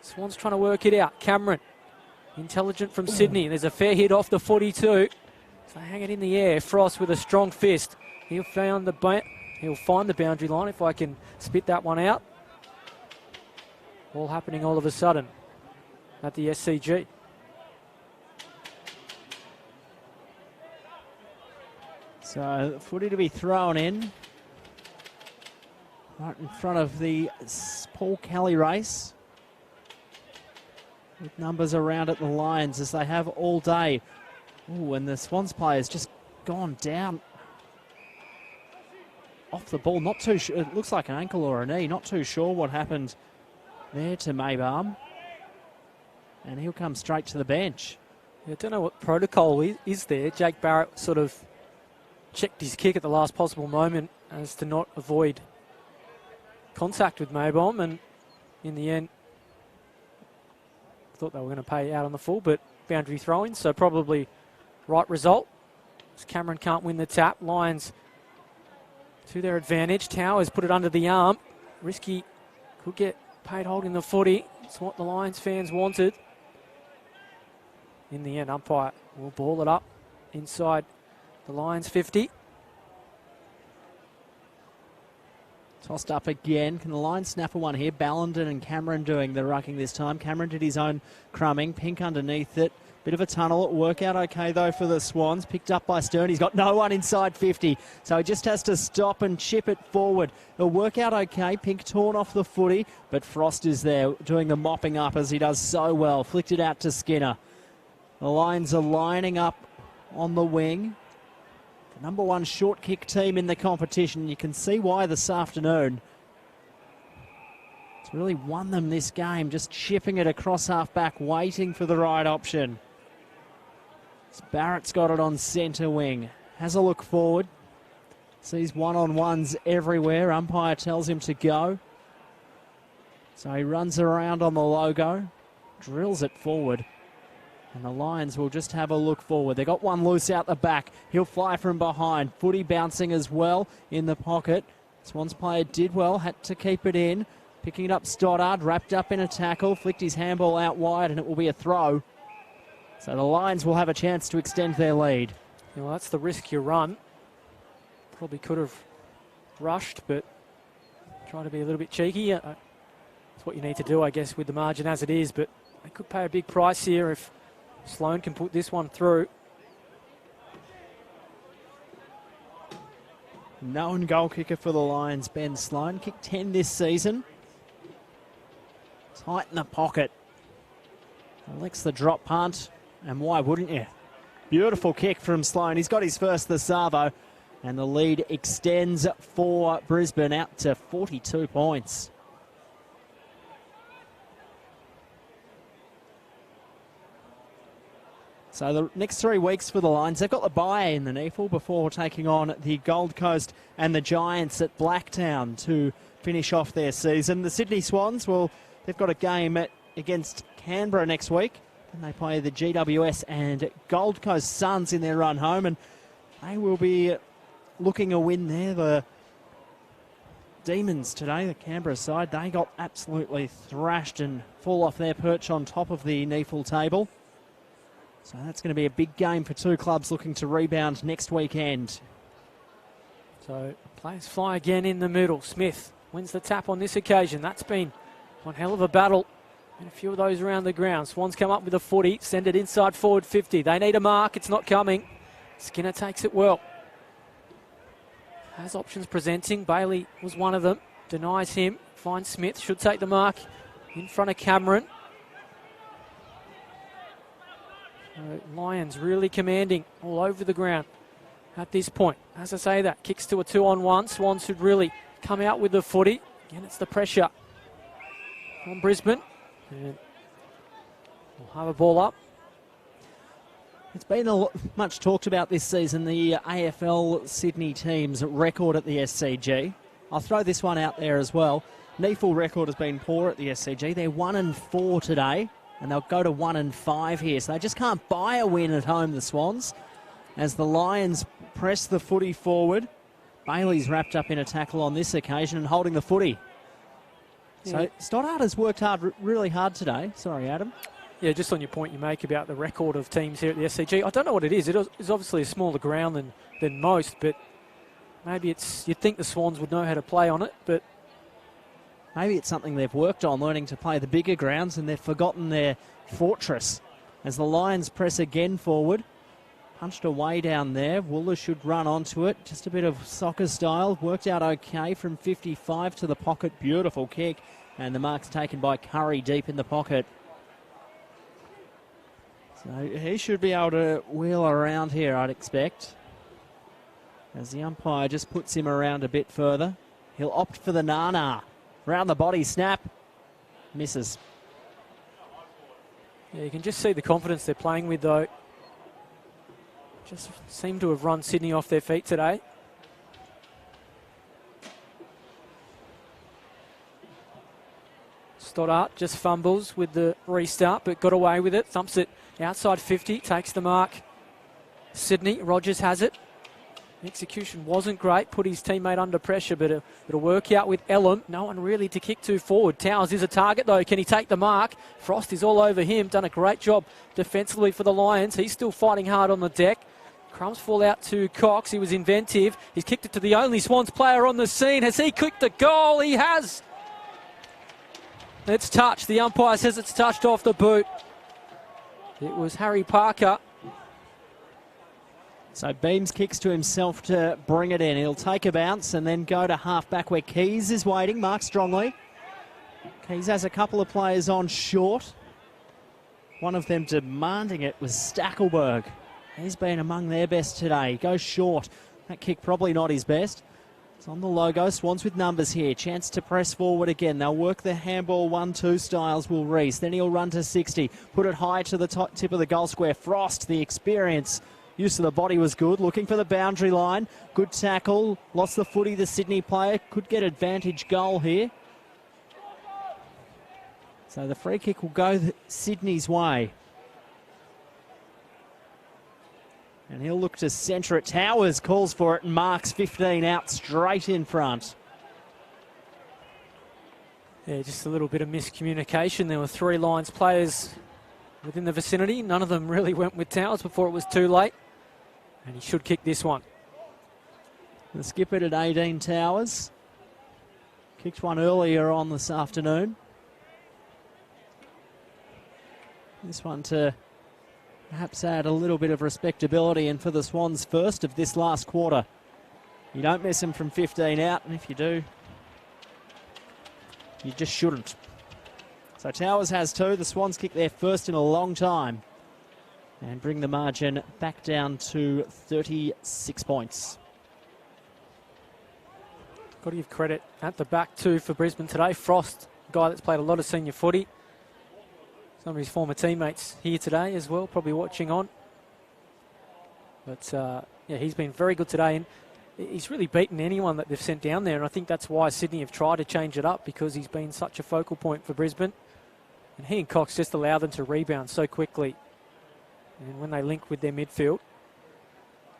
Swans trying to work it out. Cameron. Intelligent from Sydney. There's a fair hit off the 42. So hang it in the air. Frost with a strong fist. He'll find the boundary line if I can spit that one out. All happening all of a sudden at the SCG. So footy to be thrown in. Right in front of the Paul Kelly race. With numbers around at the Lions as they have all day. Oh, and the Swans player's just gone down off the ball. Not too sure. It looks like an ankle or a knee. Not too sure what happened there to Maybaum. And he'll come straight to the bench. I don't know what protocol is there. Jake Barrett sort of checked his kick at the last possible moment as to not avoid contact with Maybaum, and in the end thought they were going to pay out on the full, but boundary throwing, so probably right result. As Cameron can't win the tap. Lions to their advantage. Towers put it under the arm. Risky, could get paid holding the footy. It's what the Lions fans wanted. In the end, umpire will ball it up inside the Lions 50. Tossed up again. Can the Lions snap a one here? Ballenden and Cameron doing the rucking this time. Cameron did his own crumbing. Pink underneath it. Bit of a tunnel. Work out okay, though, for the Swans. Picked up by Stern. He's got no one inside 50, so he just has to stop and chip it forward. It'll work out okay. Pink torn off the footy, but Frost is there doing the mopping up as he does so well. Flicked it out to Skinner. The Lions are lining up on the wing. The number one short kick team in the competition. You can see why this afternoon. It's really won them this game, just chipping it across half-back, waiting for the right option. Barrett's got it on centre wing. Has a look forward. Sees one-on-ones everywhere. Umpire tells him to go. So he runs around on the logo, drills it forward. And the Lions will just have a look forward. They got one loose out the back. He'll fly from behind. Footy bouncing as well in the pocket. Swans player did well, had to keep it in. Picking it up Stoddard, wrapped up in a tackle, flicked his handball out wide, and it will be a throw. So the Lions will have a chance to extend their lead. Yeah, well, that's the risk you run. Probably could have rushed, but try to be a little bit cheeky. That's what you need to do, I guess, with the margin as it is. But they could pay a big price here if Sloan can put this one through. Known goal kicker for the Lions, Ben Sloan. Kicked 10 this season. Tight in the pocket. Elects the drop punt. And why wouldn't you? Beautiful kick from Sloan. He's got his first this Savo. And the lead extends for Brisbane out to 42 points. So the next 3 weeks for the Lions, they've got the bye in the NEAFL before taking on the Gold Coast and the Giants at Blacktown to finish off their season. The Sydney Swans, well, they've got a game against Canberra next week. And they play the GWS and Gold Coast Suns in their run home, and they will be looking a win there. The Demons today, the Canberra side, they got absolutely thrashed and fall off their perch on top of the NEAFL table. So that's going to be a big game for two clubs looking to rebound next weekend. So players fly again in the middle. Smith wins the tap on this occasion. That's been one hell of a battle. And a few of those around the ground. Swans come up with a footy, send it inside forward 50. They need a mark, it's not coming. Skinner takes it well. Has options presenting. Bailey was one of them. Denies him. Finds Smith, should take the mark in front of Cameron. Lions really commanding all over the ground at this point. As I say that, kicks to a 2-on-1. Swans should really come out with the footy. Again, it's the pressure on Brisbane. And we'll have a ball up. It's been much talked about this season, the AFL Sydney team's record at the SCG. I'll throw this one out there as well. NEAFL record has been poor at the SCG. They're 1-4 today. And they'll go to 1-5 here. So they just can't buy a win at home, the Swans. As the Lions press the footy forward. Bailey's wrapped up in a tackle on this occasion and holding the footy. Yeah. So Stoddard has worked really hard today. Sorry, Adam. Yeah, just on your point you make about the record of teams here at the SCG. I don't know what it is. It is obviously a smaller ground than most, but maybe you'd think the Swans would know how to play on it, but maybe it's something they've worked on, learning to play the bigger grounds, and they've forgotten their fortress. As the Lions press again forward, punched away down there. Wooler should run onto it. Just a bit of soccer style. Worked out okay from 55 to the pocket. Beautiful kick. And the mark's taken by Curry deep in the pocket. So he should be able to wheel around here, I'd expect. As the umpire just puts him around a bit further. He'll opt for the Nana. Round the body snap. Misses. Yeah, you can just see the confidence they're playing with, though. Just seem to have run Sydney off their feet today. Stoddart just fumbles with the restart, but got away with it. Thumps it outside 50, takes the mark. Sydney, Rogers has it. Execution wasn't great, put his teammate under pressure, but it'll work out with Ellum. No one really to kick to forward. Towers is a target, though. Can he take the mark? Frost is all over him. Done a great job defensively for the Lions. He's still fighting hard on the deck. Crumbs fall out to Cox. He was inventive. He's kicked it to the only Swans player on the scene. Has he kicked the goal? He has. It's touched. The umpire says it's touched off the boot. It was Harry Parker. So Beams kicks to himself to bring it in. He'll take a bounce and then go to half-back where Keys is waiting. Mark strongly. Keys has a couple of players on short. One of them demanding it was Stackelberg. He's been among their best today. Goes short. That kick probably not his best. It's on the logo. Swans with numbers here. Chance to press forward again. They'll work the handball 1-2 styles, will Reese. Then he'll run to 60. Put it high to the top tip of the goal square. Frost, the experience. Use of the body was good. Looking for the boundary line. Good tackle. Lost the footy, the Sydney player. Could get advantage goal here. So the free kick will go Sydney's way. And he'll look to centre it. Towers calls for it and marks 15 out straight in front. Yeah, just a little bit of miscommunication. There were 3 Lions players within the vicinity. None of them really went with Towers before it was too late. And he should kick this one. The skipper at 18, Towers. Kicked one earlier on this afternoon. This one to perhaps add a little bit of respectability, and for the Swans first of this last quarter. You don't miss them from 15 out, and if you do, you just shouldn't. So Towers has 2. The Swans kick their first in a long time and bring the margin back down to 36 points. Got to give credit at the back too for Brisbane today. Frost, a guy that's played a lot of senior footy. Some of his former teammates here today as well, probably watching on. But yeah, he's been very good today, and he's really beaten anyone that they've sent down there. And I think that's why Sydney have tried to change it up, because he's been such a focal point for Brisbane. And he and Cox just allow them to rebound so quickly. And when they link with their midfield,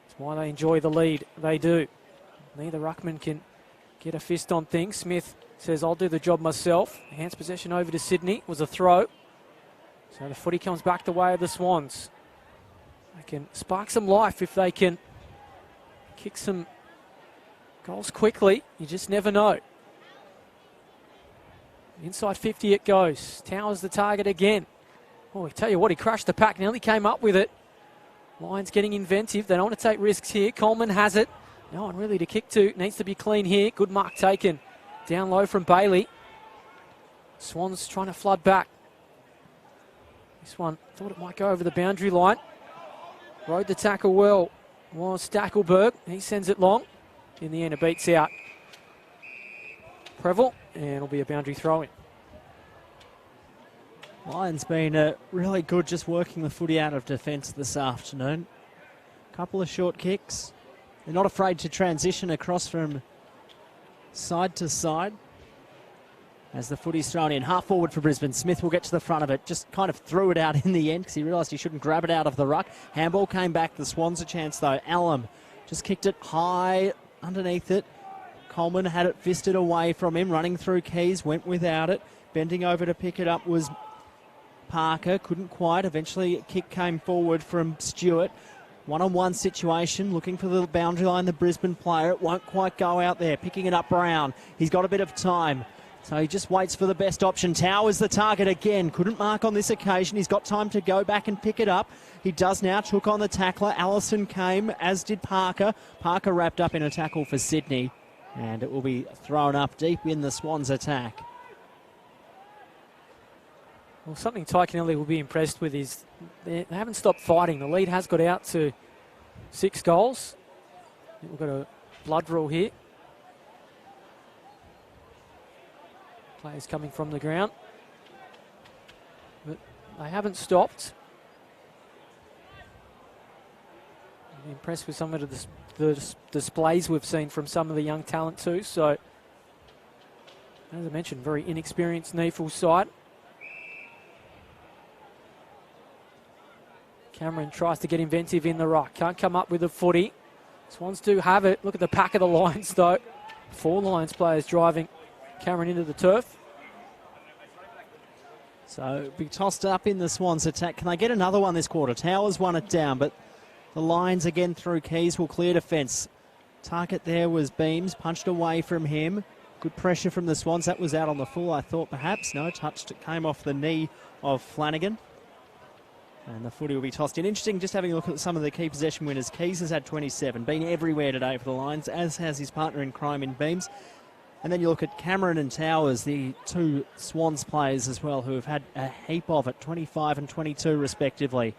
it's why they enjoy the lead. They do. Neither ruckman can get a fist on things. Smith says, I'll do the job myself. Hands possession over to Sydney. It was a throw. So the footy comes back the way of the Swans. They can spark some life if they can kick some goals quickly. You just never know. Inside 50 it goes. Towers the target again. Oh, I tell you what, he crushed the pack. Nearly came up with it. Lions getting inventive. They don't want to take risks here. Coleman has it. No one really to kick to. Needs to be clean here. Good mark taken. Down low from Bailey. Swans trying to flood back. This one, thought it might go over the boundary line. Rode the tackle well. Was Stackelberg. He sends it long. In the end, it beats out Preble, and it'll be a boundary throw-in. Lions been really good just working the footy out of defence this afternoon. Couple of short kicks. They're not afraid to transition across from side to side. As the footy's thrown in, half forward for Brisbane. Smith will get to the front of it. Just kind of threw it out in the end because he realised he shouldn't grab it out of the ruck. Handball came back. The Swans a chance though. Allam just kicked it high underneath it. Coleman had it fisted away from him. Running through Keys, went without it. Bending over to pick it up was Parker. Couldn't quite. Eventually a kick came forward from Stewart. One-on-one situation, looking for the boundary line, the Brisbane player. It won't quite go out there. Picking it up Brown. He's got a bit of time. So he just waits for the best option. Towers the target again. Couldn't mark on this occasion. He's got time to go back and pick it up. He does now. Took on the tackler. Allison came, as did Parker. Parker wrapped up in a tackle for Sydney. And it will be thrown up deep in the Swans attack. Well, something Taikonelli will be impressed with is they haven't stopped fighting. The lead has got out to 6 goals. We've got a blood rule here. Players coming from the ground. But they haven't stopped. I'm impressed with some of the displays we've seen from some of the young talent too. So, as I mentioned, very inexperienced knee full side. Cameron tries to get inventive in the ruck. Can't come up with a footy. Swans do have it. Look at the pack of the Lions though. 4 Lions players driving Cameron into the turf. So be tossed up in the Swans attack. Can they get another one this quarter? Towers won it down, but the Lions again through Keys will clear defence. Target there was Beams, punched away from him. Good pressure from the Swans. That was out on the full, I thought perhaps. No, touched. It came off the knee of Flanagan. And the footy will be tossed in. Interesting, just having a look at some of the key possession winners. Keys has had 27, been everywhere today for the Lions, as has his partner in crime in Beams. And then you look at Cameron and Towers, the 2 Swans players as well, who have had a heap of it, 25 and 22 respectively.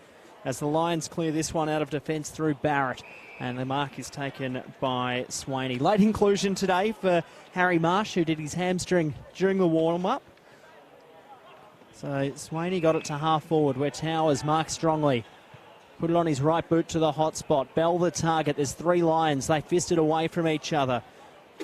As the Lions clear this one out of defence through Barrett. And the mark is taken by Swaney. Late inclusion today for Harry Marsh, who did his hamstring during the warm-up. So Swaney got it to half forward where Towers marked strongly. Put it on his right boot to the hot spot. Bell the target. There's 3 Lions. They fisted away from each other.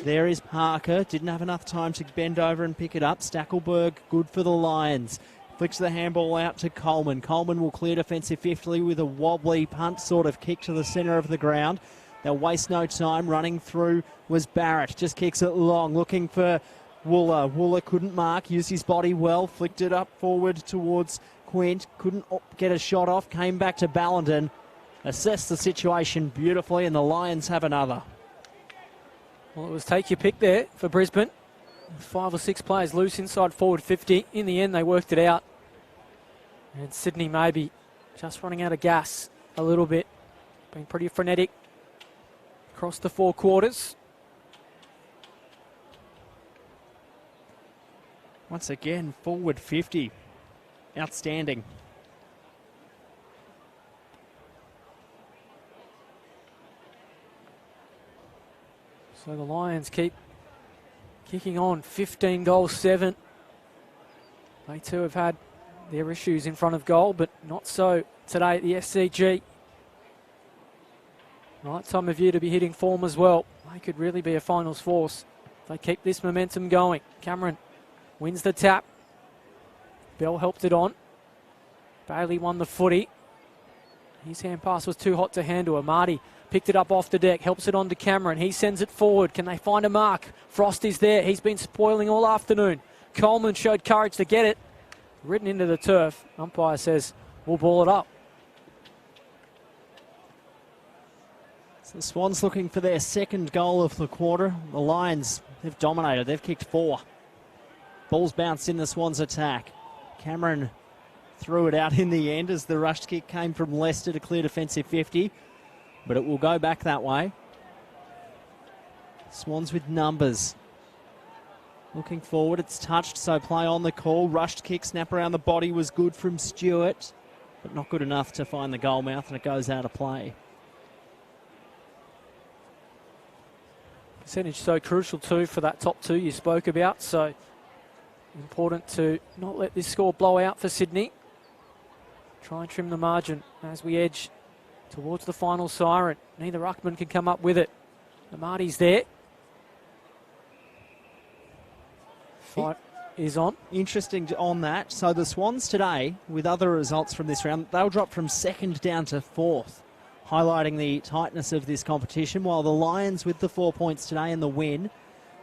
There is Parker. Didn't have enough time to bend over and pick it up. Stackelberg, good for the Lions. Flicks the handball out to Coleman. Coleman will clear defensive fifthly with a wobbly punt sort of kick to the centre of the ground. They'll waste no time. Running through was Barrett. Just kicks it long. Looking for Wooler. Wooler couldn't mark. Used his body well. Flicked it up forward towards Quint. Couldn't get a shot off. Came back to Ballenden. Assessed the situation beautifully, and the Lions have another. Well, it was take your pick there for Brisbane. 5 or 6 players loose inside forward 50. In the end, they worked it out. And Sydney maybe just running out of gas a little bit. Been pretty frenetic across the 4 quarters. Once again, forward 50. Outstanding. So the Lions keep kicking on. 15 goals, 7. They too have had their issues in front of goal, but not so today at the SCG. Right time of year to be hitting form as well. They could really be a finals force if they keep this momentum going. Cameron wins the tap. Bell helped it on. Bailey won the footy. His hand pass was too hot to handle. Amati picked it up off the deck, helps it on to Cameron. He sends it forward. Can they find a mark? Frost is there. He's been spoiling all afternoon. Coleman showed courage to get it. Ridden into the turf. Umpire says, we'll ball it up. So the Swans looking for their 2nd goal of the quarter. The Lions, they've dominated. They've kicked 4. Ball's bounced in the Swans attack. Cameron threw it out in the end as the rushed kick came from Leicester to clear defensive 50. But it will go back that way. Swans with numbers. Looking forward, it's touched, so play on the call. Rushed kick, snap around the body was good from Stewart, but not good enough to find the goal mouth, and it goes out of play. Percentage so crucial too for that top 2 you spoke about, so important to not let this score blow out for Sydney. Try and trim the margin as we edge towards the final siren. Neither ruckman can come up with it. Amati's there. Fight is on. Interesting on that. So the Swans today, with other results from this round, they'll drop from 2nd down to 4th, highlighting the tightness of this competition, while the Lions with the 4 points today and the win,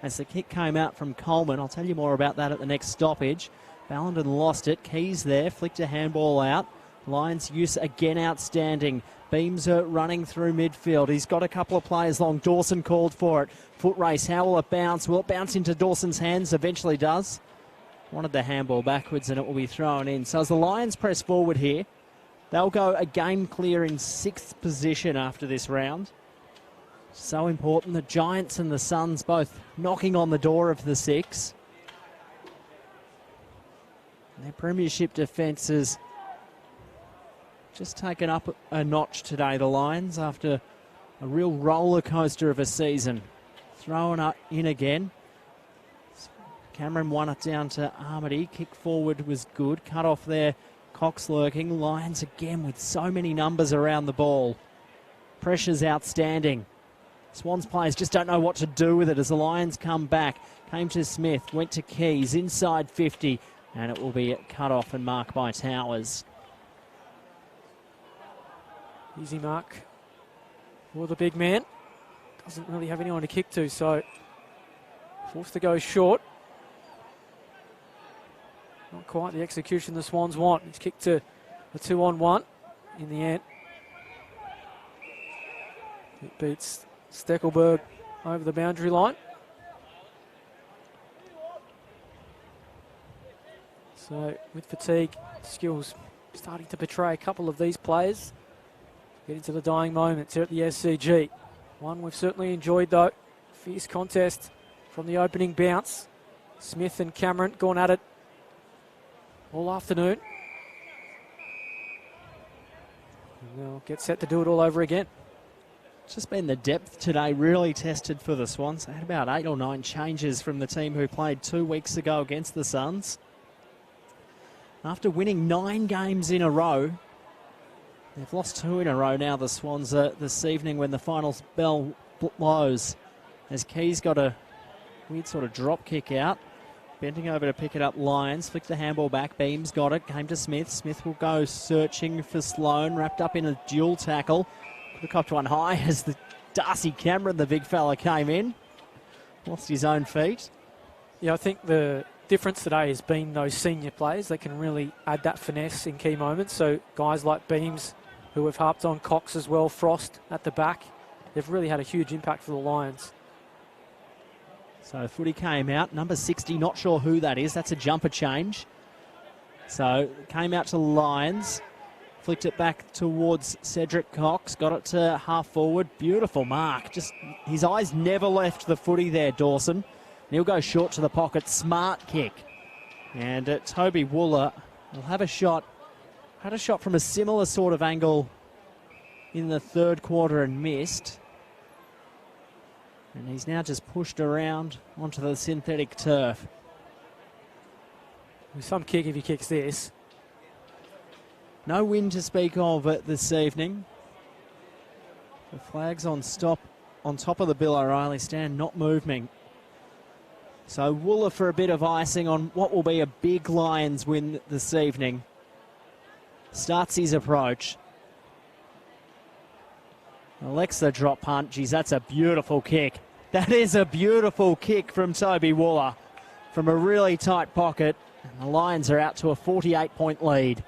as the kick came out from Coleman. I'll tell you more about that at the next stoppage. Ballenden lost it. Keys there, flicked a handball out. Lions' use again outstanding. Beams are running through midfield. He's got a couple of players long. Dawson called for it. Foot race. How will it bounce? Will it bounce into Dawson's hands? Eventually does. Wanted the handball backwards and it will be thrown in. So as the Lions press forward here, they'll go again clear in 6th position after this round. So important. The Giants and the Suns both knocking on the door of the 6. Their premiership defences just taken up a notch today, the Lions, after a real roller coaster of a season. Thrown up in again. Cameron won it down to Armady. Kick forward was good. Cut off there. Cox lurking. Lions again with so many numbers around the ball. Pressure's outstanding. Swans players just don't know what to do with it as the Lions come back. Came to Smith, went to Keys, inside 50, and it will be cut off and marked by Towers. Easy mark for the big man. Doesn't really have anyone to kick to, so forced to go short. Not quite the execution the Swans want. He's kicked to a 2-on-1 in the end. It beats Steckelberg over the boundary line. So with fatigue, skills starting to betray a couple of these players. Get into the dying moments here at the SCG. One we've certainly enjoyed though. Fierce contest from the opening bounce. Smith and Cameron gone at it all afternoon. And they'll get set to do it all over again. It's just been the depth today really tested for the Swans. They had about 8 or 9 changes from the team who played 2 weeks ago against the Suns. After winning 9 games in a row, they've lost 2 in a row now, the Swans, this evening when the final bell blows. As Keys got a weird sort of drop kick out. Bending over to pick it up, Lions. Flicked the handball back. Beams got it. Came to Smith. Smith will go searching for Sloan. Wrapped up in a dual tackle. Could have copped one high as the Darcy Cameron, the big fella, came in. Lost his own feet. Yeah, I think the difference today has been those senior players. They can really add that finesse in key moments. So guys like Beams, who have harped on, Cox as well, Frost at the back, they've really had a huge impact for the Lions. So footy came out. Number 60, not sure who that is. That's a jumper change. So came out to Lions. Flicked it back towards Cedric Cox. Got it to half forward. Beautiful mark. Just his eyes never left the footy there, Dawson. And he'll go short to the pocket. Smart kick. And Toby Wooler will have a shot. Had a shot from a similar sort of angle in the third quarter and missed. And he's now just pushed around onto the synthetic turf. Some kick if he kicks this. No wind to speak of this evening. The flag's on top of the Bill O'Reilly stand, not moving. So Wooler for a bit of icing on what will be a big Lions win this evening. Starts his approach. Alexa drop punt. Geez, that's a beautiful kick. That is a beautiful kick from Toby Wooler from a really tight pocket. And the Lions are out to a 48-point lead.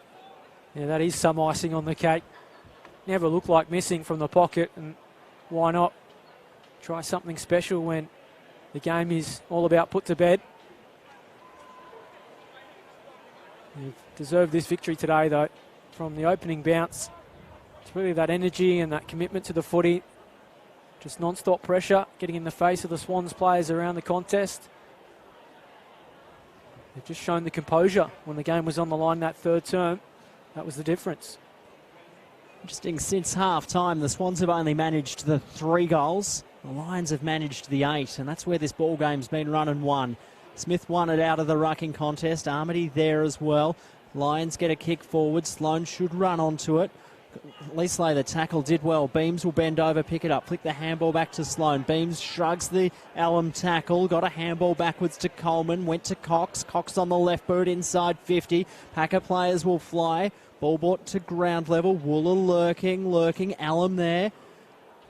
Yeah, that is some icing on the cake. Never looked like missing from the pocket, and why not try something special when the game is all about put to bed. You've deserved this victory today, though, from the opening bounce. It's really that energy and that commitment to the footy. Just non-stop pressure, getting in the face of the Swans players around the contest. They've just shown the composure when the game was on the line that third term. That was the difference. Interesting, since half-time, the Swans have only managed the 3 goals. The Lions have managed the 8, and that's where this ball game's been run and won. Smith won it out of the rucking contest. Armady there as well. Lions get a kick forward. Sloan should run onto it. Leasley, the tackle, did well. Beams will bend over, pick it up, flick the handball back to Sloan. Beams shrugs the Alum tackle, got a handball backwards to Coleman, went to Cox. Cox on the left boot inside 50. Packer players will fly. Ball brought to ground level. Wooler lurking. Alum there.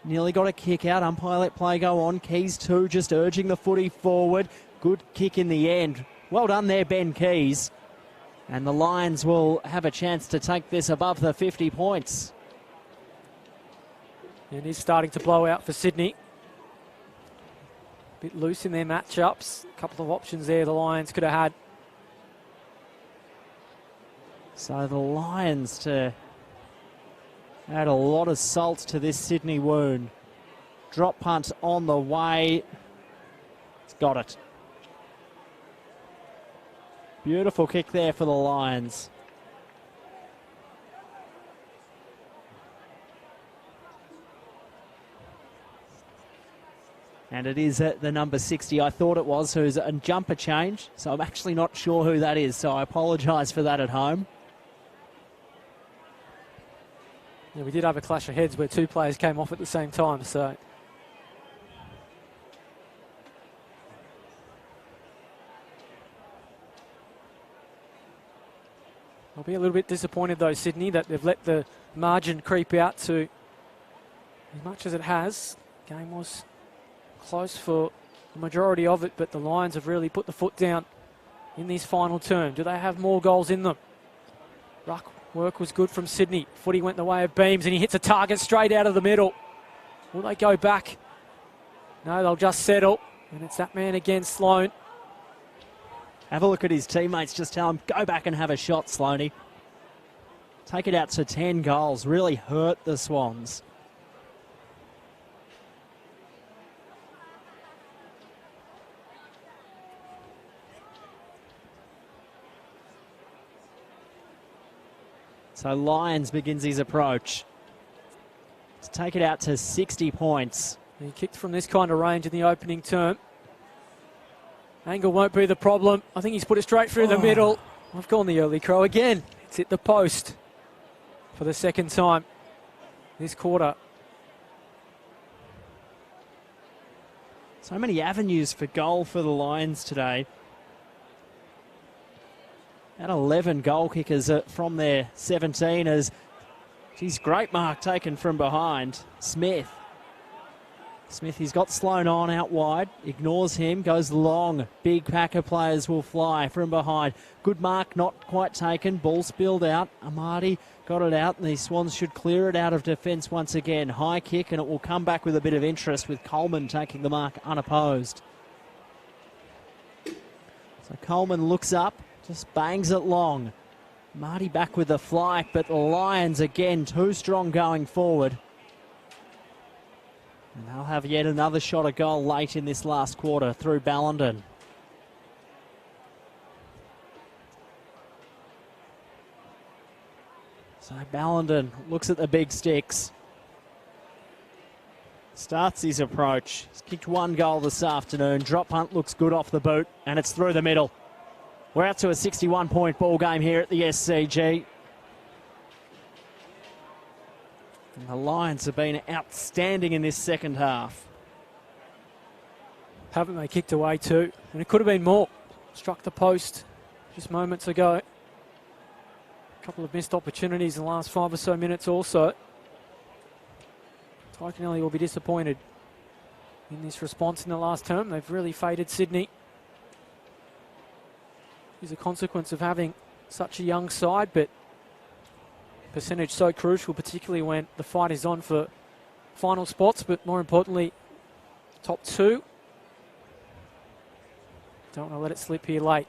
Nearly got a kick out. Umpire let play go on. Keys too, just urging the footy forward. Good kick in the end. Well done there, Ben Keys. And the Lions will have a chance to take this above the 50 points. And he's starting to blow out for Sydney. A bit loose in their matchups. A couple of options there the Lions could have had. So the Lions to add a lot of salt to this Sydney wound. Drop punt on the way. It's got it. Beautiful kick there for the Lions. And it is at the number 60. I thought it was, who's a jumper change. So I'm actually not sure who that is. So I apologise for that at home. Yeah, we did have a clash of heads where two players came off at the same time. So I'll be a little bit disappointed though, Sydney, that they've let the margin creep out to as much as it has. Game was close for the majority of it, but the Lions have really put the foot down in this final term. Do they have more goals in them? Ruck work was good from Sydney. Footy went the way of Beams and he hits a target straight out of the middle. Will they go back? No, they'll just settle. And it's that man again, Sloan. Have a look at his teammates. Just tell him, go back and have a shot, Sloaney. Take it out to 10 goals. Really hurt the Swans. So Lyons begins his approach. Let's take it out to 60 points. He kicked from this kind of range in the opening term. Angle won't be the problem. I think he's put it straight through the middle. I've gone the early crow again. It's hit the post for the second time this quarter. So many avenues for goal for the Lions today. At 11 goal kickers from their 17 as, geez, great mark taken from behind. Smith, he's got Sloan on out wide, ignores him, goes long. Big pack of players will fly from behind. Good mark, not quite taken. Ball spilled out. Amadi got it out, and the Swans should clear it out of defence once again. High kick, and it will come back with a bit of interest with Coleman taking the mark unopposed. So Coleman looks up, just bangs it long. Marty back with the flight, but the Lions again too strong going forward. And they'll have yet another shot at goal late in this last quarter through Ballenden. So Ballenden looks at the big sticks. Starts his approach. He's kicked one goal this afternoon. Drop punt looks good off the boot, and it's through the middle. We're out to a 61-point ball game here at the SCG. And the Lions have been outstanding in this second half. Haven't they kicked away too? And it could have been more. Struck the post just moments ago. A couple of missed opportunities in the last 5 or so minutes also. Tyrone will be disappointed in this response in the last term. They've really faded Sydney. Is a consequence of having such a young side, but percentage so crucial, particularly when the fight is on for final spots, but more importantly, top two. Don't want to let it slip here late.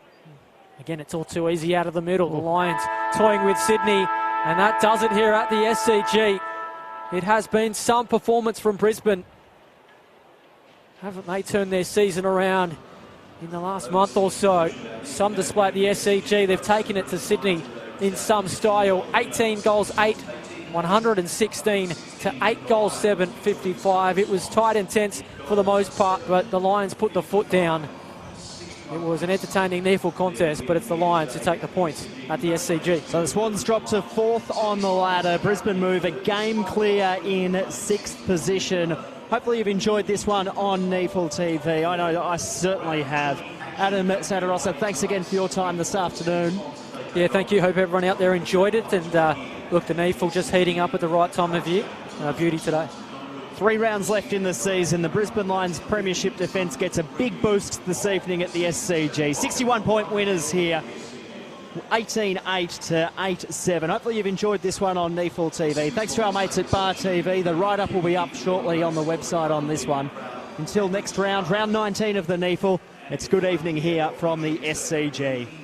Again, it's all too easy out of the middle. The Lions toying with Sydney, and that does it here at the SCG. It has been some performance from Brisbane. Haven't they turned their season around in the last month or so? Some display at the SCG. They've taken it to Sydney in some style. 18 goals, 8, 116 to 8 goals, 7, 55. It was tight and tense for the most part, but the Lions put the foot down. It was an entertaining near-full contest, but it's the Lions who take the points at the SCG. So the Swans drop to 4th on the ladder. Brisbane move a game clear in 6th position. Hopefully you've enjoyed this one on NEFL TV. I know I certainly have. Adam Santarossa, thanks again for your time this afternoon. Yeah, thank you. Hope everyone out there enjoyed it. And look, the NEFL just heating up at the right time of year. Beauty today. 3 rounds left in the season. The Brisbane Lions premiership defence gets a big boost this evening at the SCG. 61-point winners here. 18-8 to 8-7. Hopefully you've enjoyed this one on NEFL TV. Thanks to our mates at Bar TV. The write-up will be up shortly on the website on this one. Until next round, round 19 of the NEFL, it's good evening here from the SCG.